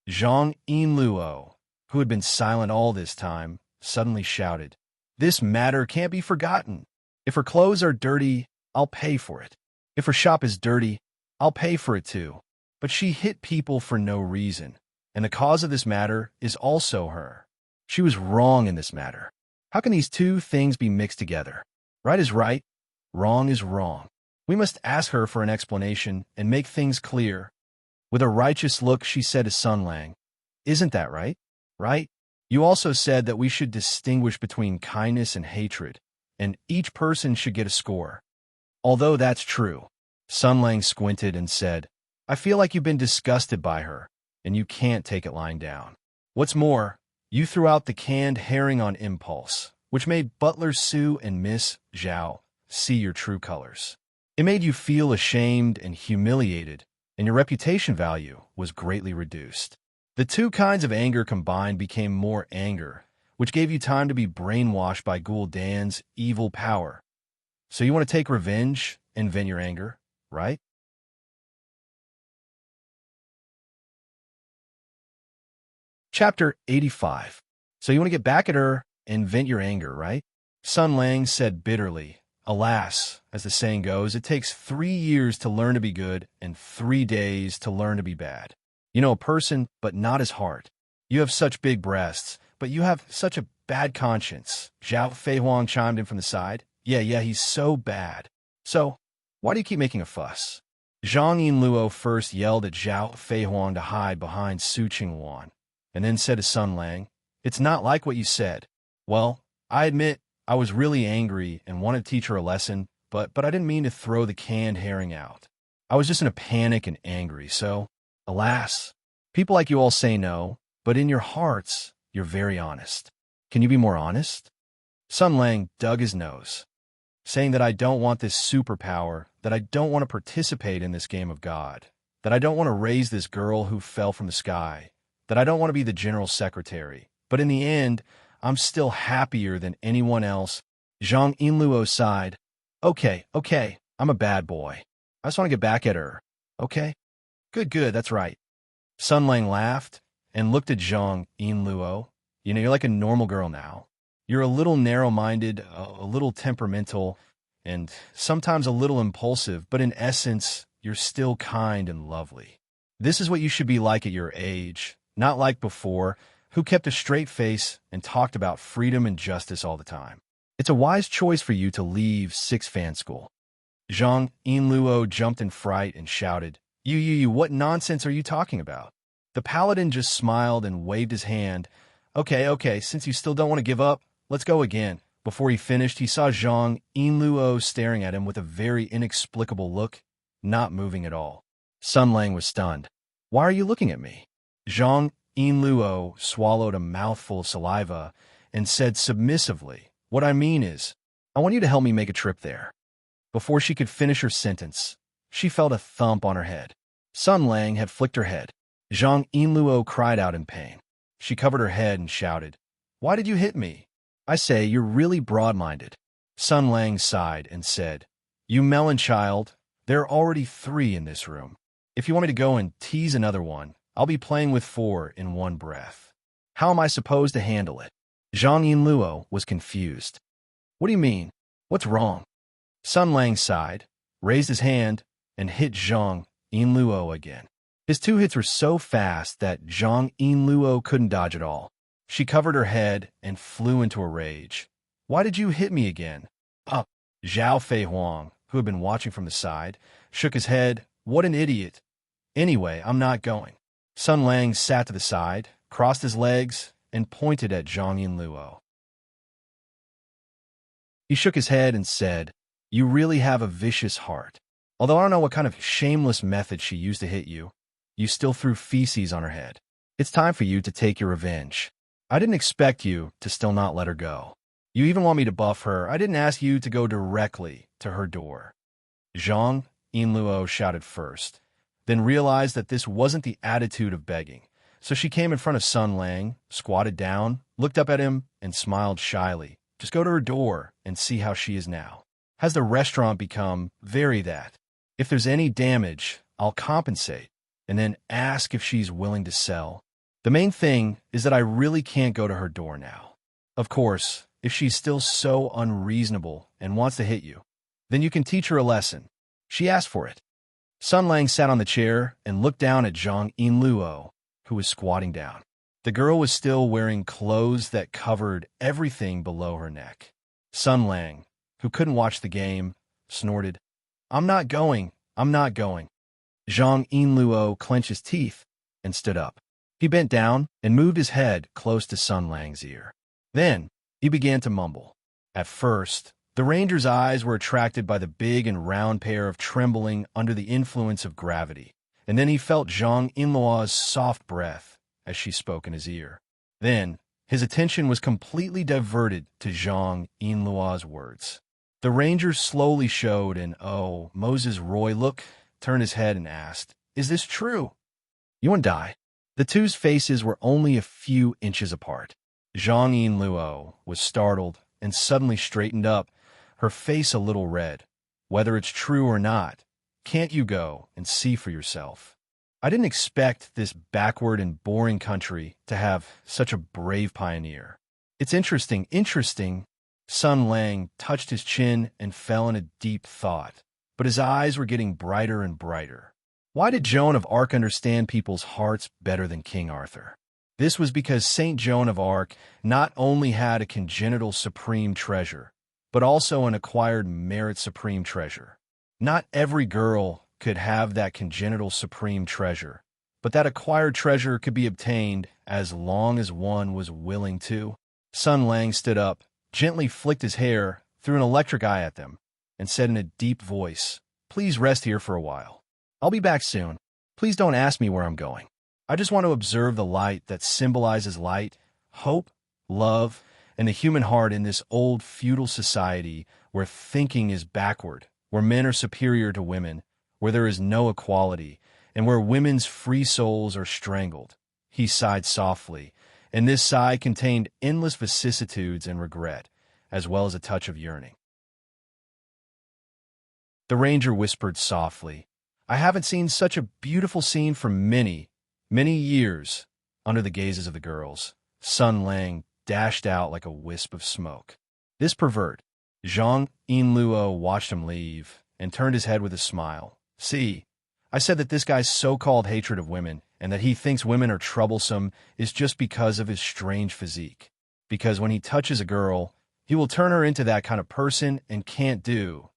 Zhang Yinluo, who had been silent all this time, suddenly shouted, This matter can't be forgotten. If her clothes are dirty, I'll pay for it. If her shop is dirty, I'll pay for it too. But she hit people for no reason, and the cause of this matter is also her. She was wrong in this matter. How can these two things be mixed together? Right is right, wrong is wrong. We must ask her for an explanation and make things clear. With a righteous look, she said to Sun Lang, Isn't that right? Right? You also said that we should distinguish between kindness and hatred, and each person should get a score. Although that's true, Sun Lang squinted and said, I feel like you've been disgusted by her, and you can't take it lying down. What's more, you threw out the canned herring on impulse, which made Butler Su and Miss Zhao see your true colors. It made you feel ashamed and humiliated, and your reputation value was greatly reduced. The two kinds of anger combined became more anger, which gave you time to be brainwashed by Gul'dan's evil power. So you want to take revenge and vent your anger, right? Chapter 85. So you want to get back at her and vent your anger, right? Sun Lang said bitterly, Alas, as the saying goes, it takes 3 years to learn to be good and 3 days to learn to be bad. You know a person, but not his heart. You have such big breasts, but you have such a bad conscience. Zhao Feihuang chimed in from the side. Yeah, he's so bad. So, why do you keep making a fuss? Zhang Yinluo first yelled at Zhao Feihuang to hide behind Su Qingwan, and then said to Sun Lang, It's not like what you said. Well, I admit I was really angry and wanted to teach her a lesson, but I didn't mean to throw the canned herring out. I was just in a panic and angry, so, alas, people like you all say no, but in your hearts, you're very honest. Can you be more honest? Sun Lang dug his nose, saying that I don't want this superpower, that I don't want to participate in this game of God, that I don't want to raise this girl who fell from the sky, that I don't want to be the general secretary. But in the end, I'm still happier than anyone else. Zhang Yinluo sighed. Okay, I'm a bad boy. I just want to get back at her. Okay? Good, that's right. Sun Lang laughed and looked at Zhang Yinluo. You're like a normal girl now. You're a little narrow-minded, a little temperamental, and sometimes a little impulsive, but in essence, you're still kind and lovely. This is what you should be like at your age, not like before, who kept a straight face and talked about freedom and justice all the time. It's a wise choice for you to leave Six Fan School. Zhang Yinluo jumped in fright and shouted, You, what nonsense are you talking about? The paladin just smiled and waved his hand. Okay, since you still don't want to give up, let's go again. Before he finished, he saw Zhang Yinluo staring at him with a very inexplicable look, not moving at all. Sun Lang was stunned. Why are you looking at me? Zhang Yinluo swallowed a mouthful of saliva and said submissively, What I mean is, I want you to help me make a trip there. Before she could finish her sentence, she felt a thump on her head. Sun Lang had flicked her head. Zhang Yinluo cried out in pain. She covered her head and shouted, Why did you hit me? I say, you're really broad-minded. Sun Lang sighed and said, You melon child, there are already 3 in this room. If you want me to go and tease another one, I'll be playing with 4 in one breath. How am I supposed to handle it? Zhang Yinluo was confused. What do you mean? What's wrong? Sun Lang sighed, raised his hand, and hit Zhang Yinluo again. His 2 hits were so fast that Zhang Yinluo couldn't dodge at all. She covered her head and flew into a rage. Why did you hit me again? Up. Zhao Fei Huang, who had been watching from the side, shook his head. What an idiot. Anyway, I'm not going. Sun Lang sat to the side, crossed his legs, and pointed at Zhang Yinluo. He shook his head and said, You really have a vicious heart. Although I don't know what kind of shameless method she used to hit you, you still threw feces on her head. It's time for you to take your revenge. I didn't expect you to still not let her go. You even want me to buff her. I didn't ask you to go directly to her door. Zhang Yinluo shouted first, then realized that this wasn't the attitude of begging. So she came in front of Sun Lang, squatted down, looked up at him, and smiled shyly. Just go to her door and see how she is now. Has the restaurant become very that? If there's any damage, I'll compensate, and then ask if she's willing to sell. The main thing is that I really can't go to her door now. Of course, if she's still so unreasonable and wants to hit you, then you can teach her a lesson. She asked for it. Sun Lang sat on the chair and looked down at Zhang Yinluo, who was squatting down. The girl was still wearing clothes that covered everything below her neck. Sun Lang, who couldn't watch the game, snorted, I'm not going. Zhang Yinluo clenched his teeth and stood up. He bent down and moved his head close to Sun Lang's ear. Then, he began to mumble. At first, the ranger's eyes were attracted by the big and round pair of trembling under the influence of gravity, and then he felt Zhang Yinluo's soft breath as she spoke in his ear. Then, his attention was completely diverted to Zhang Yinluo's words. The ranger slowly showed an Moses Roy look, turned his head and asked, Is this true? You want to die? The two's faces were only a few inches apart. Zhang Yinluo was startled and suddenly straightened up, her face a little red. Whether it's true or not, can't you go and see for yourself? I didn't expect this backward and boring country to have such a brave pioneer. It's interesting. Sun Lang touched his chin and fell in a deep thought, but his eyes were getting brighter and brighter. Why did Joan of Arc understand people's hearts better than King Arthur? This was because Saint Joan of Arc not only had a congenital supreme treasure, but also an acquired merit supreme treasure. Not every girl could have that congenital supreme treasure, but that acquired treasure could be obtained as long as one was willing to. Sun Lang stood up, gently flicked his hair, threw an electric eye at them, and said in a deep voice, Please rest here for a while. I'll be back soon. Please don't ask me where I'm going. I just want to observe the light that symbolizes light, hope, love, and the human heart in this old feudal society where thinking is backward, where men are superior to women, where there is no equality, and where women's free souls are strangled. He sighed softly, and this sigh contained endless vicissitudes and regret, as well as a touch of yearning. The ranger whispered softly, "I haven't seen such a beautiful scene for many, many years." Under the gazes of the girls, Sun Lang dashed out like a wisp of smoke. This pervert, Zhang Yinluo, watched him leave and turned his head with a smile. "See, I said that this guy's so-called hatred of women and that he thinks women are troublesome is just because of his strange physique. Because when he touches a girl, he will turn her into that kind of person and can't do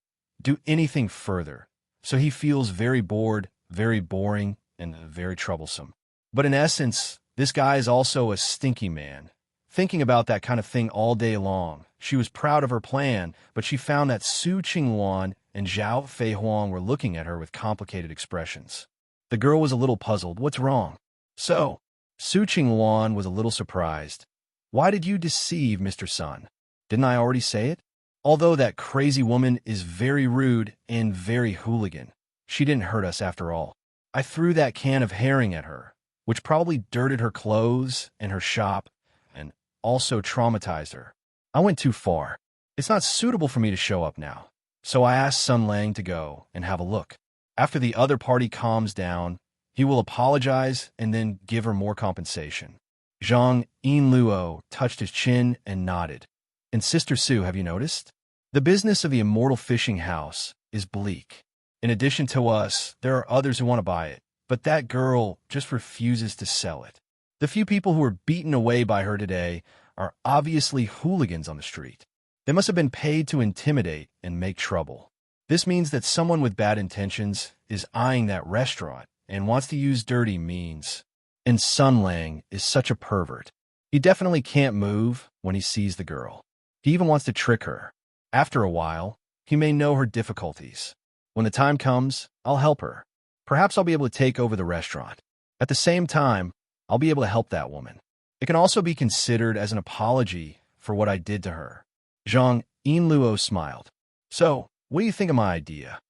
anything further. So he feels very bored, very boring, and very troublesome. But in essence, this guy is also a stinky man, thinking about that kind of thing all day long." She was proud of her plan, but she found that Su Qingwan and Zhao Feihuang were looking at her with complicated expressions. The girl was a little puzzled. "What's wrong?" "So," Su Qingwan was a little surprised. "Why did you deceive Mr. Sun? Didn't I already say it? Although that crazy woman is very rude and very hooligan, she didn't hurt us after all. I threw that can of herring at her, which probably dirted her clothes and her shop, and also traumatized her. I went too far. It's not suitable for me to show up now. So I asked Sun Lang to go and have a look. After the other party calms down, he will apologize and then give her more compensation." Zhang Yinluo touched his chin and nodded. "And Sister Su, have you noticed? The business of the immortal fishing house is bleak. In addition to us, there are others who want to buy it, but that girl just refuses to sell it. The few people who were beaten away by her today are obviously hooligans on the street. They must have been paid to intimidate and make trouble. This means that someone with bad intentions is eyeing that restaurant and wants to use dirty means. And Sun Lang is such a pervert. He definitely can't move when he sees the girl. He even wants to trick her. After a while, he may know her difficulties. When the time comes, I'll help her. Perhaps I'll be able to take over the restaurant. At the same time, I'll be able to help that woman. It can also be considered as an apology for what I did to her." Zhang Yinluo smiled. "So, what do you think of my idea?"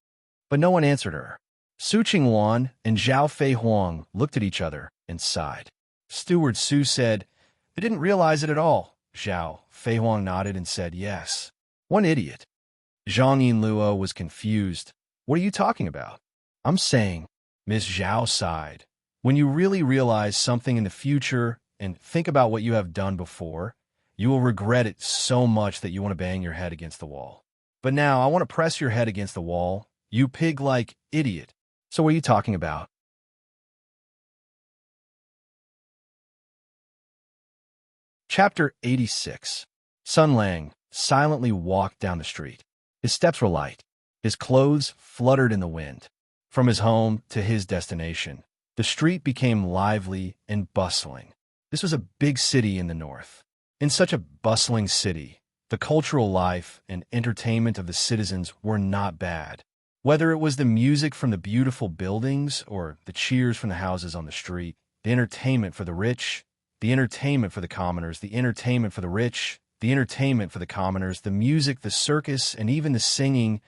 But no one answered her. Su Qingwan and Zhao Feihuang looked at each other and sighed. Steward Su said, "They didn't realize it at all." Zhao Feihuang nodded and said, "Yes." "One idiot." Zhang Yinluo was confused. "What are you talking about?" "I'm saying," Miss Zhao sighed, "when you really realize something in the future and think about what you have done before, you will regret it so much that you want to bang your head against the wall. But now I want to press your head against the wall, you pig-like idiot. So what are you talking about?" Chapter 86. Sun Lang silently walked down the street. His steps were light. His clothes fluttered in the wind. From his home to his destination, the street became lively and bustling. This was a big city in the north. In such a bustling city, the cultural life and entertainment of the citizens were not bad. Whether it was the music from the beautiful buildings or the cheers from the houses on the street, the entertainment for the rich, the entertainment for the commoners, the entertainment for the rich, the entertainment for the commoners, the music, the circus, and even the singing,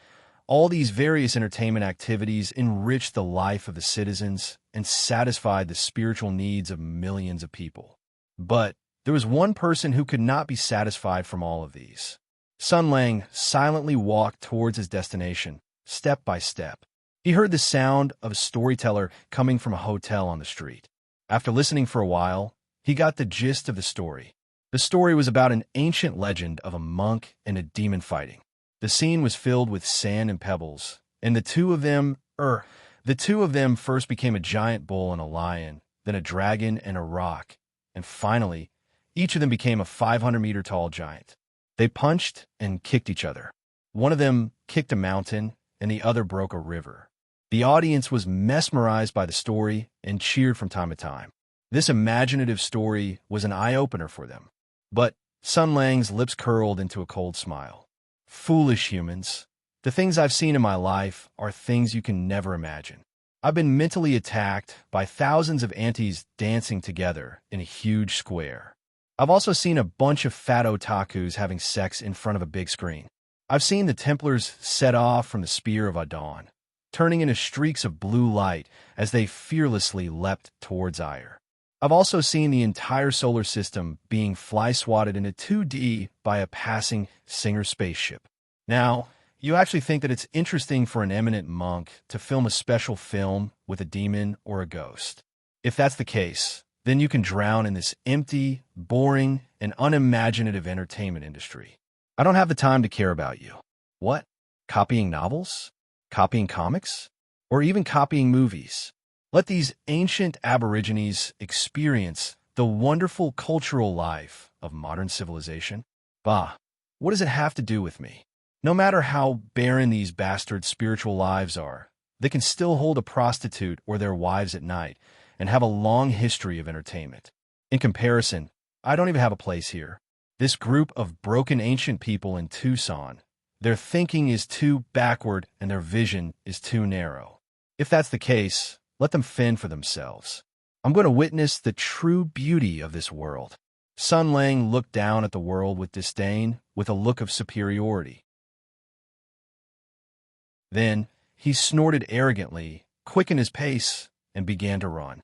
all these various entertainment activities enriched the life of the citizens and satisfied the spiritual needs of millions of people. But there was one person who could not be satisfied from all of these. Sun Lang silently walked towards his destination, step by step. He heard the sound of a storyteller coming from a hotel on the street. After listening for a while, he got the gist of the story. The story was about an ancient legend of a monk and a demon fighting. The scene was filled with sand and pebbles, and the two of them first became a giant bull and a lion, then a dragon and a rock, and finally, each of them became a 500-meter-tall giant. They punched and kicked each other. One of them kicked a mountain, and the other broke a river. The audience was mesmerized by the story and cheered from time to time. This imaginative story was an eye-opener for them. But Sun Lang's lips curled into a cold smile. "Foolish humans. The things I've seen in my life are things you can never imagine. I've been mentally attacked by thousands of aunties dancing together in a huge square. I've also seen a bunch of fat otakus having sex in front of a big screen. I've seen the Templars set off from the spear of Adon, turning into streaks of blue light as they fearlessly leapt towards Ire. I've also seen the entire solar system being fly-swatted into 2D by a passing Singer spaceship. Now, you actually think that it's interesting for an eminent monk to film a special film with a demon or a ghost. If that's the case, then you can drown in this empty, boring, and unimaginative entertainment industry. I don't have the time to care about you. What? Copying novels? Copying comics? Or even copying movies? Let these ancient aborigines experience the wonderful cultural life of modern civilization. Bah, what does it have to do with me? No matter how barren these bastard spiritual lives are, they can still hold a prostitute or their wives at night and have a long history of entertainment. In comparison, I don't even have a place here. This group of broken ancient people in Tucson, their thinking is too backward and their vision is too narrow. If that's the case, let them fend for themselves. I'm going to witness the true beauty of this world. Sun Lang looked down at the world with disdain, with a look of superiority. Then he snorted arrogantly, quickened his pace, and began to run.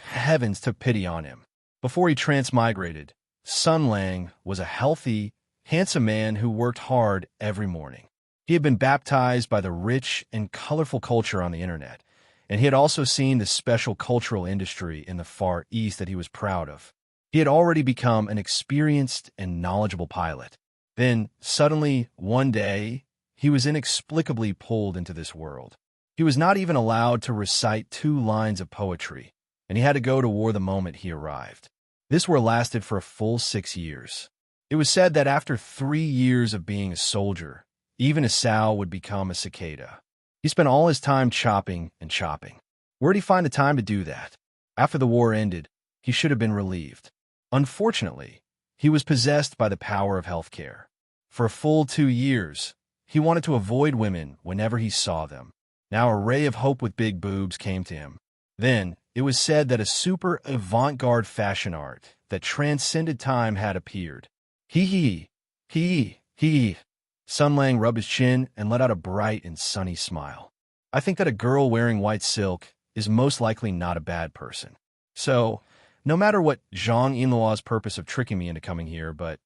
Heavens took pity on him. Before he transmigrated, Sun Lang was a healthy, handsome man who worked hard every morning. He had been baptized by the rich and colorful culture on the internet, and he had also seen the special cultural industry in the Far East that he was proud of. He had already become an experienced and knowledgeable pilot. Then, suddenly, one day, he was inexplicably pulled into this world. He was not even allowed to recite 2 lines of poetry, and he had to go to war the moment he arrived. This war lasted for a full 6 years. It was said that after 3 years of being a soldier, even a sow would become a cicada. He spent all his time chopping and chopping. Where'd he find the time to do that? After the war ended, he should have been relieved. Unfortunately, he was possessed by the power of healthcare. For a full 2 years, he wanted to avoid women whenever he saw them. Now a ray of hope with big boobs came to him. Then, it was said that a super avant-garde fashion art that transcended time had appeared. Hee. Sun Lang rubbed his chin and let out a bright and sunny smile. I think that a girl wearing white silk is most likely not a bad person. So, no matter what Zhang Yinluo's purpose of tricking me into coming here, but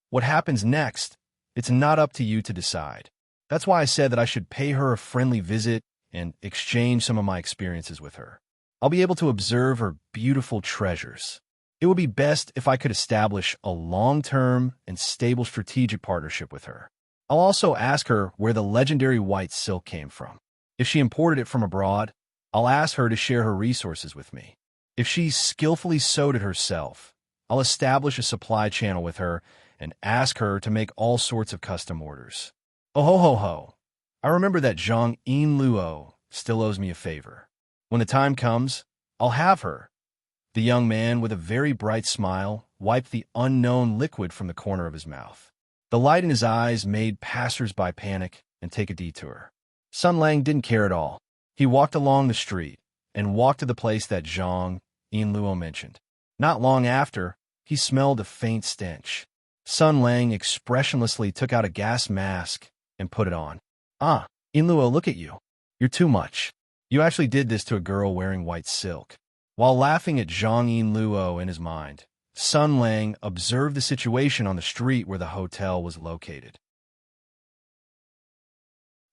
what happens next, it's not up to you to decide. That's why I said that I should pay her a friendly visit and exchange some of my experiences with her. I'll be able to observe her beautiful treasures. It would be best if I could establish a long-term and stable strategic partnership with her. I'll also ask her where the legendary white silk came from. If she imported it from abroad, I'll ask her to share her resources with me. If she skillfully sewed it herself, I'll establish a supply channel with her and ask her to make all sorts of custom orders. Oh ho ho ho. I remember that Zhang Yinluo still owes me a favor. When the time comes, I'll have her. The young man, with a very bright smile, wiped the unknown liquid from the corner of his mouth. The light in his eyes made passers-by panic and take a detour. Sun Lang didn't care at all. He walked along the street and walked to the place that Zhang Yinluo mentioned. Not long after, he smelled a faint stench. Sun Lang expressionlessly took out a gas mask and put it on. Yinluo, look at you. You're too much. You actually did this to a girl wearing white silk. While laughing at Zhang Yinluo in his mind, Sun Lang observed the situation on the street where the hotel was located.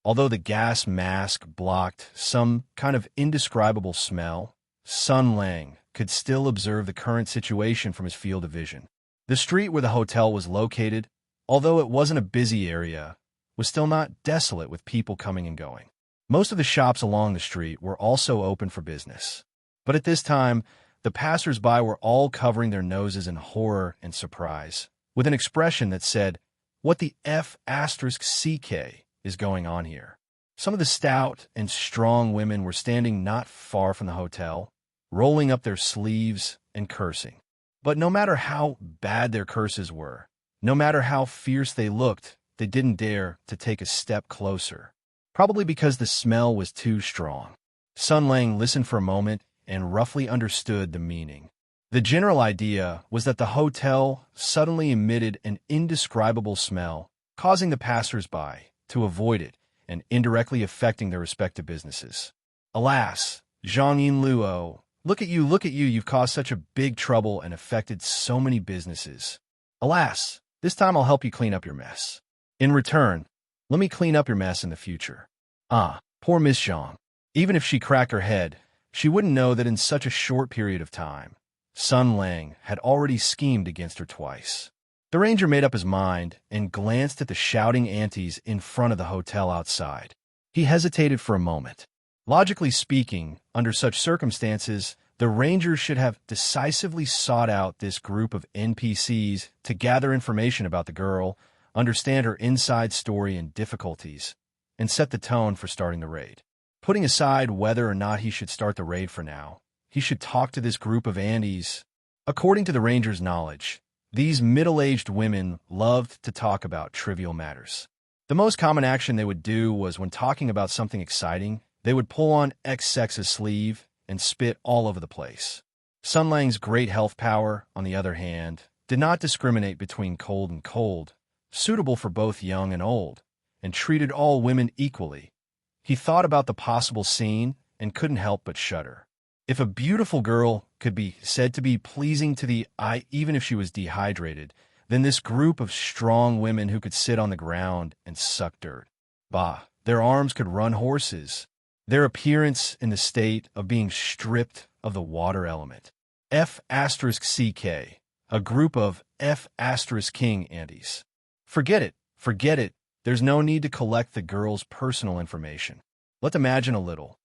Although the gas mask blocked some kind of indescribable smell, Sun Lang could still observe the current situation from his field of vision. The street where the hotel was located, although it wasn't a busy area, was still not desolate with people coming and going. Most of the shops along the street were also open for business. But at this time, the passers-by were all covering their noses in horror and surprise, with an expression that said, "What the F***CK is going on here?" Some of the stout and strong women were standing not far from the hotel, rolling up their sleeves and cursing. But no matter how bad their curses were, no matter how fierce they looked, they didn't dare to take a step closer, probably because the smell was too strong. Sun Lang listened for a moment and roughly understood the meaning. The general idea was that the hotel suddenly emitted an indescribable smell, causing the passers-by to avoid it and indirectly affecting their respective businesses. Alas, Zhang Yinluo, look at you, you've caused such a big trouble and affected so many businesses. Alas, this time I'll help you clean up your mess. In return, let me clean up your mess in the future. Ah, poor Miss Zhang. Even if she cracked her head, she wouldn't know that in such a short period of time, Sun Lang had already schemed against her twice. The ranger made up his mind and glanced at the shouting aunties in front of the hotel outside. He hesitated for a moment. Logically speaking, under such circumstances, the ranger should have decisively sought out this group of NPCs to gather information about the girl, understand her inside story and difficulties, and set the tone for starting the raid. Putting aside whether or not he should start the raid for now, he should talk to this group of aunties. According to the ranger's knowledge, these middle-aged women loved to talk about trivial matters. The most common action they would do was when talking about something exciting, they would pull on ex-sex's sleeve and spit all over the place. Sun Lang's great health power, on the other hand, did not discriminate between cold and cold, suitable for both young and old, and treated all women equally. He thought about the possible scene and couldn't help but shudder. If a beautiful girl could be said to be pleasing to the eye even if she was dehydrated, then this group of strong women who could sit on the ground and suck dirt. Bah, their arms could run horses. Their appearance in the state of being stripped of the water element. F*CK, a group of F*King aunties. Forget it. There's no need to collect the girl's personal information. Let's imagine a little.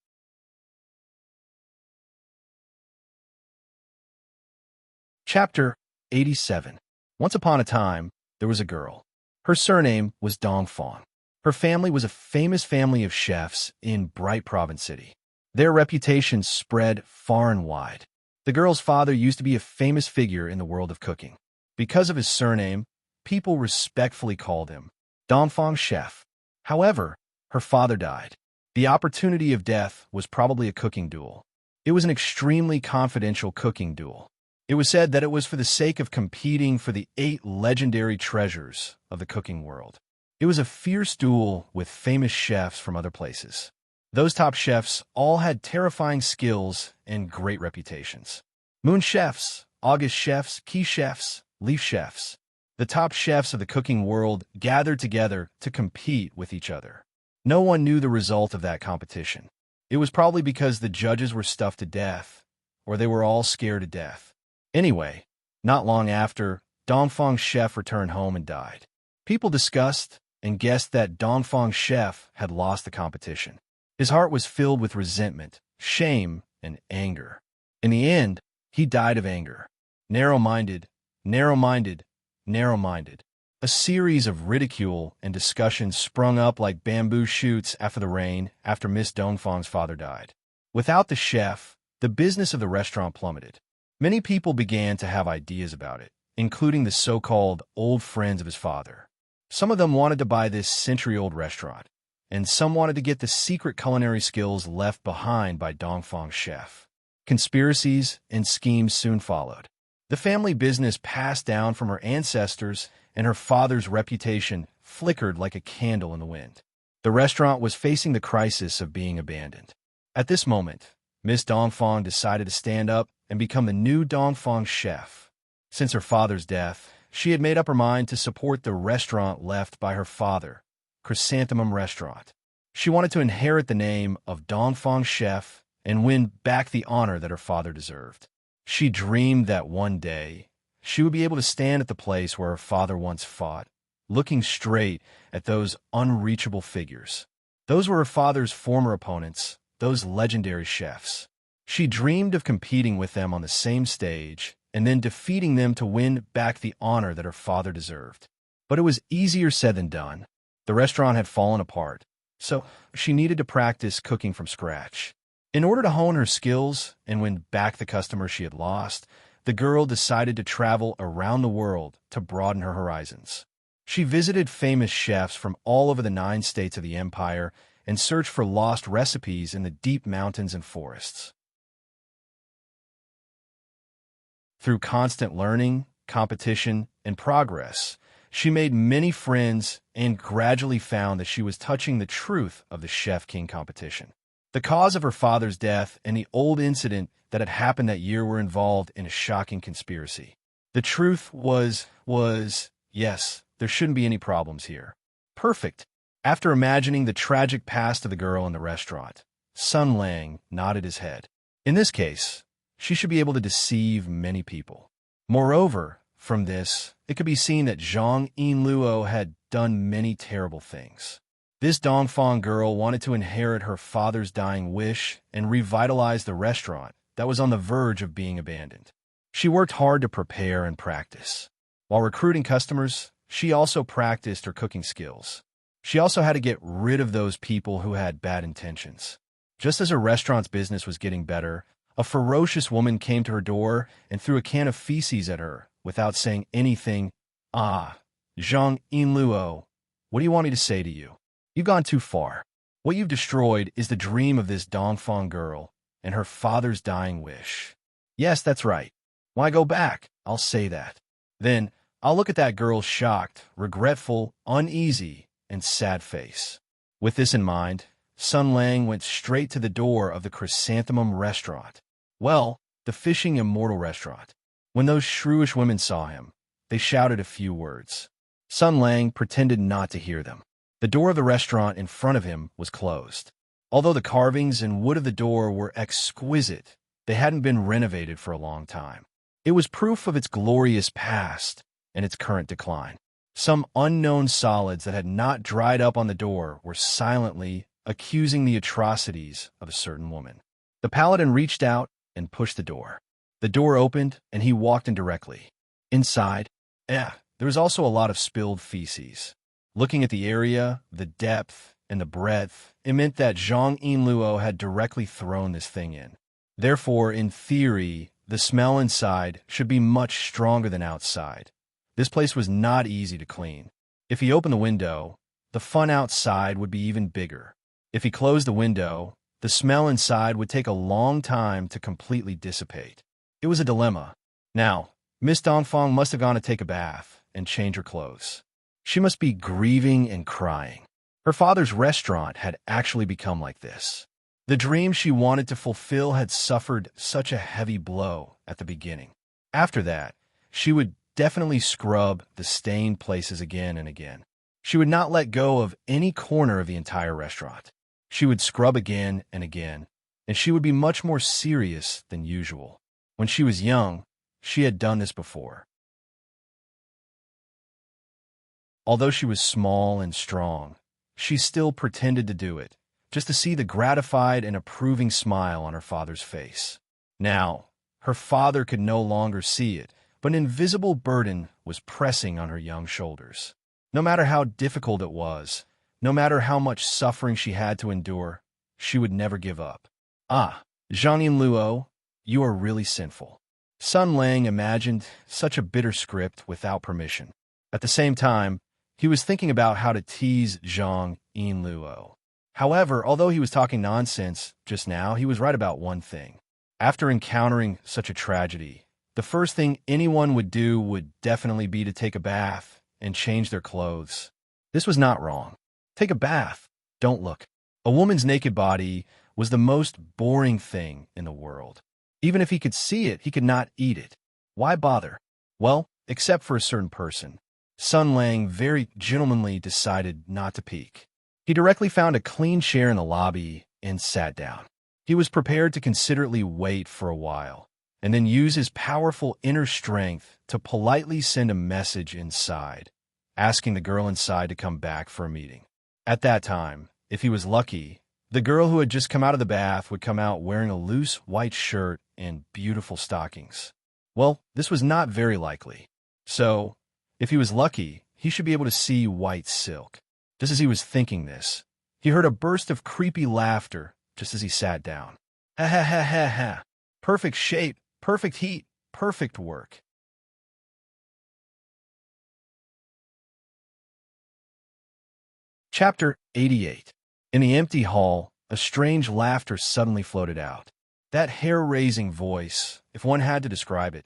Chapter 87. Once upon a time, there was a girl. Her surname was Dongfang. Her family was a famous family of chefs in Bright Province City. Their reputation spread far and wide. The girl's father used to be a famous figure in the world of cooking. Because of his surname, people respectfully called him Dongfang Chef. However, her father died. The opportunity of death was probably a cooking duel. It was an extremely confidential cooking duel. It was said that it was for the sake of competing for the 8 legendary treasures of the cooking world. It was a fierce duel with famous chefs from other places. Those top chefs all had terrifying skills and great reputations. Moon chefs, August chefs, Key chefs, Leaf chefs. The top chefs of the cooking world gathered together to compete with each other. No one knew the result of that competition. It was probably because the judges were stuffed to death, or they were all scared to death. Anyway, not long after, Dongfang Chef returned home and died. People discussed and guessed that Dongfang Chef had lost the competition. His heart was filled with resentment, shame, and anger. In the end, he died of anger. Narrow-minded. A series of ridicule and discussion sprung up like bamboo shoots after the rain after Miss Dongfang's father died. Without the chef, the business of the restaurant plummeted. Many people began to have ideas about it, including the so-called old friends of his father. Some of them wanted to buy this century-old restaurant, and some wanted to get the secret culinary skills left behind by Dongfang Chef. Conspiracies and schemes soon followed. The family business passed down from her ancestors, and her father's reputation flickered like a candle in the wind. The restaurant was facing the crisis of being abandoned. At this moment, Miss Dongfang decided to stand up and become the new Dongfang Chef. Since her father's death, she had made up her mind to support the restaurant left by her father, Chrysanthemum Restaurant. She wanted to inherit the name of Dongfang Chef and win back the honor that her father deserved. She dreamed that one day she would be able to stand at the place where her father once fought, looking straight at those unreachable figures. Those were her father's former opponents, those legendary chefs. She dreamed of competing with them on the same stage and then defeating them to win back the honor that her father deserved. But it was easier said than done. The restaurant had fallen apart, so she needed to practice cooking from scratch. In order to hone her skills and win back the customers she had lost, the girl decided to travel around the world to broaden her horizons. She visited famous chefs from all over the 9 states of the empire and searched for lost recipes in the deep mountains and forests. Through constant learning, competition, and progress, she made many friends and gradually found that she was touching the truth of the Chef King competition. The cause of her father's death and the old incident that had happened that year were involved in a shocking conspiracy. The truth was, yes, there shouldn't be any problems here. Perfect. After imagining the tragic past of the girl in the restaurant, Sun Lang nodded his head. In this case, she should be able to deceive many people. Moreover, from this, it could be seen that Zhang Yinluo had done many terrible things. This Dongfang girl wanted to inherit her father's dying wish and revitalize the restaurant that was on the verge of being abandoned. She worked hard to prepare and practice. While recruiting customers, she also practiced her cooking skills. She also had to get rid of those people who had bad intentions. Just as her restaurant's business was getting better, a ferocious woman came to her door and threw a can of feces at her without saying anything. "Ah, Zhang Yinluo, what do you want me to say to you? You've gone too far. What you've destroyed is the dream of this Dongfang girl and her father's dying wish." "Yes, that's right. Why go back? I'll say that. Then I'll look at that girl's shocked, regretful, uneasy, and sad face." With this in mind, Sun Lang went straight to the door of the Chrysanthemum restaurant. Well, the fishing immortal restaurant. When those shrewish women saw him, they shouted a few words. Sun Lang pretended not to hear them. The door of the restaurant in front of him was closed. Although the carvings and wood of the door were exquisite, they hadn't been renovated for a long time. It was proof of its glorious past and its current decline. Some unknown solids that had not dried up on the door were silently accusing the atrocities of a certain woman. The paladin reached out and pushed the door. The door opened, and he walked in directly. Inside, there was also a lot of spilled feces. Looking at the area, the depth, and the breadth, it meant that Zhang Yinluo had directly thrown this thing in. Therefore, in theory, the smell inside should be much stronger than outside. This place was not easy to clean. If he opened the window, the fun outside would be even bigger. If he closed the window, the smell inside would take a long time to completely dissipate. It was a dilemma. Now, Miss Dongfang must have gone to take a bath and change her clothes. She must be grieving and crying. Her father's restaurant had actually become like this. The dream she wanted to fulfill had suffered such a heavy blow at the beginning. After that, she would definitely scrub the stained places again and again. She would not let go of any corner of the entire restaurant. She would scrub again and again, and she would be much more serious than usual. When she was young, she had done this before. Although she was small and strong, she still pretended to do it, just to see the gratified and approving smile on her father's face. Now, her father could no longer see it, but an invisible burden was pressing on her young shoulders. No matter how difficult it was, no matter how much suffering she had to endure, she would never give up. "Ah, Zhang Yinluo, you are really sinful." Sun Lang imagined such a bitter script without permission. At the same time, he was thinking about how to tease Zhang Yinluo. However, although he was talking nonsense just now, he was right about one thing. After encountering such a tragedy, the first thing anyone would do would definitely be to take a bath and change their clothes. This was not wrong. Take a bath. Don't look. A woman's naked body was the most boring thing in the world. Even if he could see it, he could not eat it. Why bother? Well, except for a certain person. Sun Lang very gentlemanly decided not to peek. He directly found a clean chair in the lobby and sat down. He was prepared to considerately wait for a while, and then use his powerful inner strength to politely send a message inside, asking the girl inside to come back for a meeting. At that time, if he was lucky, the girl who had just come out of the bath would come out wearing a loose white shirt and beautiful stockings. Well, this was not very likely. So, if he was lucky, he should be able to see white silk. Just as he was thinking this, he heard a burst of creepy laughter just as he sat down. "Ha ha ha ha ha. Perfect shape, perfect heat, perfect work." Chapter 88. In the empty hall, a strange laughter suddenly floated out. That hair-raising voice, if one had to describe it,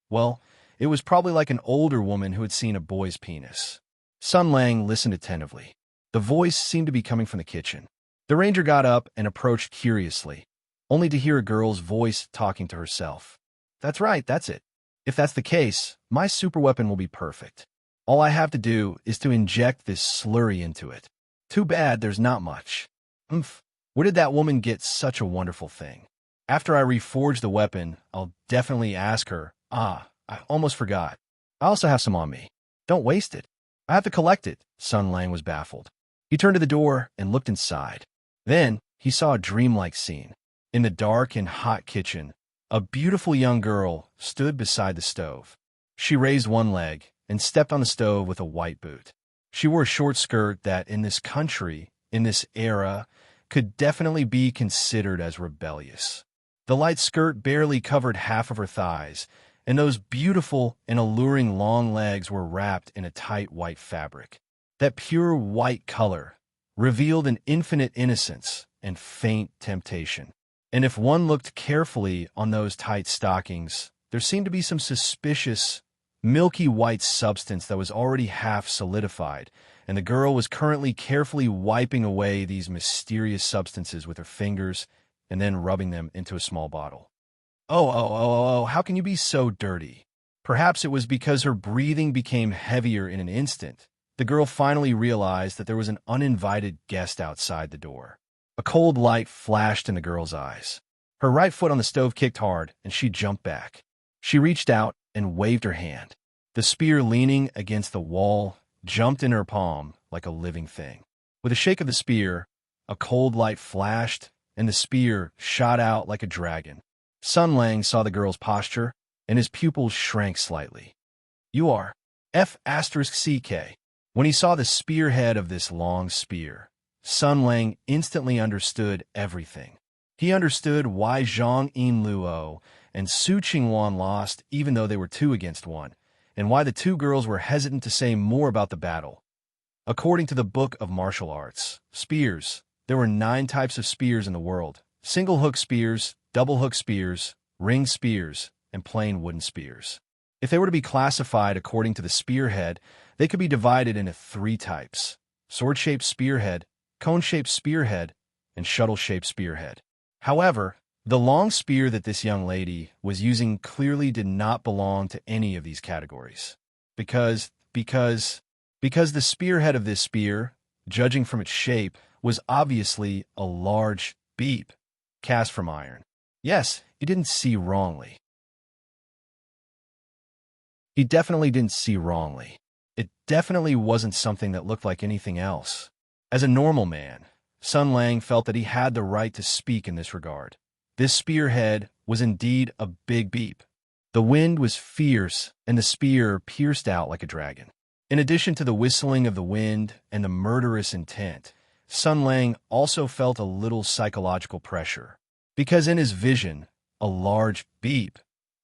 Well, it was probably like an older woman who had seen a boy's penis. Sun Lang listened attentively. The voice seemed to be coming from the kitchen. The ranger got up and approached curiously, only to hear a girl's voice talking to herself. That's right, that's it. If that's the case, my superweapon will be perfect. All I have to do is to inject this slurry into it. Too bad there's not much. Where did that woman get such a wonderful thing? After I reforge the weapon, I'll definitely ask her. I almost forgot. I also have some on me. Don't waste it. I have to collect it. Sun Lang was baffled. He turned to the door and looked inside. Then he saw a dreamlike scene. In the dark and hot kitchen, a beautiful young girl stood beside the stove. She raised one leg and stepped on the stove with a white boot. She wore a short skirt that, in this country, in this era, could definitely be considered as rebellious. The light skirt barely covered half of her thighs, and those beautiful and alluring long legs were wrapped in a tight white fabric. That pure white color revealed an infinite innocence and faint temptation. And if one looked carefully on those tight stockings, there seemed to be some suspicious, milky white substance that was already half solidified, and the girl was currently carefully wiping away these mysterious substances with her fingers and then rubbing them into a small bottle. Oh, how can you be so dirty? Perhaps it was because her breathing became heavier in an instant. The girl finally realized that there was an uninvited guest outside the door. A cold light flashed in the girl's eyes. Her right foot on the stove kicked hard, and she jumped back. She reached out and waved her hand. The spear leaning against the wall jumped in her palm like a living thing. With a shake of the spear, a cold light flashed, and the spear shot out like a dragon. Sun Lang saw the girl's posture, and his pupils shrank slightly. You are F***CK. When he saw the spearhead of this long spear, Sun Lang instantly understood everything. He understood why Zhang Yinluo and Su Qingwan lost even though they were 2 against 1, and why the 2 girls were hesitant to say more about the battle. According to the Book of Martial Arts, spears, there were 9 types of spears in the world: single-hook spears, double-hook spears, ring spears, and plain wooden spears. If they were to be classified according to the spearhead, they could be divided into 3 types: sword-shaped spearhead, cone-shaped spearhead, and shuttle-shaped spearhead. However, the long spear that this young lady was using clearly did not belong to any of these categories. Because the spearhead of this spear, judging from its shape, was obviously a large beep cast from iron. Yes, he didn't see wrongly. He definitely didn't see wrongly. It definitely wasn't something that looked like anything else. As a normal man, Sun Lang felt that he had the right to speak in this regard. This spearhead was indeed a big beep. The wind was fierce, and the spear pierced out like a dragon. In addition to the whistling of the wind and the murderous intent, Sun Lang also felt a little psychological pressure, because in his vision, a large beep,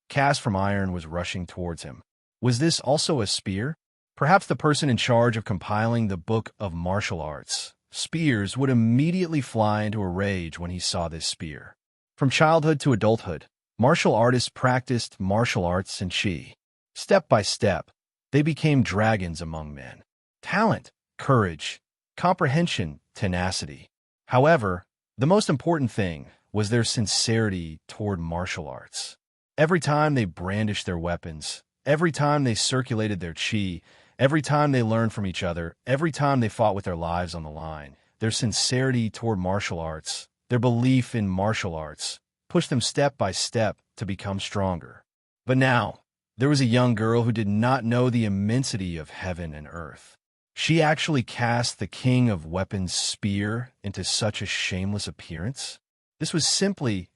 cast from iron, was rushing towards him. Was this also a spear? Perhaps the person in charge of compiling the Book of Martial Arts, Spears, would immediately fly into a rage when he saw this spear. From childhood to adulthood, martial artists practiced martial arts and qi. Step by step, they became dragons among men. Talent, courage, comprehension, tenacity. However, the most important thing was their sincerity toward martial arts. Every time they brandished their weapons, every time they circulated their qi, every time they learned from each other, every time they fought with their lives on the line, their sincerity toward martial arts, their belief in martial arts, pushed them step by step to become stronger. But now, there was a young girl who did not know the immensity of heaven and earth. She actually cast the king of weapons' spear into such a shameless appearance. This was simply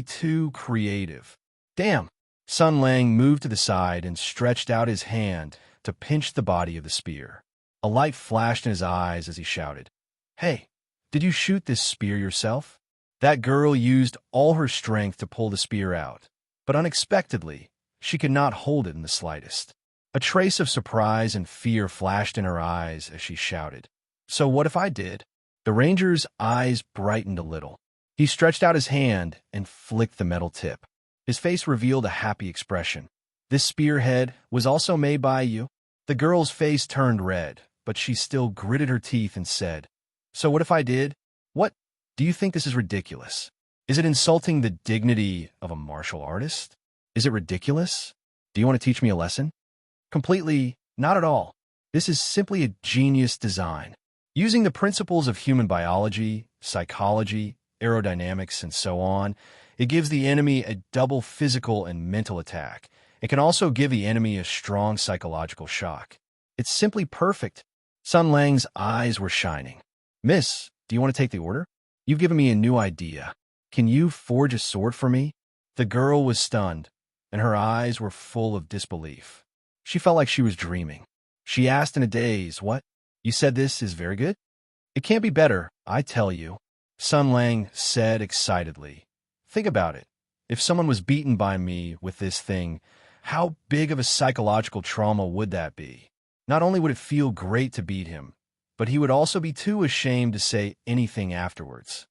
too creative. Damn! Sun Lang moved to the side and stretched out his hand to pinch the body of the spear. A light flashed in his eyes as he shouted, "Hey, did you shoot this spear yourself?" That girl used all her strength to pull the spear out, but unexpectedly, she could not hold it in the slightest. A trace of surprise and fear flashed in her eyes as she shouted, "So what if I did?" The ranger's eyes brightened a little. He stretched out his hand and flicked the metal tip. His face revealed a happy expression. This spearhead was also made by you? The girl's face turned red, but she still gritted her teeth and said, So what if I did? What? Do you think this is ridiculous? Is it insulting the dignity of a martial artist? Is it ridiculous? Do you want to teach me a lesson? Completely, not at all. This is simply a genius design. Using the principles of human biology, psychology, aerodynamics, and so on, it gives the enemy a double physical and mental attack. It can also give the enemy a strong psychological shock. It's simply perfect. Sun Lang's eyes were shining. Miss, do you want to take the order? You've given me a new idea. Can you forge a sword for me? The girl was stunned, and her eyes were full of disbelief. She felt like she was dreaming. She asked in a daze, What? You said this is very good? It can't be better, I tell you. Sun Lang said excitedly. Think about it. If someone was beaten by me with this thing, how big of a psychological trauma would that be? Not only would it feel great to beat him, but he would also be too ashamed to say anything afterwards.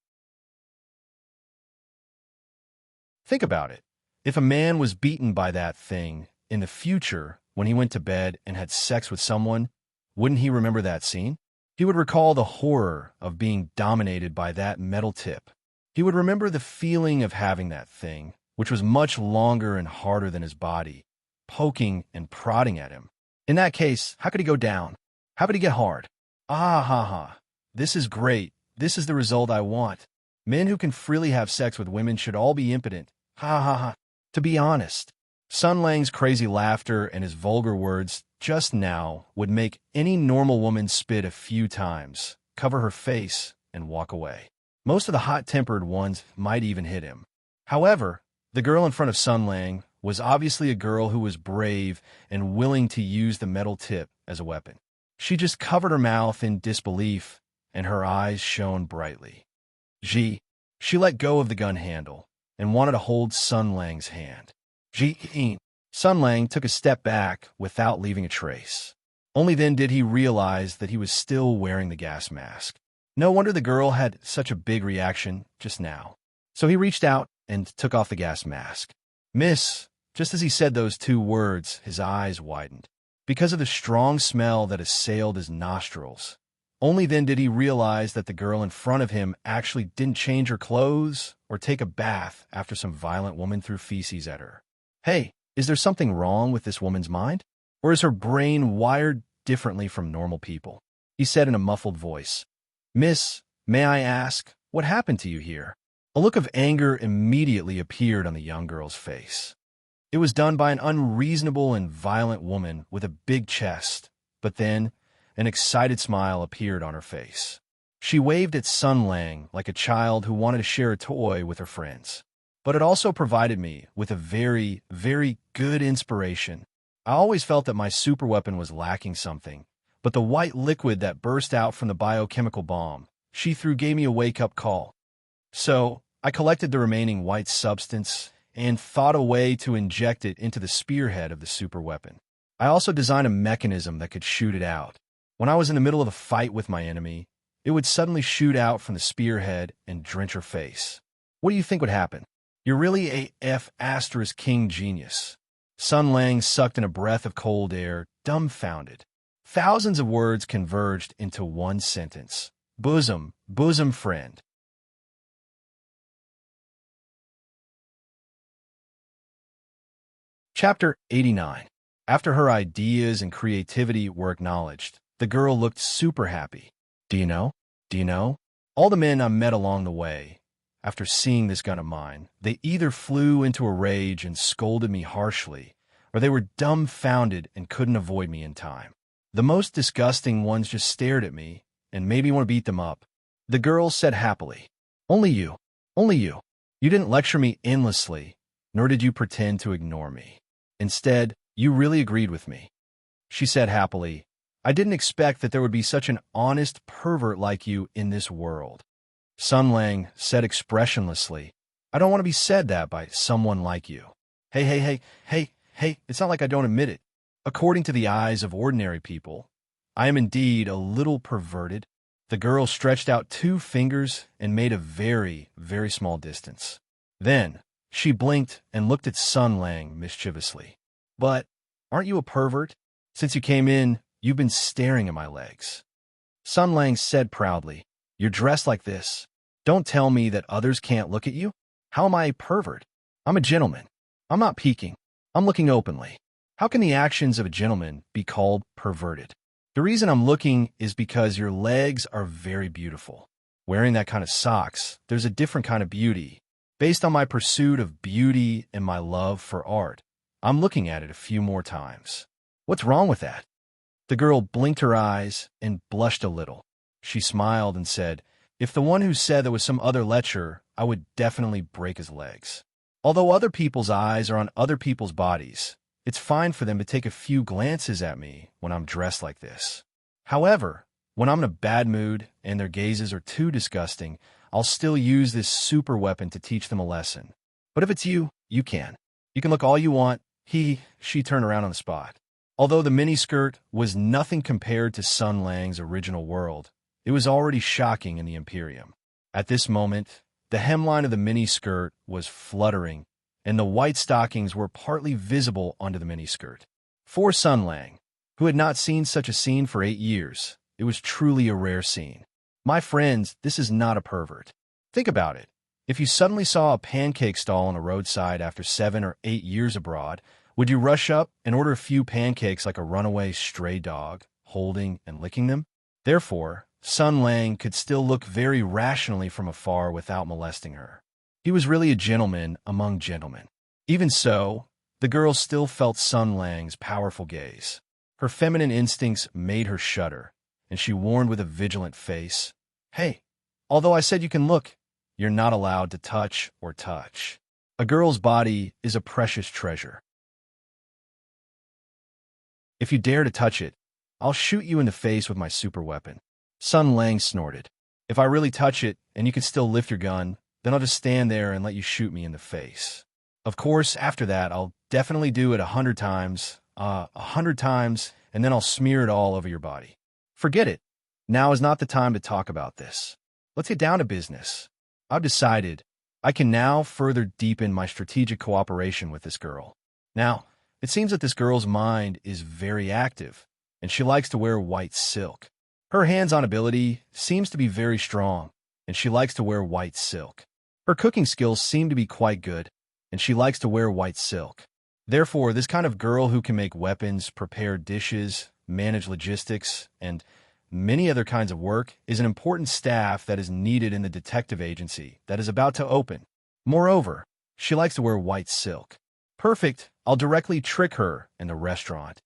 Think about it. If a man was beaten by that thing, in the future, when he went to bed and had sex with someone, wouldn't he remember that scene? He would recall the horror of being dominated by that metal tip. He would remember the feeling of having that thing, which was much longer and harder than his body, poking and prodding at him. In that case, how could he go down? How could he get hard? Ah ha ha. This is great. This is the result I want. Men who can freely have sex with women should all be impotent. Ha ha ha. To be honest, Sun Lang's crazy laughter and his vulgar words just now would make any normal woman spit a few times, cover her face, and walk away. Most of the hot-tempered ones might even hit him. However, the girl in front of Sun Lang was obviously a girl who was brave and willing to use the metal tip as a weapon. She just covered her mouth in disbelief, and her eyes shone brightly. She let go of the gun handle and wanted to hold Sun Lang's hand. Sun Lang took a step back without leaving a trace. Only then did he realize that he was still wearing the gas mask. No wonder the girl had such a big reaction just now. So he reached out and took off the gas mask. Miss, just as he said those two words, his eyes widened. Because of the strong smell that assailed his nostrils. Only then did he realize that the girl in front of him actually didn't change her clothes or take a bath after some violent woman threw feces at her. Hey, is there something wrong with this woman's mind? Or is her brain wired differently from normal people? He said in a muffled voice. Miss, may I ask, what happened to you here? A look of anger immediately appeared on the young girl's face. It was done by an unreasonable and violent woman with a big chest, but then an excited smile appeared on her face. She waved at Sun Lang like a child who wanted to share a toy with her friends. But it also provided me with a very, very good inspiration. I always felt that my superweapon was lacking something, but the white liquid that burst out from the biochemical bomb she threw gave me a wake-up call. So I collected the remaining white substance and thought a way to inject it into the spearhead of the superweapon. I also designed a mechanism that could shoot it out. When I was in the middle of a fight with my enemy, it would suddenly shoot out from the spearhead and drench her face. What do you think would happen? You're really a F***king genius. Sun Lang sucked in a breath of cold air, dumbfounded. Thousands of words converged into one sentence. Bosom friend. Chapter 89. After her ideas and creativity were acknowledged, the girl looked super happy. Do you know? All the men I met along the way, after seeing this gun of mine, they either flew into a rage and scolded me harshly, or they were dumbfounded and couldn't avoid me in time. The most disgusting ones just stared at me and made me want to beat them up. The girl said happily, Only you. You didn't lecture me endlessly, nor did you pretend to ignore me. Instead, you really agreed with me. She said happily, I didn't expect that there would be such an honest pervert like you in this world. Sun Lang said expressionlessly, I don't want to be said that by someone like you. Hey, it's not like I don't admit it. According to the eyes of ordinary people, I am indeed a little perverted. The girl stretched out 2 fingers and made a very, very small distance. Then, She blinked and looked at Sun Lang mischievously. But aren't you a pervert? Since you came in, you've been staring at my legs. Sun Lang said proudly, You're dressed like this. Don't tell me that others can't look at you. How am I a pervert? I'm a gentleman. I'm not peeking. I'm looking openly. How can the actions of a gentleman be called perverted? The reason I'm looking is because your legs are very beautiful. Wearing that kind of socks, there's a different kind of beauty. Based on my pursuit of beauty and my love for art, I'm looking at it a few more times. What's wrong with that? The girl blinked her eyes and blushed a little. She smiled and said, If the one who said there was some other lecturer, I would definitely break his legs. Although other people's eyes are on other people's bodies, it's fine for them to take a few glances at me when I'm dressed like this. However, when I'm in a bad mood and their gazes are too disgusting, I'll still use this super weapon to teach them a lesson. But if it's you, you can. You can look all you want. She turned around on the spot. Although the miniskirt was nothing compared to Sun Lang's original world, it was already shocking in the Imperium. At this moment, the hemline of the miniskirt was fluttering, and the white stockings were partly visible under the miniskirt. For Sun Lang, who had not seen such a scene for 8 years, it was truly a rare scene. My friends, this is not a pervert. Think about it. If you suddenly saw a pancake stall on a roadside after 7 or 8 years abroad, would you rush up and order a few pancakes like a runaway stray dog, holding and licking them? Therefore, Sun Lang could still look very rationally from afar without molesting her. He was really a gentleman among gentlemen. Even so, the girl still felt Sun Lang's powerful gaze. Her feminine instincts made her shudder, and she warned with a vigilant face, Hey, although I said you can look, you're not allowed to touch or touch. A girl's body is a precious treasure. If you dare to touch it, I'll shoot you in the face with my super weapon. Sun Lang snorted. If I really touch it and you can still lift your gun, then I'll just stand there and let you shoot me in the face. Of course, after that, I'll definitely do it 100 times, and then I'll smear it all over your body. Forget it. Now is not the time to talk about this. Let's get down to business. I've decided I can now further deepen my strategic cooperation with this girl. Now, it seems that this girl's mind is very active, and she likes to wear white silk. Her hands-on ability seems to be very strong, and she likes to wear white silk. Her cooking skills seem to be quite good, and she likes to wear white silk. Therefore, this kind of girl who can make weapons, prepare dishes, manage logistics, and many other kinds of work is an important staff that is needed in the detective agency that is about to open. Moreover, she likes to wear white silk. Perfect. I'll directly trick her in the restaurant.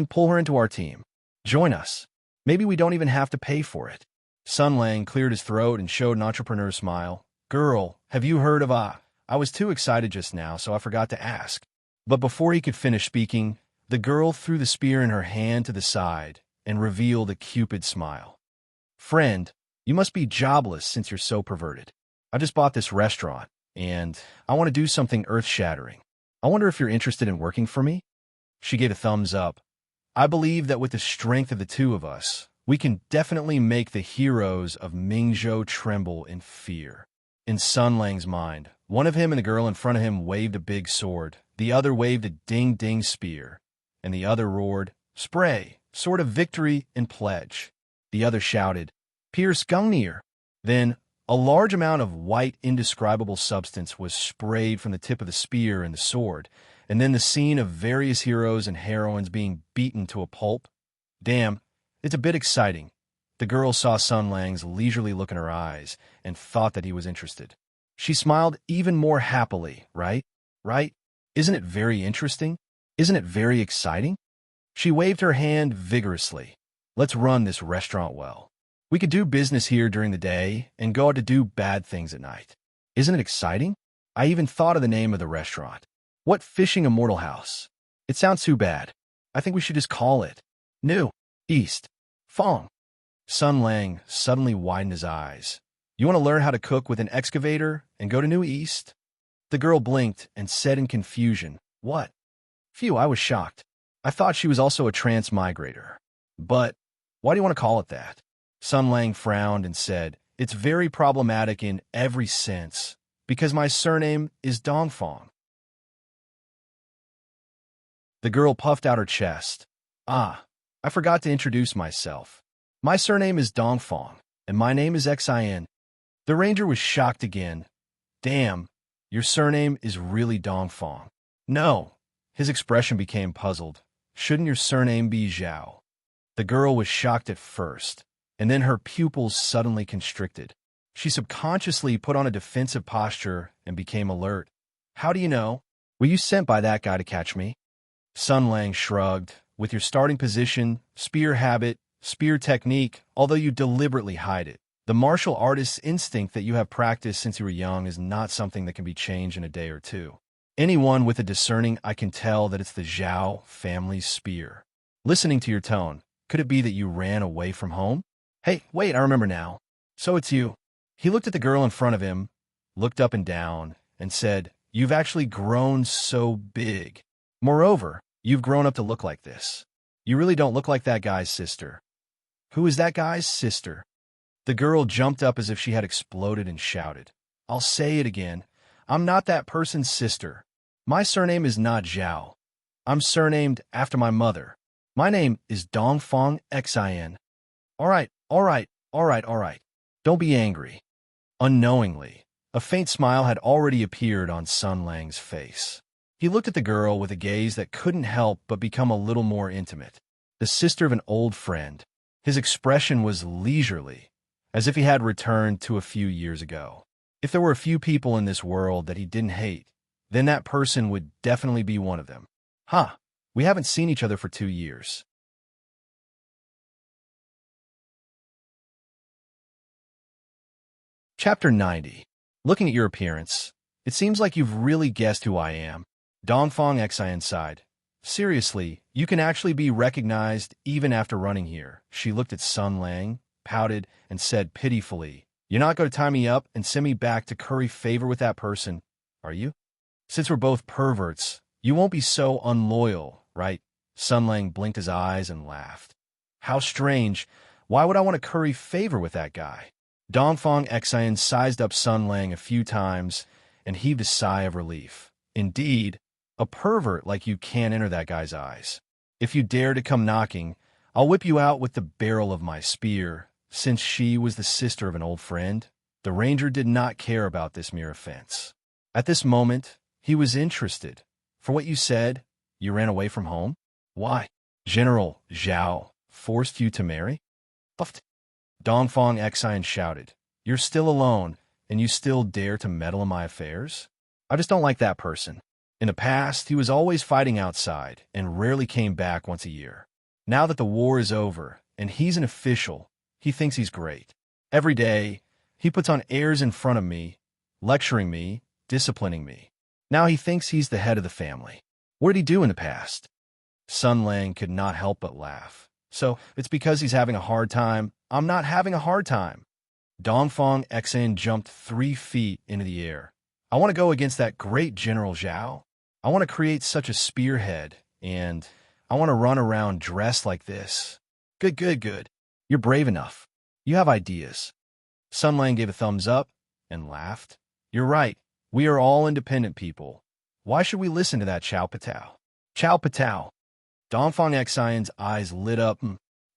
Pull her into our team. Join us. Maybe we don't even have to pay for it. Sun Lang cleared his throat and showed an entrepreneur smile. Girl, have you heard of I was too excited just now, so I forgot to ask. But before he could finish speaking, the girl threw the spear in her hand to the side and revealed a cupid smile. Friend, you must be jobless since you're so perverted. I just bought this restaurant, and I want to do something earth-shattering. I wonder if you're interested in working for me? She gave a thumbs up. I believe that with the strength of the two of us, we can definitely make the heroes of Mingzhou tremble in fear. In Sun Lang's mind, one of him and the girl in front of him waved a big sword, the other waved a ding-ding spear, and the other roared, Spray, sword of victory and pledge. The other shouted, Pierce Gungnir. Then, a large amount of white, indescribable substance was sprayed from the tip of the spear and the sword, and then the scene of various heroes and heroines being beaten to a pulp. Damn, it's a bit exciting. The girl saw Sun Lang's leisurely look in her eyes and thought that he was interested. She smiled even more happily, right? Isn't it very interesting? Isn't it very exciting? She waved her hand vigorously. Let's run this restaurant well. We could do business here during the day and go out to do bad things at night. Isn't it exciting? I even thought of the name of the restaurant. What Fishing Immortal House? It sounds too bad. I think we should just call it New East Fong. Sun Lang suddenly widened his eyes. You want to learn how to cook with an excavator and go to New East? The girl blinked and said in confusion, What? Phew, I was shocked. I thought she was also a transmigrator. But why do you want to call it that? Sun Lang frowned and said, It's very problematic in every sense. Because my surname is Dongfang. The girl puffed out her chest. Ah, I forgot to introduce myself. My surname is Dongfang, and my name is Xin. The ranger was shocked again. Damn, your surname is really Dongfang. No. His expression became puzzled. Shouldn't your surname be Zhao? The girl was shocked at first, and then her pupils suddenly constricted. She subconsciously put on a defensive posture and became alert. How do you know? Were you sent by that guy to catch me? Sun Lang shrugged. With your starting position, spear habit, spear technique, although you deliberately hide it, the martial artist's instinct that you have practiced since you were young is not something that can be changed in a day or two. Anyone with a discerning eye can tell that it's the Zhao family's spear. Listening to your tone, could it be that you ran away from home? Hey, wait, I remember now. So it's you. He looked at the girl in front of him, looked up and down, and said, You've actually grown so big. Moreover, you've grown up to look like this. You really don't look like that guy's sister. Who is that guy's sister? The girl jumped up as if she had exploded and shouted, I'll say it again. I'm not that person's sister. My surname is not Zhao. I'm surnamed after my mother. My name is Dongfang Xin. All right. Don't be angry. Unknowingly, a faint smile had already appeared on Sun Lang's face. He looked at the girl with a gaze that couldn't help but become a little more intimate. The sister of an old friend. His expression was leisurely, as if he had returned to a few years ago. If there were a few people in this world that he didn't hate, then that person would definitely be one of them. We haven't seen each other for 2 years. Chapter 90. Looking at your appearance, it seems like you've really guessed who I am. Dongfang Xin sighed. Seriously, you can actually be recognized even after running here. She looked at Sun Lang, pouted, and said pitifully, You're not going to tie me up and send me back to curry favor with that person, are you? Since we're both perverts, you won't be so unloyal, right? Sun Lang blinked his eyes and laughed. How strange. Why would I want to curry favor with that guy? Dongfang Xin sized up Sun Lang a few times and heaved a sigh of relief. Indeed, a pervert like you can't enter that guy's eyes. If you dare to come knocking, I'll whip you out with the barrel of my spear. Since she was the sister of an old friend, the ranger did not care about this mere offense. At this moment, he was interested. For what you said, you ran away from home? Why? General Zhao forced you to marry? Puffed. Dongfang Xin shouted, You're still alone, and you still dare to meddle in my affairs? I just don't like that person. In the past, he was always fighting outside and rarely came back once a year. Now that the war is over and he's an official, he thinks he's great. Every day, he puts on airs in front of me, lecturing me, disciplining me. Now he thinks he's the head of the family. What did he do in the past? Sun Lang could not help but laugh. So, it's because he's having a hard time. I'm not having a hard time. Dongfang Xin jumped 3 feet into the air. I want to go against that great General Zhao. I want to create such a spearhead, and I want to run around dressed like this. Good. You're brave enough. You have ideas. Sun Lang gave a thumbs up and laughed. You're right. We are all independent people. Why should we listen to that Chow Patao? Chow Patao. Dongfang Xion's eyes lit up.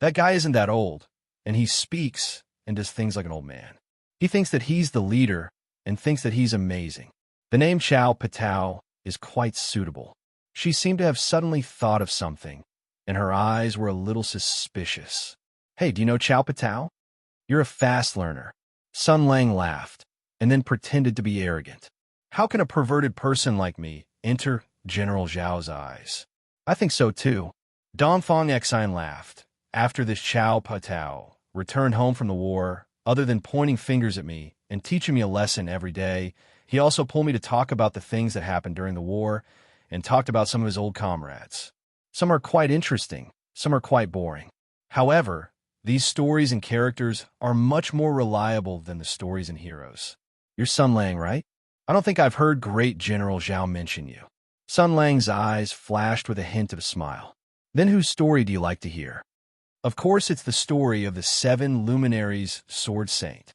That guy isn't that old, and he speaks and does things like an old man. He thinks that he's the leader and thinks that he's amazing. The name Chow Patao is quite suitable. She seemed to have suddenly thought of something, and her eyes were a little suspicious. Hey, do you know Chow Patao? You're a fast learner. Sun Lang laughed, and then pretended to be arrogant. How can a perverted person like me enter General Zhao's eyes? I think so too. Dongfang Xian laughed. After this Chow Patao returned home from the war, other than pointing fingers at me and teaching me a lesson every day, he also pulled me to talk about the things that happened during the war and talked about some of his old comrades. Some are quite interesting, some are quite boring. However, these stories and characters are much more reliable than the stories and heroes. You're Sun Lang, right? I don't think I've heard great General Zhao mention you. Sun Lang's eyes flashed with a hint of a smile. Then whose story do you like to hear? Of course, it's the story of the 7 luminaries' sword saint.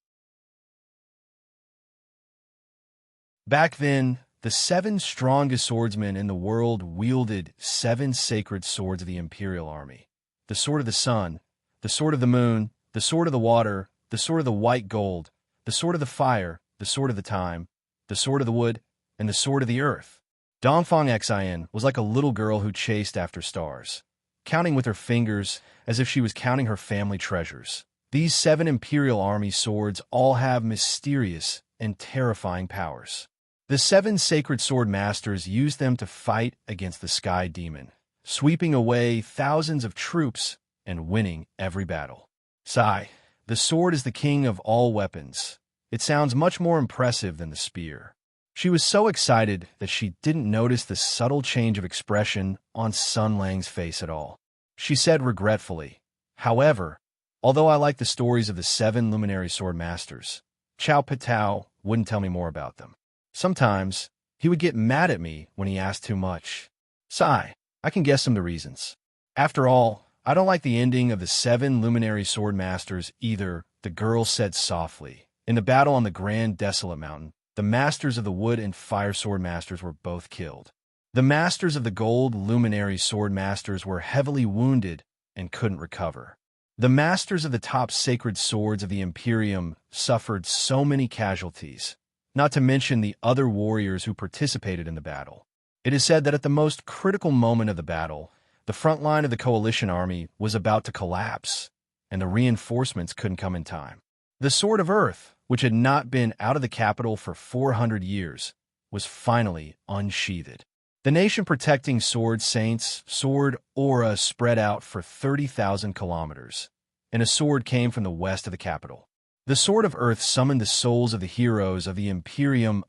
Back then, the 7 strongest swordsmen in the world wielded 7 sacred swords of the Imperial Army. The sword of the sun, the sword of the moon, the sword of the water, the sword of the white gold, the sword of the fire, the sword of the time, the sword of the wood, and the sword of the earth. Dongfang Xin was like a little girl who chased after stars, counting with her fingers as if she was counting her family treasures. These 7 Imperial Army swords all have mysterious and terrifying powers. The 7 sacred sword masters used them to fight against the sky demon, sweeping away thousands of troops and winning every battle. Sigh, the sword is the king of all weapons. It sounds much more impressive than the spear. She was so excited that she didn't notice the subtle change of expression on Sun Lang's face at all. She said regretfully, "However, although I like the stories of the 7 luminary sword masters, Chao Pitao wouldn't tell me more about them. Sometimes, he would get mad at me when he asked too much. Sigh, I can guess some of the reasons. After all, I don't like the ending of the 7 luminary sword masters either," the girl said softly. In the battle on the Grand Desolate Mountain, the masters of the wood and fire sword masters were both killed. The masters of the gold luminary sword masters were heavily wounded and couldn't recover. The masters of the top sacred swords of the Imperium suffered so many casualties, not to mention the other warriors who participated in the battle. It is said that at the most critical moment of the battle, the front line of the coalition army was about to collapse, and the reinforcements couldn't come in time. The Sword of Earth, which had not been out of the capital for 400 years, was finally unsheathed. The nation-protecting sword saint's sword aura spread out for 30,000 kilometers, and a sword came from the west of the capital. The Sword of Earth summoned the souls of the heroes of the Imperium,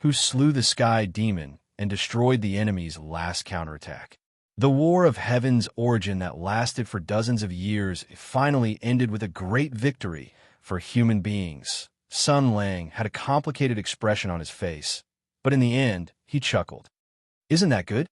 who slew the sky demon and destroyed the enemy's last counterattack. The War of Heaven's origin that lasted for dozens of years finally ended with a great victory for human beings. Sun Lang had a complicated expression on his face, but in the end, he chuckled. "Isn't that good?"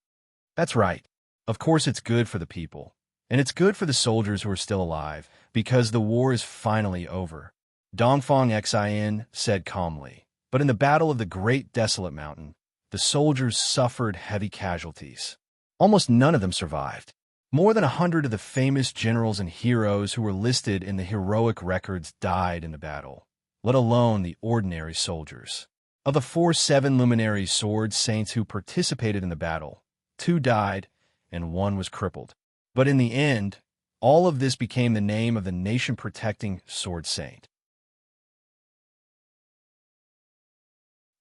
"That's right. Of course it's good for the people. And it's good for the soldiers who are still alive, because the war is finally over," Dongfang Xin said calmly. But in the Battle of the Great Desolate Mountain, the soldiers suffered heavy casualties. Almost none of them survived. More than 100 of the famous generals and heroes who were listed in the heroic records died in the battle, let alone the ordinary soldiers. Of the 7 luminary sword saints who participated in the battle, 2 died and 1 was crippled. But in the end, all of this became the name of the nation-protecting sword saint.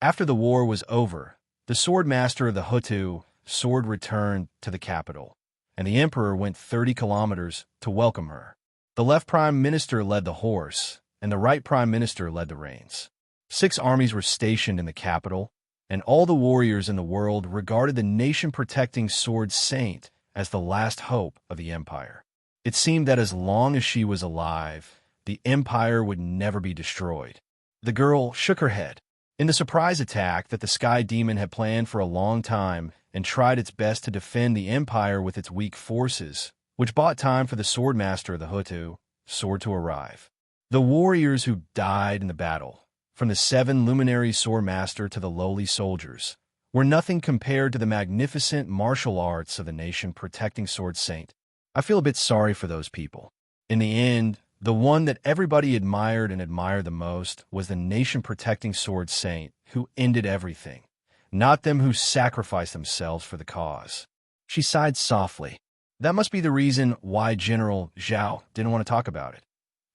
After the war was over, the sword master of the Hutu sword returned to the capital, and the emperor went 30 kilometers to welcome her. The left prime minister led the horse, and the right prime minister led the reins. 6 armies were stationed in the capital, and all the warriors in the world regarded the nation-protecting sword saint as the last hope of the empire. It seemed that as long as she was alive, the empire would never be destroyed. The girl shook her head. In the surprise attack that the sky demon had planned for a long time and tried its best to defend the empire with its weak forces, which bought time for the sword master of the Hutu sword to arrive. The warriors who died in the battle, from the 7 luminary sword master to the lowly soldiers, were nothing compared to the magnificent martial arts of the nation-protecting sword saint. I feel a bit sorry for those people. In the end, the one that everybody admired the most was the nation-protecting sword saint who ended everything, not them who sacrificed themselves for the cause. She sighed softly. That must be the reason why General Zhao didn't want to talk about it.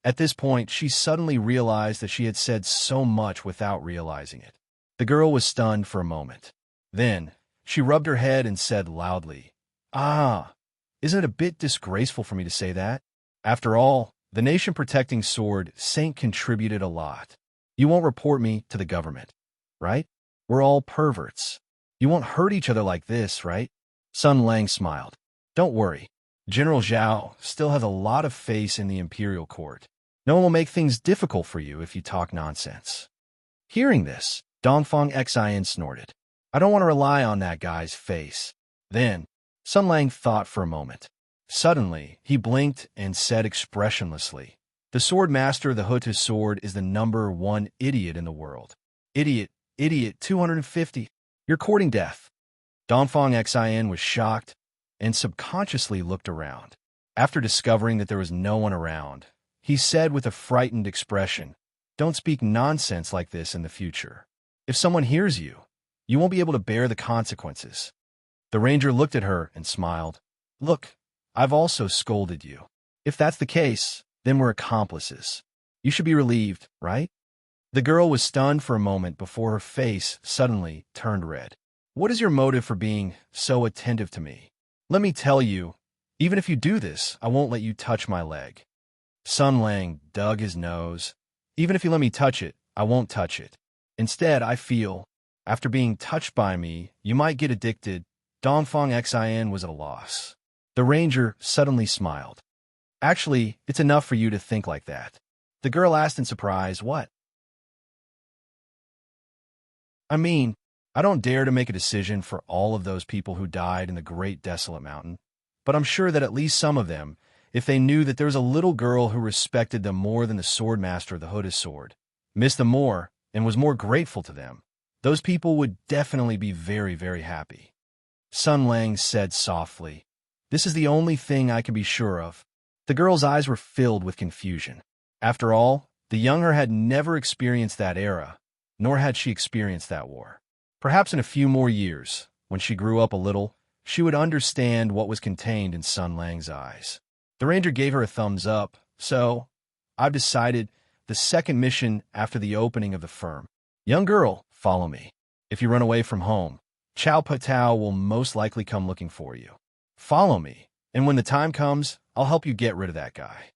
At this point, she suddenly realized that she had said so much without realizing it. The girl was stunned for a moment. Then, she rubbed her head and said loudly, "Isn't it a bit disgraceful for me to say that? After all, the nation-protecting sword saint contributed a lot. You won't report me to the government, right? We're all perverts. You won't hurt each other like this, right?" Sun Lang smiled. "Don't worry. General Zhao still has a lot of face in the imperial court. No one will make things difficult for you if you talk nonsense." Hearing this, Dongfang Xin snorted. "I don't want to rely on that guy's face." Then, Sun Lang thought for a moment. Suddenly, he blinked and said expressionlessly, "The sword master of the Hutu sword is the #1 idiot in the world." "Idiot Idiot 250. You're courting death. Dongfang Xin was shocked and subconsciously looked around. After discovering that there was no one around, he said with a frightened expression, "Don't speak nonsense like this in the future. If someone hears you, you won't be able to bear the consequences." The ranger looked at her and smiled. "Look, I've also scolded you. If that's the case, then we're accomplices. You should be relieved, right?" The girl was stunned for a moment before her face suddenly turned red. "What is your motive for being so attentive to me? Let me tell you, even if you do this, I won't let you touch my leg." Sun Lang dug his nose. "Even if you let me touch it, I won't touch it. Instead, I feel, after being touched by me, you might get addicted." Dongfang Xin was at a loss. The ranger suddenly smiled. "Actually, it's enough for you to think like that." The girl asked in surprise, "What?" "I mean, I don't dare to make a decision for all of those people who died in the Great Desolate Mountain, but I'm sure that at least some of them, if they knew that there was a little girl who respected them more than the swordmaster of the hooded sword, missed them more, and was more grateful to them, those people would definitely be very, very happy." Sun Lang said softly, "This is the only thing I can be sure of." The girl's eyes were filled with confusion. After all, the younger had never experienced that era, nor had she experienced that war. Perhaps in a few more years, when she grew up a little, she would understand what was contained in Sun Lang's eyes. The ranger gave her a thumbs up. "So, I've decided the second mission after the opening of the firm. Young girl, follow me. If you run away from home, Chow Patao will most likely come looking for you. Follow me, and when the time comes, I'll help you get rid of that guy."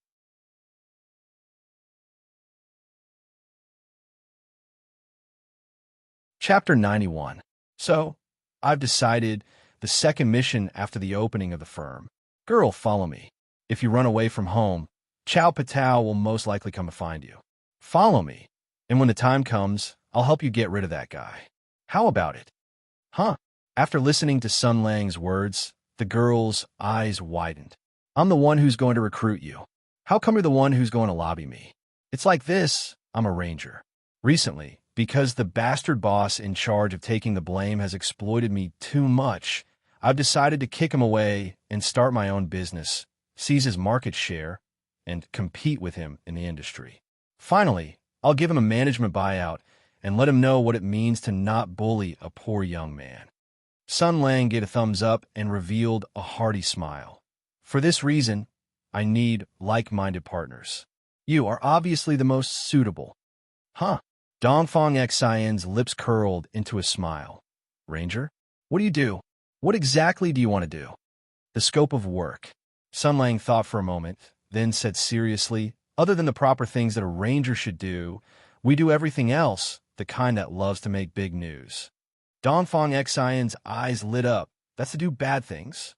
Chapter 91. So, I've decided the second mission after the opening of the firm. Girl, follow me. If you run away from home, Chow Patao will most likely come to find you. Follow me, and when the time comes, I'll help you get rid of that guy. How about it? Huh? After listening to Sun Lang's words, the girl's eyes widened. "I'm the one who's going to recruit you. How come you're the one who's going to lobby me? It's like this, I'm a ranger. Recently, because the bastard boss in charge of taking the blame has exploited me too much, I've decided to kick him away and start my own business, seize his market share, and compete with him in the industry. Finally, I'll give him a management buyout and let him know what it means to not bully a poor young man." Sun Lang gave a thumbs up and revealed a hearty smile. "For this reason, I need like-minded partners. You are obviously the most suitable." Huh? Dongfang Xian's lips curled into a smile. "Ranger? What do you do? What exactly do you want to do?" "The scope of work." Sun Lang thought for a moment, then said seriously, "Other than the proper things that a ranger should do, we do everything else, the kind that loves to make big news." Dongfang Xian's eyes lit up. "That's to do bad things?"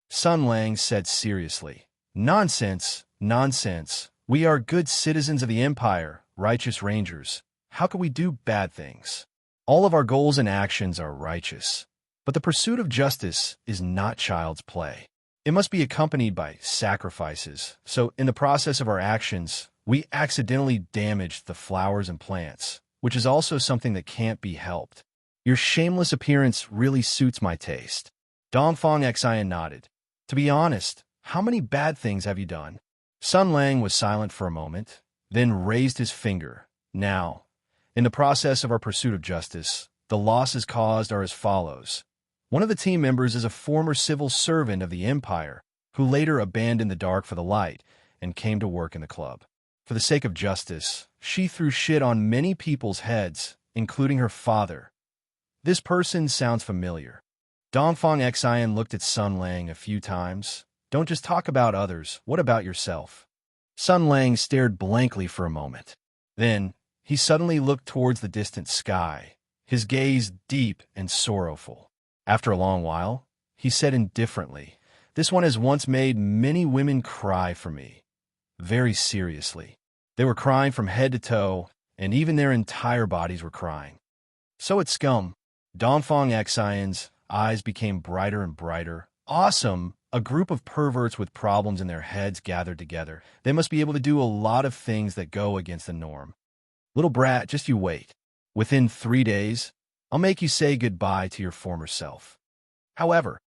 Sun Lang said seriously, "Nonsense, nonsense. We are good citizens of the Empire, righteous rangers. How could we do bad things? All of our goals and actions are righteous. But the pursuit of justice is not child's play. It must be accompanied by sacrifices. So in the process of our actions, we accidentally damaged the flowers and plants, which is also something that can't be helped. Your shameless appearance really suits my taste." Dongfang Xian nodded. "To be honest, how many bad things have you done?" Sun Lang was silent for a moment, then raised his finger. "Now, in the process of our pursuit of justice, the losses caused are as follows. One of the team members is a former civil servant of the Empire who later abandoned the dark for the light and came to work in the club. For the sake of justice, she threw shit on many people's heads, including her father. This person sounds familiar." Dongfang Xian looked at Sun Lang a few times. "Don't just talk about others. What about yourself?" Sun Lang stared blankly for a moment. Then, he suddenly looked towards the distant sky, his gaze deep and sorrowful. After a long while, he said indifferently, "This one has once made many women cry for me. Very seriously. They were crying from head to toe, and even their entire bodies were crying. So it's scum." Dongfang Xian's eyes became brighter and brighter. "Awesome! A group of perverts with problems in their heads gathered together. They must be able to do a lot of things that go against the norm. Little brat, just you wait. Within 3 days, I'll make you say goodbye to your former self. However,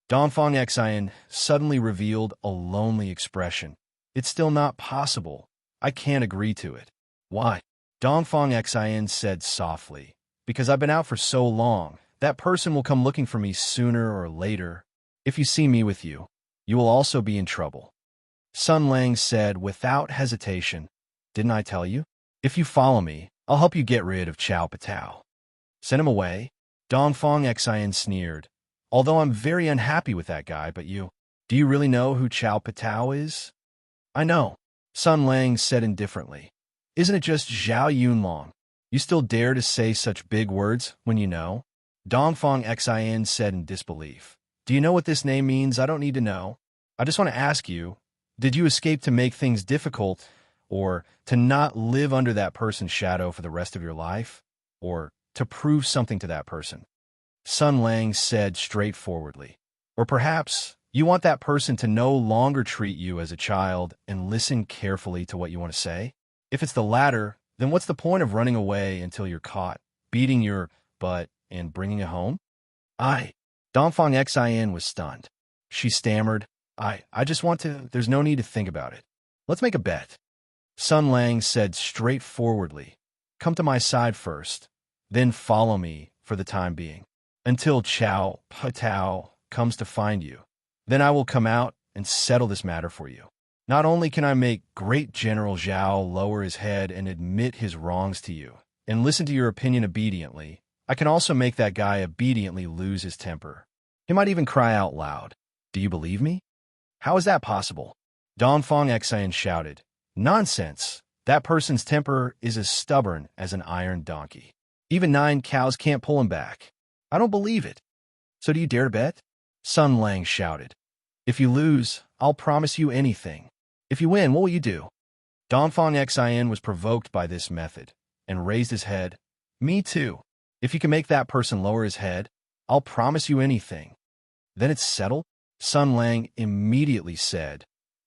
Dongfang Xian suddenly revealed a lonely expression. It's still not possible. I can't agree to it. Why? Dongfang Xian said softly. Because I've been out for so long, that person will come looking for me sooner or later. If you see me with you, you will also be in trouble. Sun Lang said without hesitation, didn't I tell you? If you follow me, I'll help you get rid of Chao Patao. Send him away? Dongfang Xian sneered. Although I'm very unhappy with that guy, but do you really know who Chao Patao is? I know, Sun Lang said indifferently. Isn't it just Zhao Yunlong? You still dare to say such big words when you know? Dongfang Xian said in disbelief. Do you know what this name means? I don't need to know. I just want to ask you, did you escape to make things difficult, or to not live under that person's shadow for the rest of your life, or to prove something to that person? Sun Lang said straightforwardly. Or perhaps you want that person to no longer treat you as a child and listen carefully to what you want to say? If it's the latter, then what's the point of running away until you're caught, beating your butt, and bringing it home? Dongfang Xian was stunned. She stammered, I just want to, there's no need to think about it. Let's make a bet. Sun Lang said straightforwardly, come to my side first, then follow me for the time being, until Chao Patao comes to find you. Then I will come out and settle this matter for you. Not only can I make Great General Zhao lower his head and admit his wrongs to you, and listen to your opinion obediently, I can also make that guy obediently lose his temper. He might even cry out loud. Do you believe me? How is that possible? Dongfang Xian shouted. Nonsense! That person's temper is as stubborn as an iron donkey. Even 9 cows can't pull him back. I don't believe it. So do you dare to bet? Sun Lang shouted. If you lose, I'll promise you anything. If you win, what will you do? Dongfang Xian was provoked by this method, and raised his head. Me too. If you can make that person lower his head, I'll promise you anything. Then it's settled? Sun Lang immediately said.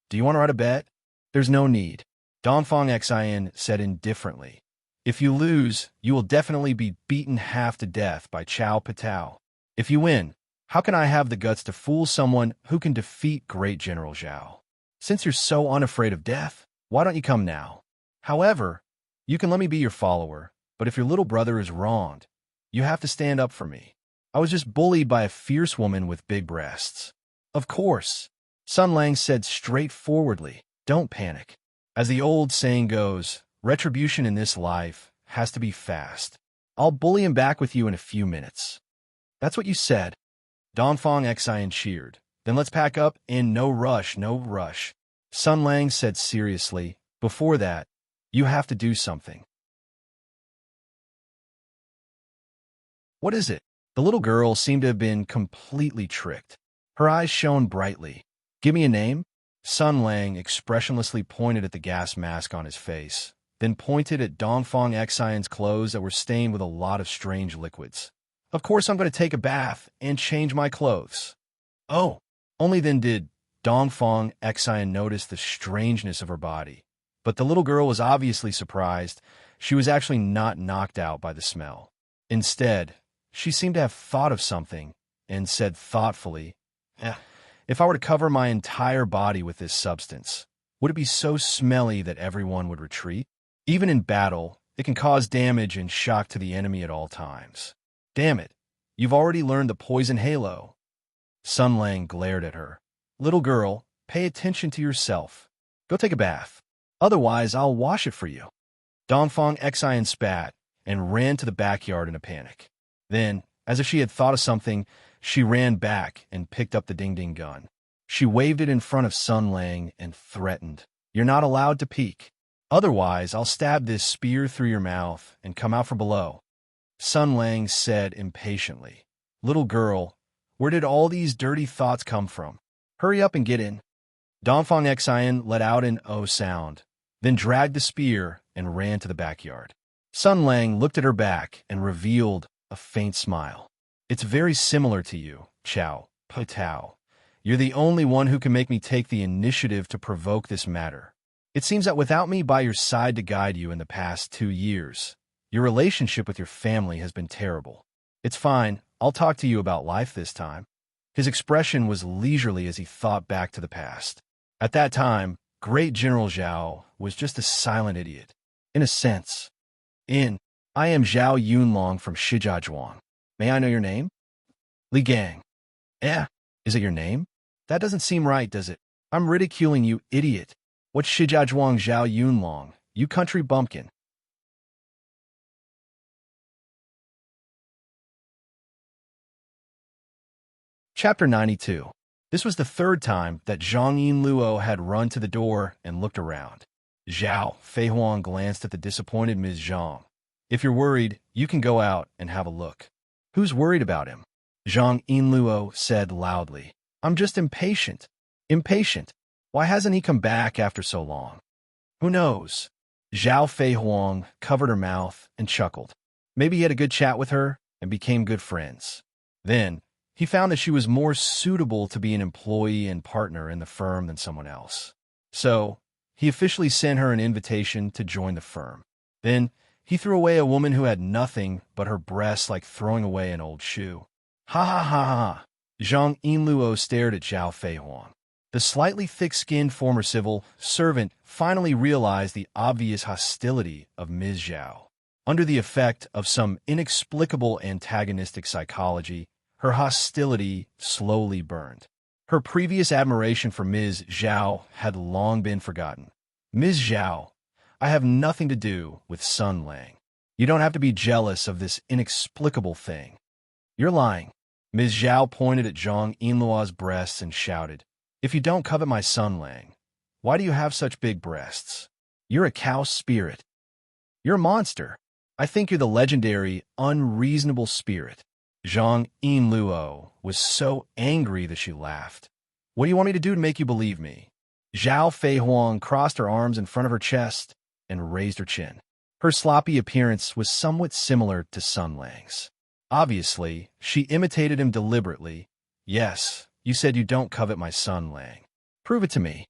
Do you want to write a bet? There's no need. Dongfang Xian said indifferently. If you lose, you will definitely be beaten half to death by Chao Patao. If you win, how can I have the guts to fool someone who can defeat Great General Zhao? Since you're so unafraid of death, why don't you come now? However, you can let me be your follower, but if your little brother is wronged, you have to stand up for me. I was just bullied by a fierce woman with big breasts. Of course, Sun Lang said straightforwardly, don't panic. As the old saying goes, retribution in this life has to be fast. I'll bully him back with you in a few minutes. That's what you said. Dongfang Xian cheered. Then let's pack up and no rush, no rush. Sun Lang said seriously, before that, you have to do something. What is it? The little girl seemed to have been completely tricked. Her eyes shone brightly. Give me a name? Sun Lang expressionlessly pointed at the gas mask on his face, then pointed at Dongfang Xian's clothes that were stained with a lot of strange liquids. Of course I'm going to take a bath and change my clothes. Oh, only then did Dongfang Xian notice the strangeness of her body. But the little girl was obviously surprised. She was actually not knocked out by the smell. Instead, she seemed to have thought of something and said thoughtfully, if I were to cover my entire body with this substance, would it be so smelly that everyone would retreat? Even in battle, it can cause damage and shock to the enemy at all times. Damn it, you've already learned the poison halo. Sun Lang glared at her. Little girl, pay attention to yourself. Go take a bath. Otherwise, I'll wash it for you. Dongfang Xian spat and ran to the backyard in a panic. Then, as if she had thought of something, she ran back and picked up the ding-ding gun. She waved it in front of Sun Lang and threatened, You're not allowed to peek. Otherwise, I'll stab this spear through your mouth and come out from below. Sun Lang said impatiently, Little girl, where did all these dirty thoughts come from? Hurry up and get in. Dongfang Xian let out an oh sound, then dragged the spear and ran to the backyard. Sun Lang looked at her back and revealed a faint smile. It's very similar to you, Chao Patao. You're the only one who can make me take the initiative to provoke this matter. It seems that without me by your side to guide you in the past 2 years, Your relationship with your family has been terrible. It's fine. I'll talk to you about life this time. His expression was leisurely as he thought back to the past. At that time, Great General Zhao was just a silent idiot. In a sense. I am Zhao Yunlong from Shijiazhuang. May I know your name? Li Gang. Is it your name? That doesn't seem right, does it? I'm ridiculing you, idiot. What's Shijiazhuang Zhao Yunlong, you country bumpkin? Chapter 92. This was the third time that Zhang Yinluo had run to the door and looked around. Zhao Feihuang glanced at the disappointed Ms. Zhang. If you're worried, you can go out and have a look. Who's worried about him? Zhang Yinluo said loudly. I'm just impatient. Impatient? Why hasn't he come back after so long? Who knows? Zhao Feihuang covered her mouth and chuckled. Maybe he had a good chat with her and became good friends. Then, he found that she was more suitable to be an employee and partner in the firm than someone else. So, he officially sent her an invitation to join the firm. Then, he threw away a woman who had nothing but her breasts like throwing away an old shoe. Ha ha ha ha. Zhang Yinluo stared at Zhao Feihuang. The slightly thick-skinned former civil servant finally realized the obvious hostility of Ms. Zhao. Under the effect of some inexplicable antagonistic psychology, her hostility slowly burned. Her previous admiration for Ms. Zhao had long been forgotten. Ms. Zhao, I have nothing to do with Sun Lang. You don't have to be jealous of this inexplicable thing. You're lying. Ms. Zhao pointed at Zhang Yinluo's breasts and shouted, If you don't covet my Sun Lang, why do you have such big breasts? You're a cow spirit. You're a monster. I think you're the legendary, unreasonable spirit. Zhang Yinluo was so angry that she laughed. What do you want me to do to make you believe me? Zhao Feihuang crossed her arms in front of her chest and raised her chin. Her sloppy appearance was somewhat similar to Sun Lang's. Obviously, she imitated him deliberately. Yes, you said you don't covet my Sun Lang. Prove it to me.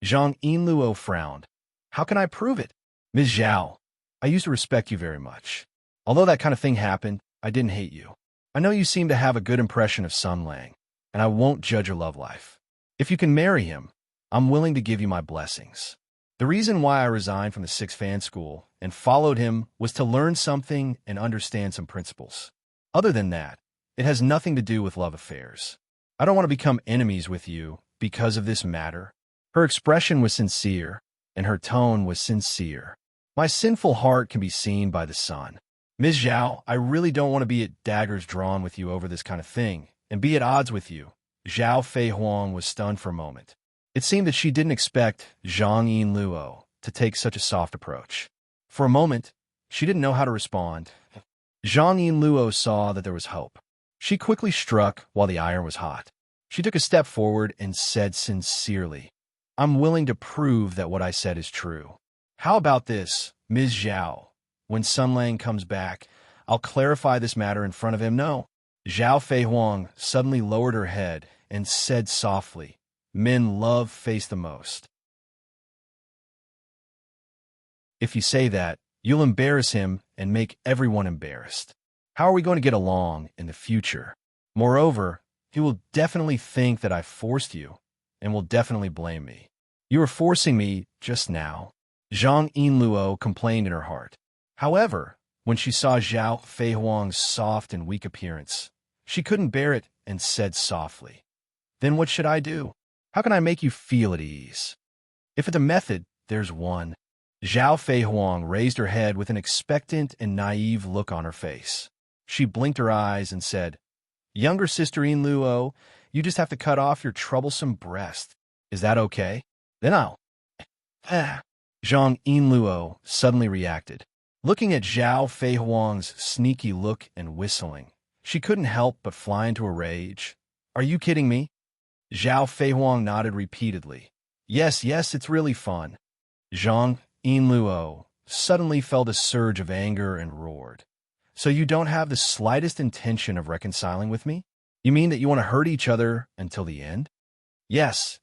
Zhang Yinluo frowned. How can I prove it? Ms. Zhao, I used to respect you very much. Although that kind of thing happened, I didn't hate you. I know you seem to have a good impression of Sun Lang, and I won't judge your love life. If you can marry him, I'm willing to give you my blessings. The reason why I resigned from the Sixth Fan School and followed him was to learn something and understand some principles. Other than that, it has nothing to do with love affairs. I don't want to become enemies with you because of this matter. Her expression was sincere, and her tone was sincere. My sinful heart can be seen by the sun. Ms. Zhao, I really don't want to be at daggers drawn with you over this kind of thing, and be at odds with you. Zhao Feihuang was stunned for a moment. It seemed that she didn't expect Zhang Yinluo to take such a soft approach. For a moment, she didn't know how to respond. Zhang Yinluo saw that there was hope. She quickly struck while the iron was hot. She took a step forward and said sincerely, I'm willing to prove that what I said is true. How about this, Ms. Zhao? When Sun Lang comes back, I'll clarify this matter in front of him. No. Zhao Feihuang suddenly lowered her head and said softly, Men love face the most. If you say that, you'll embarrass him and make everyone embarrassed. How are we going to get along in the future? Moreover, he will definitely think that I forced you and will definitely blame me. You were forcing me just now. Zhang Yinluo complained in her heart. However, when she saw Zhao Feihuang's soft and weak appearance, she couldn't bear it and said softly, Then what should I do? How can I make you feel at ease? If it's a method, there's one. Zhao Feihuang raised her head with an expectant and naive look on her face. She blinked her eyes and said, Younger sister Yinluo, you just have to cut off your troublesome breast. Is that okay? Then I'll... Zhang Yinluo suddenly reacted. Looking at Zhao Feihuang's sneaky look and whistling, she couldn't help but fly into a rage. Are you kidding me? Zhao Feihuang nodded repeatedly. Yes, it's really fun. Zhang Yinluo suddenly felt a surge of anger and roared. So you don't have the slightest intention of reconciling with me? You mean that you want to hurt each other until the end? Yes,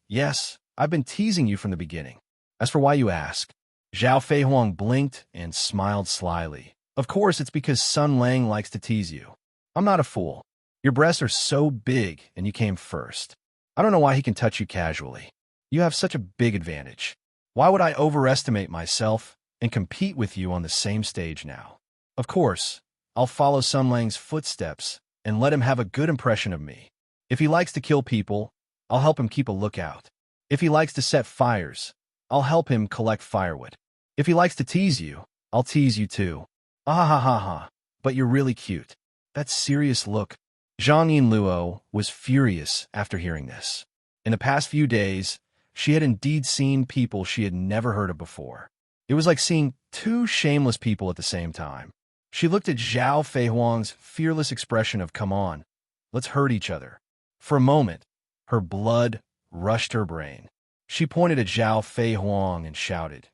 I've been teasing you from the beginning. As for why you ask, Zhao Feihuang blinked and smiled slyly. Of course, it's because Sun Lang likes to tease you. I'm not a fool. Your breasts are so big and you came first. I don't know why he can touch you casually. You have such a big advantage. Why would I overestimate myself and compete with you on the same stage now? Of course, I'll follow Sun Lang's footsteps and let him have a good impression of me. If he likes to kill people, I'll help him keep a lookout. If he likes to set fires, I'll help him collect firewood. If he likes to tease you, I'll tease you too. Ah ha ha ha, but you're really cute. That serious look. Zhang Yinluo was furious after hearing this. In the past few days, she had indeed seen people she had never heard of before. It was like seeing two shameless people at the same time. She looked at Zhao Feihuang's fearless expression of, "Come on, let's hurt each other." For a moment, her blood rushed her brain. She pointed at Zhao Feihuang and shouted,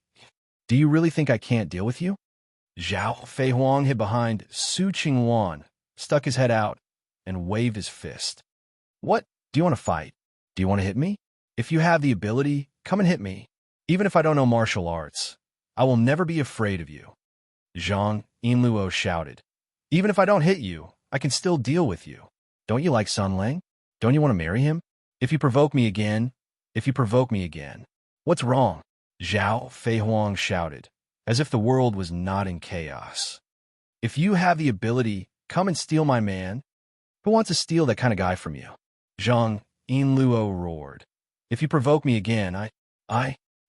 "Do you really think I can't deal with you?" Zhao Feihuang hid behind Su Qingwan, stuck his head out, and waved his fist. "What? Do you want to fight? Do you want to hit me? If you have the ability, come and hit me. Even if I don't know martial arts, I will never be afraid of you." Zhang Yinluo shouted, "Even if I don't hit you, I can still deal with you. Don't you like Sun Lang? Don't you want to marry him? If you provoke me again, What's wrong?" Zhao Feihuang shouted, as if the world was not in chaos. "If you have the ability, come and steal my man. Who wants to steal that kind of guy from you?" Zhang Yinluo roared. "If you provoke me again,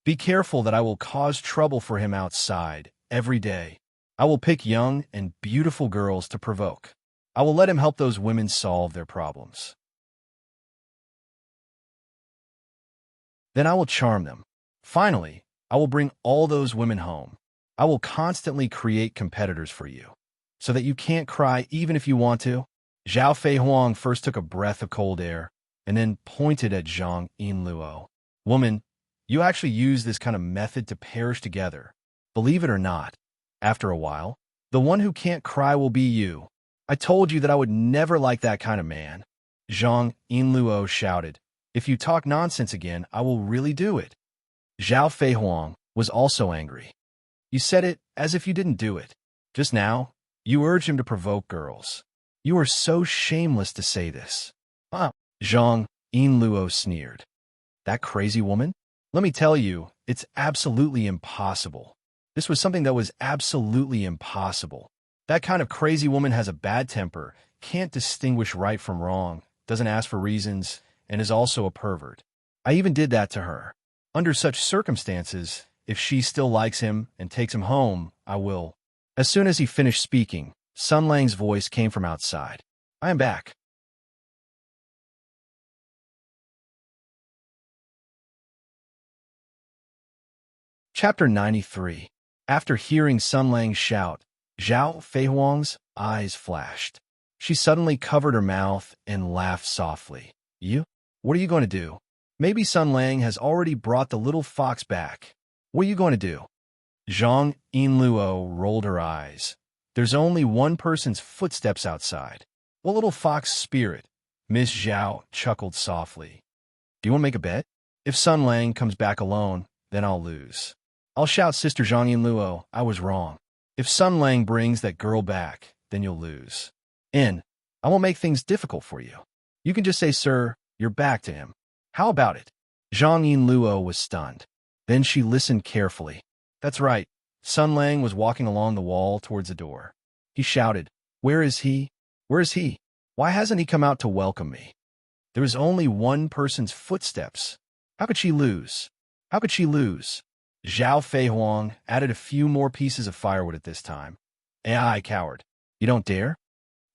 be careful that I will cause trouble for him outside every day. I will pick young and beautiful girls to provoke. I will let him help those women solve their problems. Then I will charm them. Finally, I will bring all those women home. I will constantly create competitors for you, so that you can't cry even if you want to." Zhao Feihuang first took a breath of cold air, and then pointed at Zhang Yinluo. "Woman, you actually use this kind of method to perish together. Believe it or not, after a while, the one who can't cry will be you. I told you that I would never like that kind of man." Zhang Yinluo shouted, "If you talk nonsense again, I will really do it." Zhao Feihuang was also angry. "You said it as if you didn't do it. Just now, you urged him to provoke girls. You are so shameless to say this." Zhang Yinluo sneered. "That crazy woman? Let me tell you, it's absolutely impossible. This was something that was absolutely impossible. That kind of crazy woman has a bad temper, can't distinguish right from wrong, doesn't ask for reasons, and is also a pervert. I even did that to her. Under such circumstances, if she still likes him and takes him home, I will." As soon as he finished speaking, Sun Lang's voice came from outside. "I am back." Chapter 93. After hearing Sun Lang shout, Zhao Feihuang's eyes flashed. She suddenly covered her mouth and laughed softly. "You? What are you going to do? Maybe Sun Lang has already brought the little fox back. What are you going to do?" Zhang Yinluo rolled her eyes. "There's only one person's footsteps outside." "What little fox spirit?" Miss Zhao chuckled softly. "Do you want to make a bet? If Sun Lang comes back alone, then I'll lose. I'll shout, 'Sister Zhang Yinluo, I was wrong.' If Sun Lang brings that girl back, then you'll lose. And I won't make things difficult for you. You can just say, 'Sir, you're back,' to him. How about it?" Zhang Yinluo was stunned. Then she listened carefully. That's right. Sun Lang was walking along the wall towards the door. He shouted, "Where is he? Where is he? Why hasn't he come out to welcome me?" There was only one person's footsteps. How could she lose? How could she lose? Zhao Feihuang added a few more pieces of firewood at this time. "AI, coward. You don't dare?"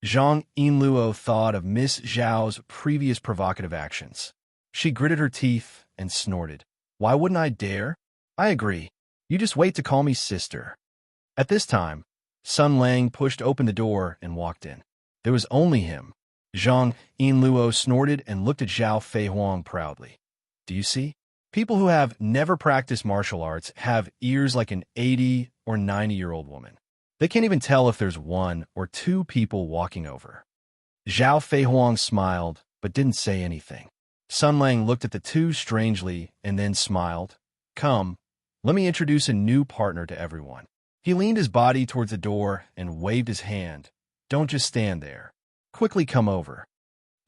Zhang Yinluo thought of Miss Zhao's previous provocative actions. She gritted her teeth and snorted. "Why wouldn't I dare? I agree. You just wait to call me sister." At this time, Sun Lang pushed open the door and walked in. There was only him. Zhang Yinluo snorted and looked at Zhao Feihuang proudly. "Do you see? People who have never practiced martial arts have ears like an 80 or 90-year-old woman. They can't even tell if there's one or two people walking over." Zhao Feihuang smiled, but didn't say anything. Sun Lang looked at the two strangely and then smiled. "Come, let me introduce a new partner to everyone. He leaned his body towards the door and waved his hand. Don't just stand there. Quickly come over.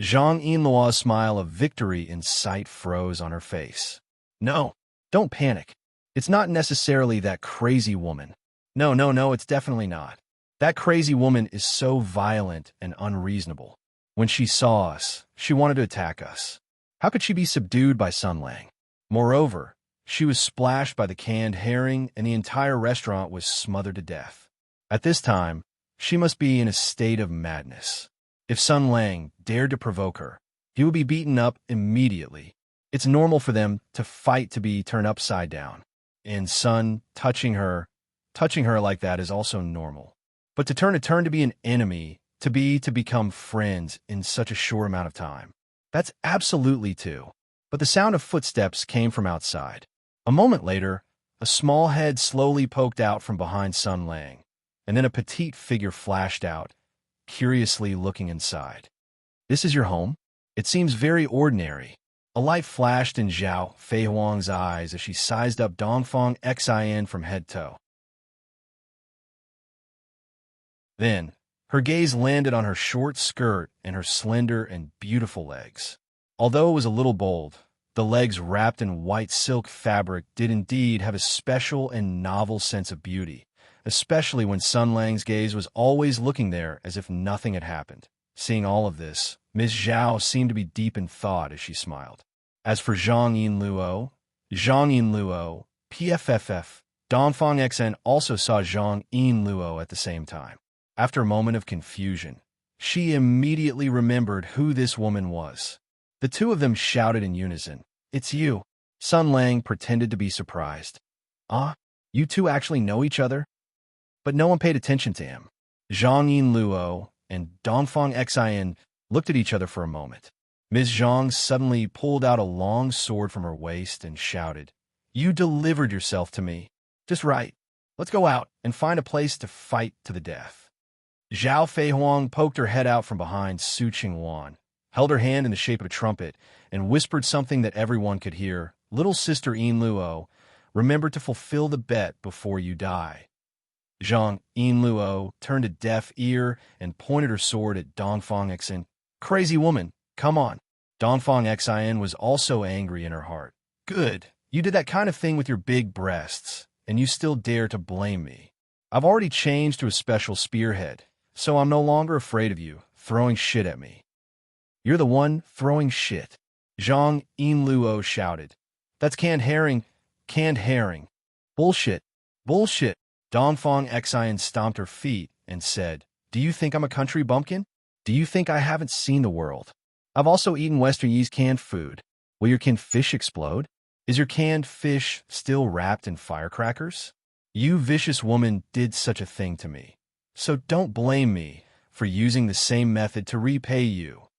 Zhang Yinluo's smile of victory in sight froze on her face. No, don't panic. It's not necessarily that crazy woman. No, it's definitely not. That crazy woman is so violent and unreasonable. When she saw us, she wanted to attack us. How could she be subdued by Sun Lang? Moreover, she was splashed by the canned herring and the entire restaurant was smothered to death. At this time, she must be in a state of madness. If Sun Lang dared to provoke her, he would be beaten up immediately. It's normal for them to fight to be turned upside down. And Sun touching her like that is also normal. But to turn to be an enemy, to become friends in such a short amount of time, that's absolutely too. But the sound of footsteps came from outside. A moment later, a small head slowly poked out from behind Sun Lang, and then a petite figure flashed out, curiously looking inside. This is your home? It seems very ordinary. A light flashed in Zhao Feihuang's eyes as she sized up Dongfang Xin from head to toe. Then, her gaze landed on her short skirt and her slender and beautiful legs. Although it was a little bold, the legs wrapped in white silk fabric did indeed have a special and novel sense of beauty, especially when Sun Lang's gaze was always looking there as if nothing had happened. Seeing all of this, Miss Zhao seemed to be deep in thought as she smiled. As for Zhang Yinluo, PFFF, Dongfang Xin also saw Zhang Yinluo at the same time. After a moment of confusion, she immediately remembered who this woman was. The two of them shouted in unison, "It's you!" Sun Lang pretended to be surprised. "Ah, you two actually know each other?" But no one paid attention to him. Zhang Yinluo and Dongfang Xin looked at each other for a moment. Ms. Zhang suddenly pulled out a long sword from her waist and shouted, "You delivered yourself to me. Just right. Let's go out and find a place to fight to the death." Zhao Feihuang poked her head out from behind Su Qingwan, held her hand in the shape of a trumpet, and whispered something that everyone could hear. "Little sister Yinluo, remember to fulfill the bet before you die." Zhang Yinluo turned a deaf ear and pointed her sword at Dongfang Xin. "Crazy woman, come on." Dongfang Xin was also angry in her heart. "Good, you did that kind of thing with your big breasts, and you still dare to blame me. I've already changed to a special spearhead, so I'm no longer afraid of you throwing shit at me." "You're the one throwing shit," Zhang Yinluo shouted. "That's canned herring, canned herring. Bullshit, bullshit." Dongfang Xin stomped her feet and said, "Do you think I'm a country bumpkin? Do you think I haven't seen the world? I've also eaten Westernese canned food. Will your canned fish explode? Is your canned fish still wrapped in firecrackers? You vicious woman did such a thing to me. So don't blame me for using the same method to repay you."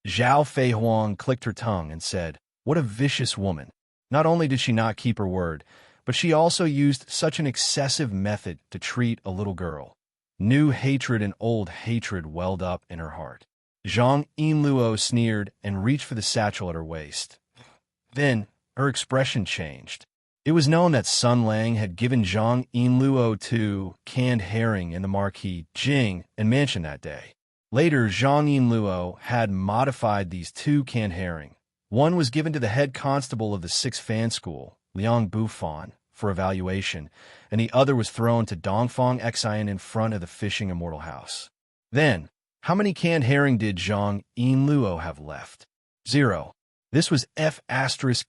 Zhao Feihuang clicked her tongue and said, "What a vicious woman." Not only did she not keep her word, but she also used such an excessive method to treat a little girl. New hatred and old hatred welled up in her heart. Zhang Yinluo sneered and reached for the satchel at her waist. Then, her expression changed. It was known that Sun Lang had given Zhang Yinluo 2 canned herring in the Marquis Jing and mansion that day. Later, Zhang Yinluo had modified these 2 canned herring. One was given to the head constable of the 6th Fan School, Liang Bufan, for evaluation, and the other was thrown to Dongfang Xin in front of the fishing immortal house. Then, how many canned herring did Zhang Yinluo have left? 0. This was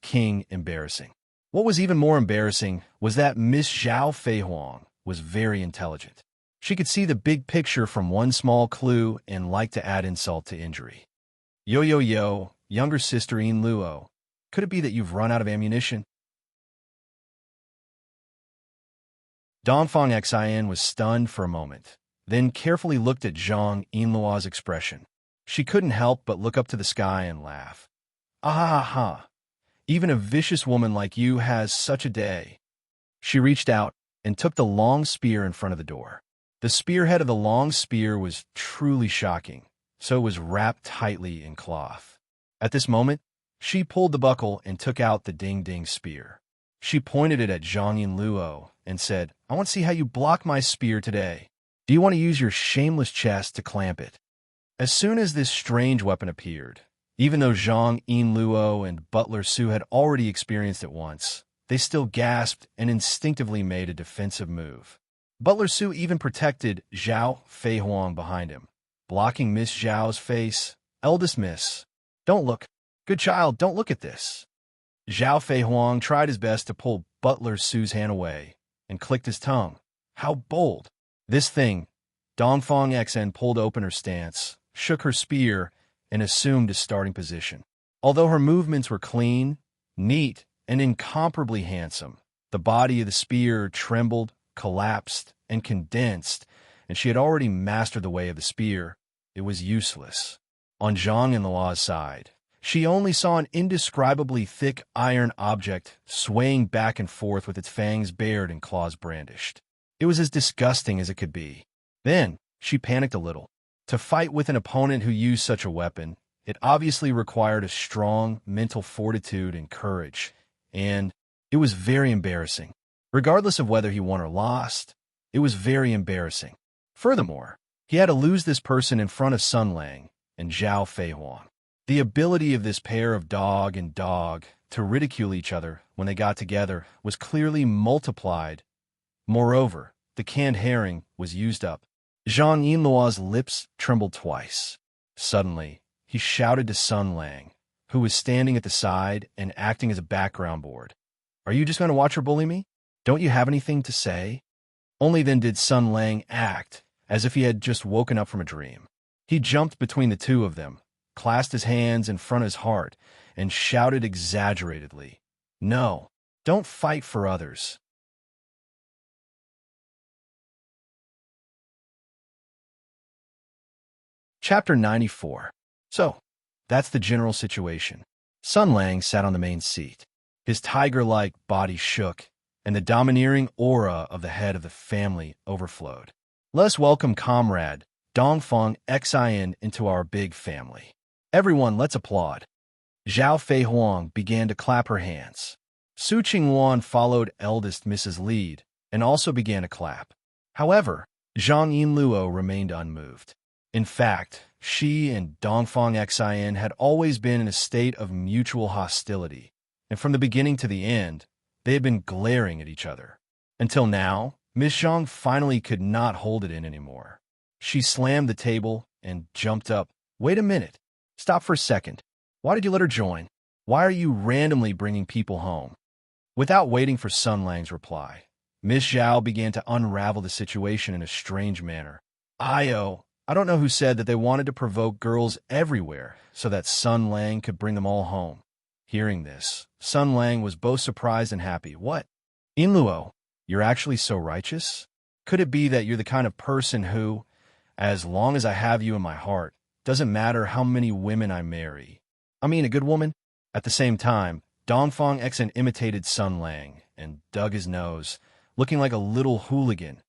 King embarrassing. What was even more embarrassing was that Miss Zhao Feihuang was very intelligent. She could see the big picture from one small clue and liked to add insult to injury. Yo, younger sister Yinluo, could it be that you've run out of ammunition? Dongfang Xin was stunned for a moment, then carefully looked at Zhang Yinluo's expression. She couldn't help but look up to the sky and laugh. "Ah, even a vicious woman like you has such a day." She reached out and took the long spear in front of the door. The spearhead of the long spear was truly shocking, so it was wrapped tightly in cloth. At this moment, she pulled the buckle and took out the ding-ding spear. She pointed it at Zhang Yinluo and said, I want to see how you block my spear today. Do you want to use your shameless chest to clamp it? As soon as this strange weapon appeared, even though Zhang Yinluo and Butler Su had already experienced it once, they still gasped and instinctively made a defensive move. Butler Su even protected Zhao Feihuang behind him, blocking Miss Zhao's face. Eldest miss, don't look. Good child, don't look at this. Zhao Feihuang tried his best to pull Butler Su's hand away and clicked his tongue. How bold. This thing. Dongfang Xen pulled open her stance, shook her spear, and assumed a starting position. Although her movements were clean, neat, and incomparably handsome, the body of the spear trembled, collapsed, and condensed, and she had already mastered the way of the spear. It was useless. On Zhang Yinluo's side, she only saw an indescribably thick iron object swaying back and forth with its fangs bared and claws brandished. It was as disgusting as it could be. Then, she panicked a little. To fight with an opponent who used such a weapon, it obviously required a strong mental fortitude and courage, and it was very embarrassing. Regardless of whether he won or lost, it was very embarrassing. Furthermore, he had to lose this person in front of Sun Lang and Zhao Feihuang. The ability of this pair of dog and dog to ridicule each other when they got together was clearly multiplied. Moreover, the canned herring was used up. Zhang Yinluo's lips trembled twice. Suddenly, he shouted to Sun Lang, who was standing at the side and acting as a background board. Are you just going to watch her bully me? Don't you have anything to say? Only then did Sun Lang act as if he had just woken up from a dream. He jumped between the two of them, clasped his hands in front of his heart, and shouted exaggeratedly, No, don't fight for others. Chapter 94. So, that's the general situation. Sun Lang sat on the main seat. His tiger-like body shook, and the domineering aura of the head of the family overflowed. Let us welcome comrade Dongfang Xin into our big family. Everyone, let's applaud. Zhao Feihuang began to clap her hands. Su Qingwan followed eldest Mrs. Lead and also began to clap. However, Zhang Yinluo remained unmoved. In fact, she and Dongfang Xin had always been in a state of mutual hostility, and from the beginning to the end, they had been glaring at each other. Until now, Miss Zhang finally could not hold it in anymore. She slammed the table and jumped up. Wait a minute. Stop for a second. Why did you let her join? Why are you randomly bringing people home? Without waiting for Sun Lang's reply, Miss Zhao began to unravel the situation in a strange manner. I don't know who said that they wanted to provoke girls everywhere so that Sun Lang could bring them all home. Hearing this, Sun Lang was both surprised and happy. What? Yinluo, you're actually so righteous? Could it be that you're the kind of person who, as long as I have you in my heart, doesn't matter how many women I marry? I mean, a good woman? At the same time, Dongfang Xen imitated Sun Lang and dug his nose, looking like a little hooligan.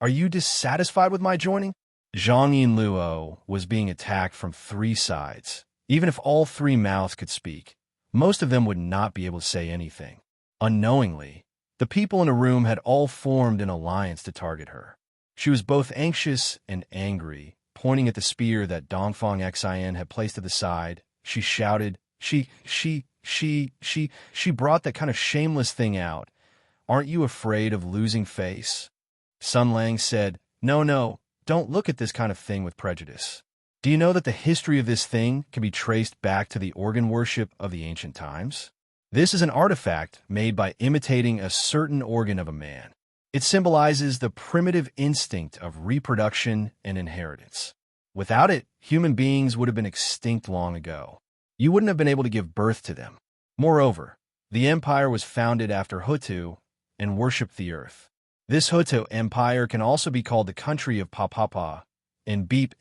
Are you dissatisfied with my joining? Zhang Yinluo was being attacked from three sides. Even if all three mouths could speak, most of them would not be able to say anything. Unknowingly, the people in the room had all formed an alliance to target her. She was both anxious and angry, pointing at the spear that Dongfang Xin had placed to the side. She shouted, She brought that kind of shameless thing out. Aren't you afraid of losing face? Sun Lang said, No, don't look at this kind of thing with prejudice. Do you know that the history of this thing can be traced back to the organ worship of the ancient times? This is an artifact made by imitating a certain organ of a man. It symbolizes the primitive instinct of reproduction and inheritance. Without it, human beings would have been extinct long ago. You wouldn't have been able to give birth to them. Moreover, the empire was founded after Hutu and worshipped the earth. This Hutu empire can also be called the country of Pa and Beep.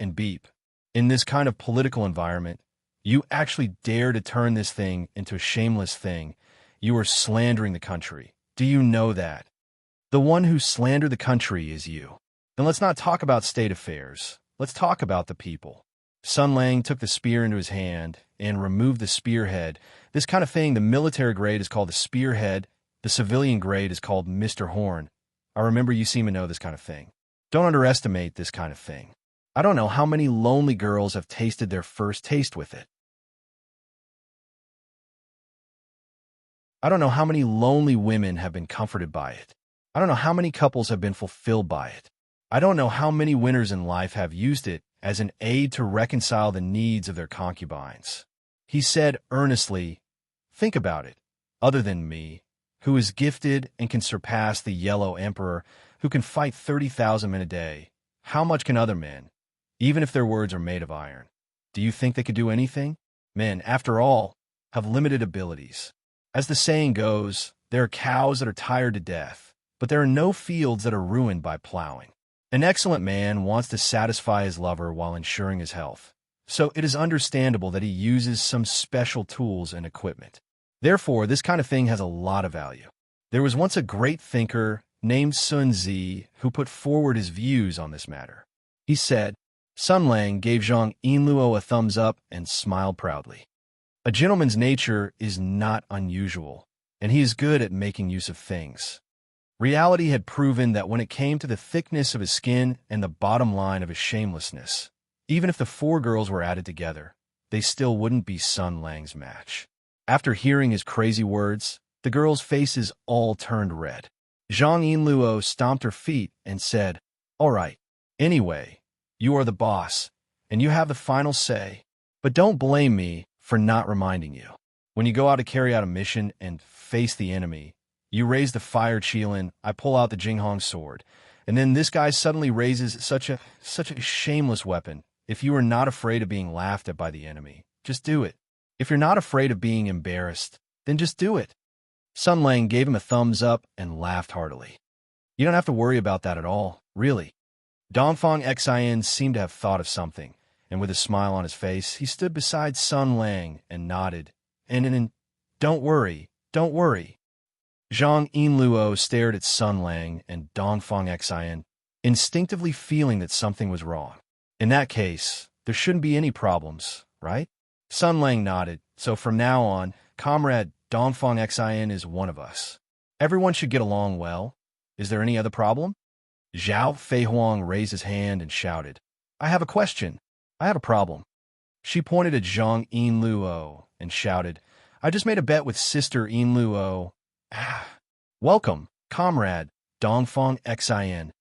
In this kind of political environment, you actually dare to turn this thing into a shameless thing. You are slandering the country. Do you know that? The one who slandered the country is you. Then let's not talk about state affairs. Let's talk about the people. Sun Lang took the spear into his hand and removed the spearhead. This kind of thing, the military grade, is called the spearhead. The civilian grade is called Mr. Horn. I remember you seem to know this kind of thing. Don't underestimate this kind of thing. I don't know how many lonely girls have tasted their first taste with it. I don't know how many lonely women have been comforted by it. I don't know how many couples have been fulfilled by it. I don't know how many winners in life have used it as an aid to reconcile the needs of their concubines. He said earnestly, think about it. Other than me, who is gifted and can surpass the Yellow Emperor, who can fight 30,000 men a day, how much can other men, even if their words are made of iron? Do you think they could do anything? Men, after all, have limited abilities. As the saying goes, there are cows that are tired to death, but there are no fields that are ruined by plowing. An excellent man wants to satisfy his lover while ensuring his health, so it is understandable that he uses some special tools and equipment. Therefore, this kind of thing has a lot of value. There was once a great thinker named Sun Tzu who put forward his views on this matter. He said, Sun Lang gave Zhang Yinluo a thumbs up and smiled proudly. A gentleman's nature is not unusual, and he is good at making use of things. Reality had proven that when it came to the thickness of his skin and the bottom line of his shamelessness, even if the four girls were added together, they still wouldn't be Sun Lang's match. After hearing his crazy words, the girls' faces all turned red. Zhang Yinluo stomped her feet and said, All right, anyway, you are the boss, and you have the final say, but don't blame me for not reminding you. When you go out to carry out a mission and face the enemy, you raise the fire qilin, I pull out the Jinghong sword, and then this guy suddenly raises such a shameless weapon. If you are not afraid of being laughed at by the enemy, just do it. If you're not afraid of being embarrassed, then just do it. Sun Lang gave him a thumbs up and laughed heartily. You don't have to worry about that at all, really. Dongfang Xian seemed to have thought of something, and with a smile on his face, he stood beside Sun Lang and nodded. And don't worry, don't worry. Zhang Yinluo stared at Sun Lang and Dongfang Xian, instinctively feeling that something was wrong. In that case, there shouldn't be any problems, right? Sun Lang nodded. So from now on, Comrade Dongfang Xian is one of us. Everyone should get along well. Is there any other problem? Zhao Feihuang raised his hand and shouted, I have a question. I have a problem. She pointed at Zhang Yinluo and shouted, I just made a bet with Sister Yinluo. Welcome, Comrade Dongfang Xian.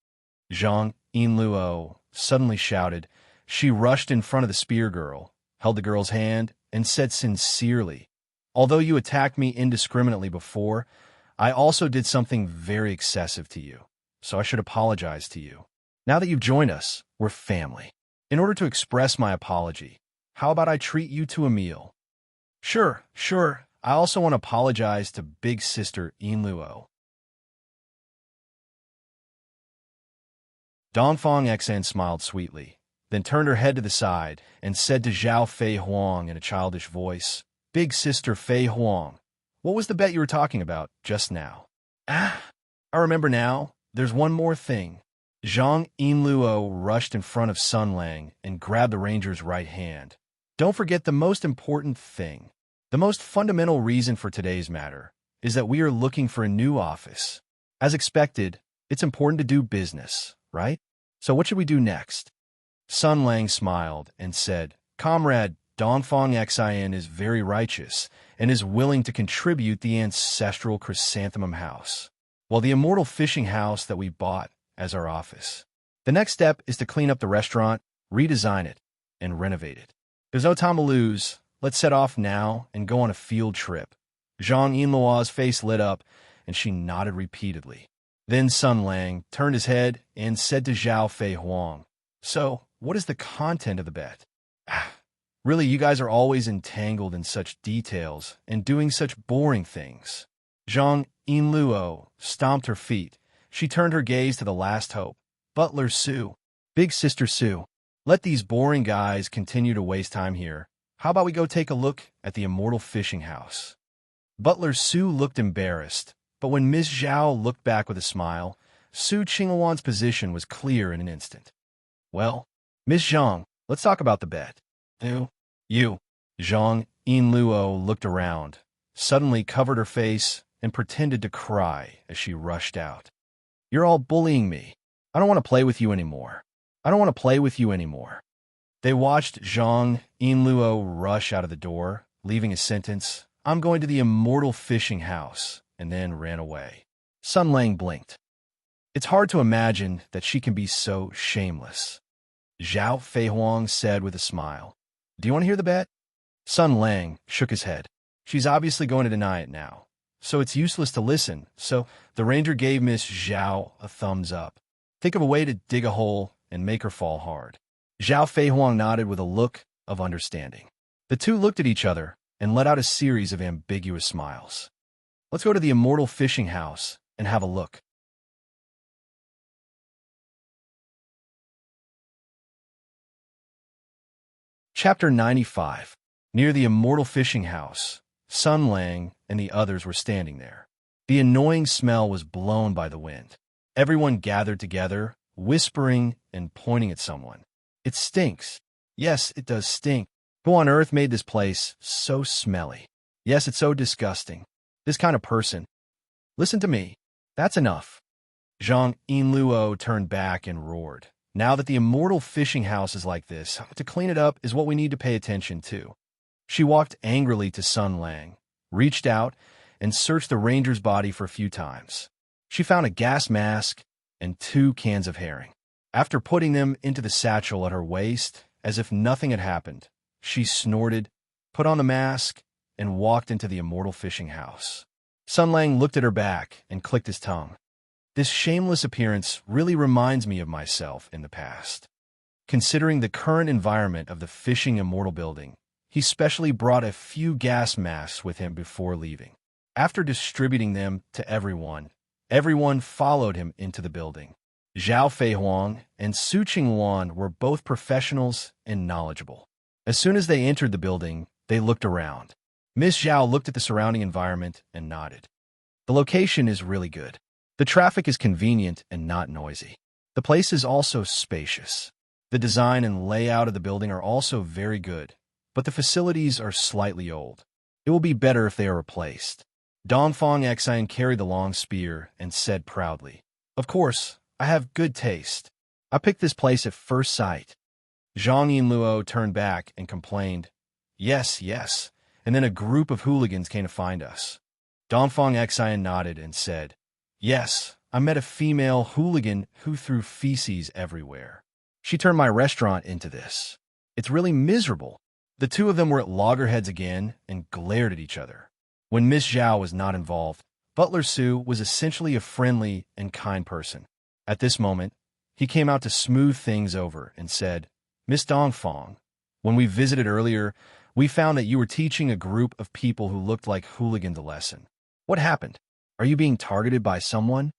Zhang Yinluo suddenly shouted. She rushed in front of the spear girl, held the girl's hand, and said sincerely, Although you attacked me indiscriminately before, I also did something very excessive to you, so I should apologize to you. Now that you've joined us, we're family. In order to express my apology, how about I treat you to a meal? Sure. I also want to apologize to Big Sister Yinluo. Dongfang Xian smiled sweetly, then turned her head to the side and said to Zhao Feihuang in a childish voice, Big Sister Feihuang, what was the bet you were talking about just now? I remember now. There's one more thing. Zhang Yinluo rushed in front of Sun Lang and grabbed the ranger's right hand. Don't forget the most important thing. The most fundamental reason for today's matter is that we are looking for a new office. As expected, it's important to do business, right? So what should we do next? Sun Lang smiled and said, Comrade Dongfang Xian is very righteous and is willing to contribute the ancestral chrysanthemum house, while the immortal fishing house that we bought as our office. The next step is to clean up the restaurant, redesign it, and renovate it. There's no time to lose. Let's set off now and go on a field trip. Zhang Yinluo's face lit up, and she nodded repeatedly. Then Sun Lang turned his head and said to Zhao Feihuang, So, what is the content of the bet? Really, you guys are always entangled in such details and doing such boring things. Zhang Yinluo stomped her feet. She turned her gaze to the last hope, Butler Sue. Big Sister Sue, let these boring guys continue to waste time here. How about we go take a look at the immortal fishing house? Butler Sue looked embarrassed, but when Miss Zhao looked back with a smile, Su Qingluan's position was clear in an instant. Well, Miss Zhang, let's talk about the bet. You. Zhang Yinluo looked around, suddenly covered her face, and pretended to cry as she rushed out. "You're all bullying me. I don't want to play with you anymore. I don't want to play with you anymore." They watched Zhang Yinluo rush out of the door, leaving a sentence, "I'm going to the immortal fishing house," and then ran away. Sun Lang blinked. It's hard to imagine that she can be so shameless. Zhao Feihuang said with a smile, "Do you want to hear the bet?" Sun Lang shook his head. "She's obviously going to deny it now, so it's useless to listen." So the ranger gave Miss Zhao a thumbs up. "Think of a way to dig a hole and make her fall hard." Zhao Feihuang nodded with a look of understanding. The two looked at each other and let out a series of ambiguous smiles. "Let's go to the immortal fishing house and have a look." Chapter 95. Near the immortal fishing house, Sun Lang and the others were standing there. The annoying smell was blown by the wind. Everyone gathered together, whispering and pointing at someone. "It stinks. Yes, it does stink. Who on earth made this place so smelly? Yes, it's so disgusting. This kind of person. Listen to me. That's enough." Zhang Yinluo turned back and roared. "Now that the immortal fishing house is like this, to clean it up is what we need to pay attention to." She walked angrily to Sun Lang, reached out, and searched the ranger's body for a few times. She found a gas mask and 2 cans of herring. After putting them into the satchel at her waist, as if nothing had happened, she snorted, put on the mask, and walked into the immortal fishing house. Sun Lang looked at her back and clicked his tongue. "This shameless appearance really reminds me of myself in the past." Considering the current environment of the fishing immortal building, he specially brought a few gas masks with him before leaving. After distributing them to everyone followed him into the building. Zhao Feihuang and Su Qingwan were both professionals and knowledgeable. As soon as they entered the building, they looked around. Miss Zhao looked at the surrounding environment and nodded. "The location is really good. The traffic is convenient and not noisy. The place is also spacious. The design and layout of the building are also very good, but the facilities are slightly old. It will be better if they are replaced." Dongfang Xian carried the long spear and said proudly, "Of course, I have good taste. I picked this place at first sight." Zhang Yinluo turned back and complained, Yes, and then a group of hooligans came to find us." Dongfang Xian nodded and said, "Yes, I met a female hooligan who threw feces everywhere. She turned my restaurant into this. It's really miserable." The two of them were at loggerheads again and glared at each other. When Miss Zhao was not involved, Butler Su was essentially a friendly and kind person. At this moment, he came out to smooth things over and said, "Miss Dongfang, when we visited earlier, we found that you were teaching a group of people who looked like hooligans a lesson. What happened? Are you being targeted by someone?"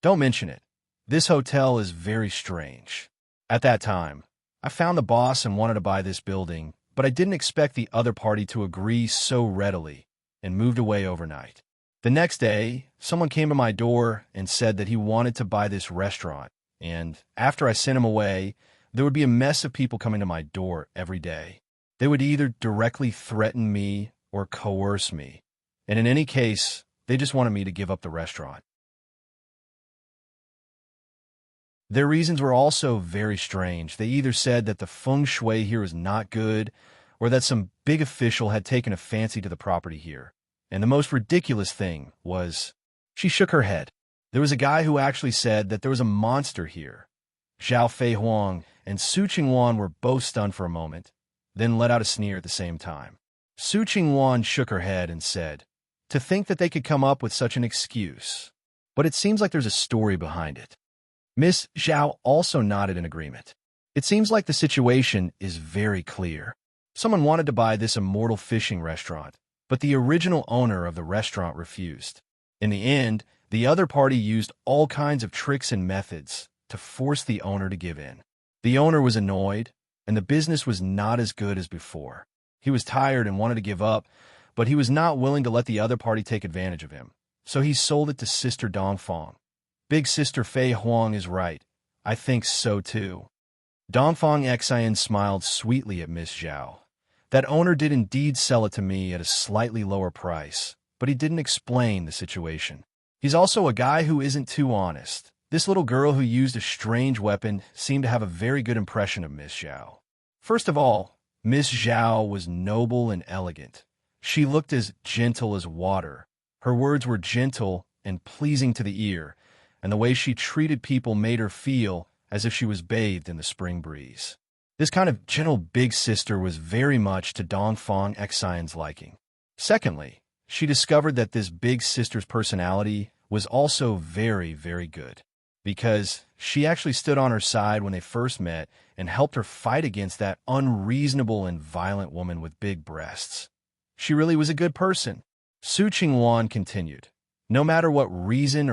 "Don't mention it. This hotel is very strange. At that time, I found the boss and wanted to buy this building, but I didn't expect the other party to agree so readily and moved away overnight. The next day, someone came to my door and said that he wanted to buy this restaurant, and after I sent him away, there would be a mess of people coming to my door every day. They would either directly threaten me or coerce me, and in any case, they just wanted me to give up the restaurant. Their reasons were also very strange. They either said that the feng shui here is not good, or that some big official had taken a fancy to the property here. And the most ridiculous thing was, she shook her head. There was a guy who actually said that there was a monster here. Zhao Feihuang and Su Qingwan were both stunned for a moment, then let out a sneer at the same time. Su Qingwan shook her head and said, "To think that they could come up with such an excuse. But it seems like there's a story behind it." Miss Zhao also nodded in agreement. "It seems like the situation is very clear. Someone wanted to buy this immortal fishing restaurant, but the original owner of the restaurant refused. In the end, the other party used all kinds of tricks and methods to force the owner to give in. The owner was annoyed, and the business was not as good as before. He was tired and wanted to give up, but he was not willing to let the other party take advantage of him. So he sold it to Sister Dongfang. Big Sister Fei Huang is right. I think so too." Dongfang Xian smiled sweetly at Miss Zhao. "That owner did indeed sell it to me at a slightly lower price, but he didn't explain the situation. He's also a guy who isn't too honest. This little girl who used a strange weapon seemed to have a very good impression of Miss Zhao. First of all, Miss Zhao was noble and elegant. She looked as gentle as water. Her words were gentle and pleasing to the ear, and the way she treated people made her feel as if she was bathed in the spring breeze. This kind of gentle big sister was very much to Dongfang Xian's liking. Secondly, she discovered that this big sister's personality was also very, very good, because she actually stood on her side when they first met and helped her fight against that unreasonable and violent woman with big breasts. She really was a good person. Su Qingwan continued, no matter what reason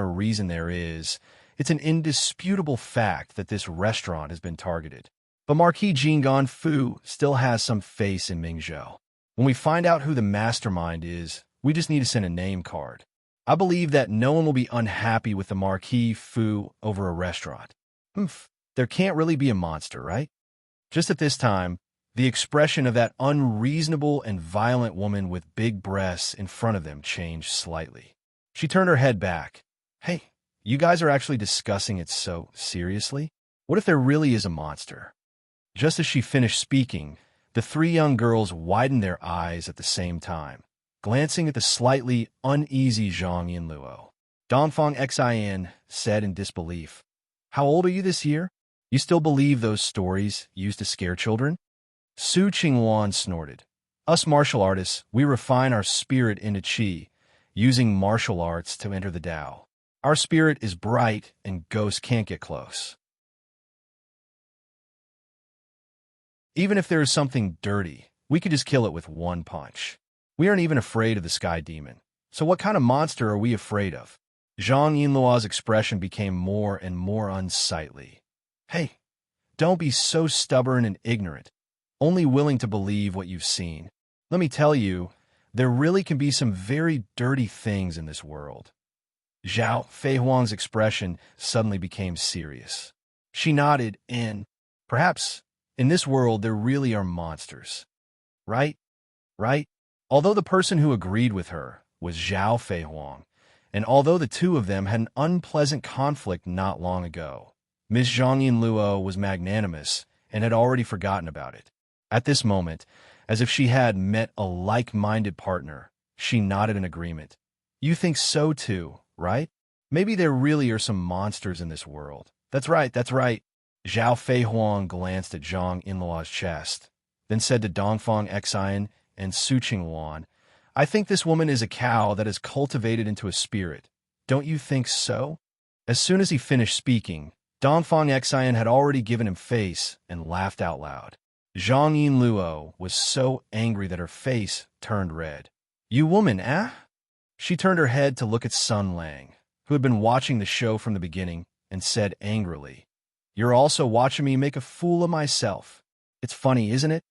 there is, it's an indisputable fact that this restaurant has been targeted. But Marquis Jingan Fu still has some face in Mingzhou. When we find out who the mastermind is, we just need to send a name card. I believe that no one will be unhappy with the Marquis Fu over a restaurant. There can't really be a monster, right? Just at this time, the expression of that unreasonable and violent woman with big breasts in front of them changed slightly. She turned her head back. Hey, you guys are actually discussing it so seriously? What if there really is a monster? Just as she finished speaking, the three young girls widened their eyes at the same time, glancing at the slightly uneasy Zhang Yinluo. Dongfang Xian said in disbelief, How old are you this year? You still believe those stories used to scare children? Su Qingwan snorted. Us martial artists, we refine our spirit into qi, using martial arts to enter the Tao. Our spirit is bright and ghosts can't get close. Even if there is something dirty, we could just kill it with one punch. We aren't even afraid of the sky demon. So what kind of monster are we afraid of? Zhang Yinluo's expression became more and more unsightly. Hey, don't be so stubborn and ignorant, only willing to believe what you've seen. Let me tell you, there really can be some very dirty things in this world. Zhao Feihuang's expression suddenly became serious. She nodded and, perhaps, in this world there really are monsters. Right? Right? Although the person who agreed with her was Zhao Feihuang, and although the two of them had an unpleasant conflict not long ago, Miss Zhang Yinluo was magnanimous and had already forgotten about it. At this moment, as if she had met a like-minded partner, she nodded in agreement. You think so too, right? Maybe there really are some monsters in this world. That's right, that's right. Zhao Feihuang glanced at Zhang Yinluo's chest, then said to Dongfang Xian and Su Qingwan, I think this woman is a cow that is cultivated into a spirit. Don't you think so? As soon as he finished speaking, Dongfang Xian had already given him face and laughed out loud. Zhang Yinluo was so angry that her face turned red. You woman, eh? She turned her head to look at Sun Lang, who had been watching the show from the beginning, and said angrily, You're also watching me make a fool of myself. It's funny, isn't it?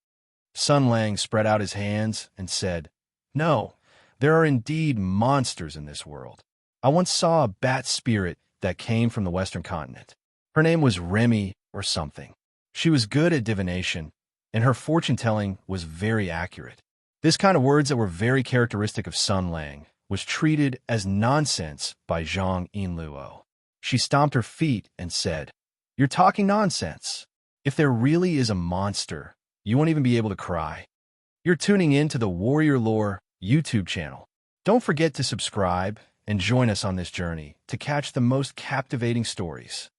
Sun Lang spread out his hands and said, No, there are indeed monsters in this world. I once saw a bat spirit that came from the Western continent. Her name was Remy or something. She was good at divination, and her fortune-telling was very accurate. This kind of words that were very characteristic of Sun Lang was treated as nonsense by Zhang Yinluo. She stomped her feet and said, You're talking nonsense. If there really is a monster, you won't even be able to cry. You're tuning in to the Warrior Lore YouTube channel. Don't forget to subscribe and join us on this journey to catch the most captivating stories.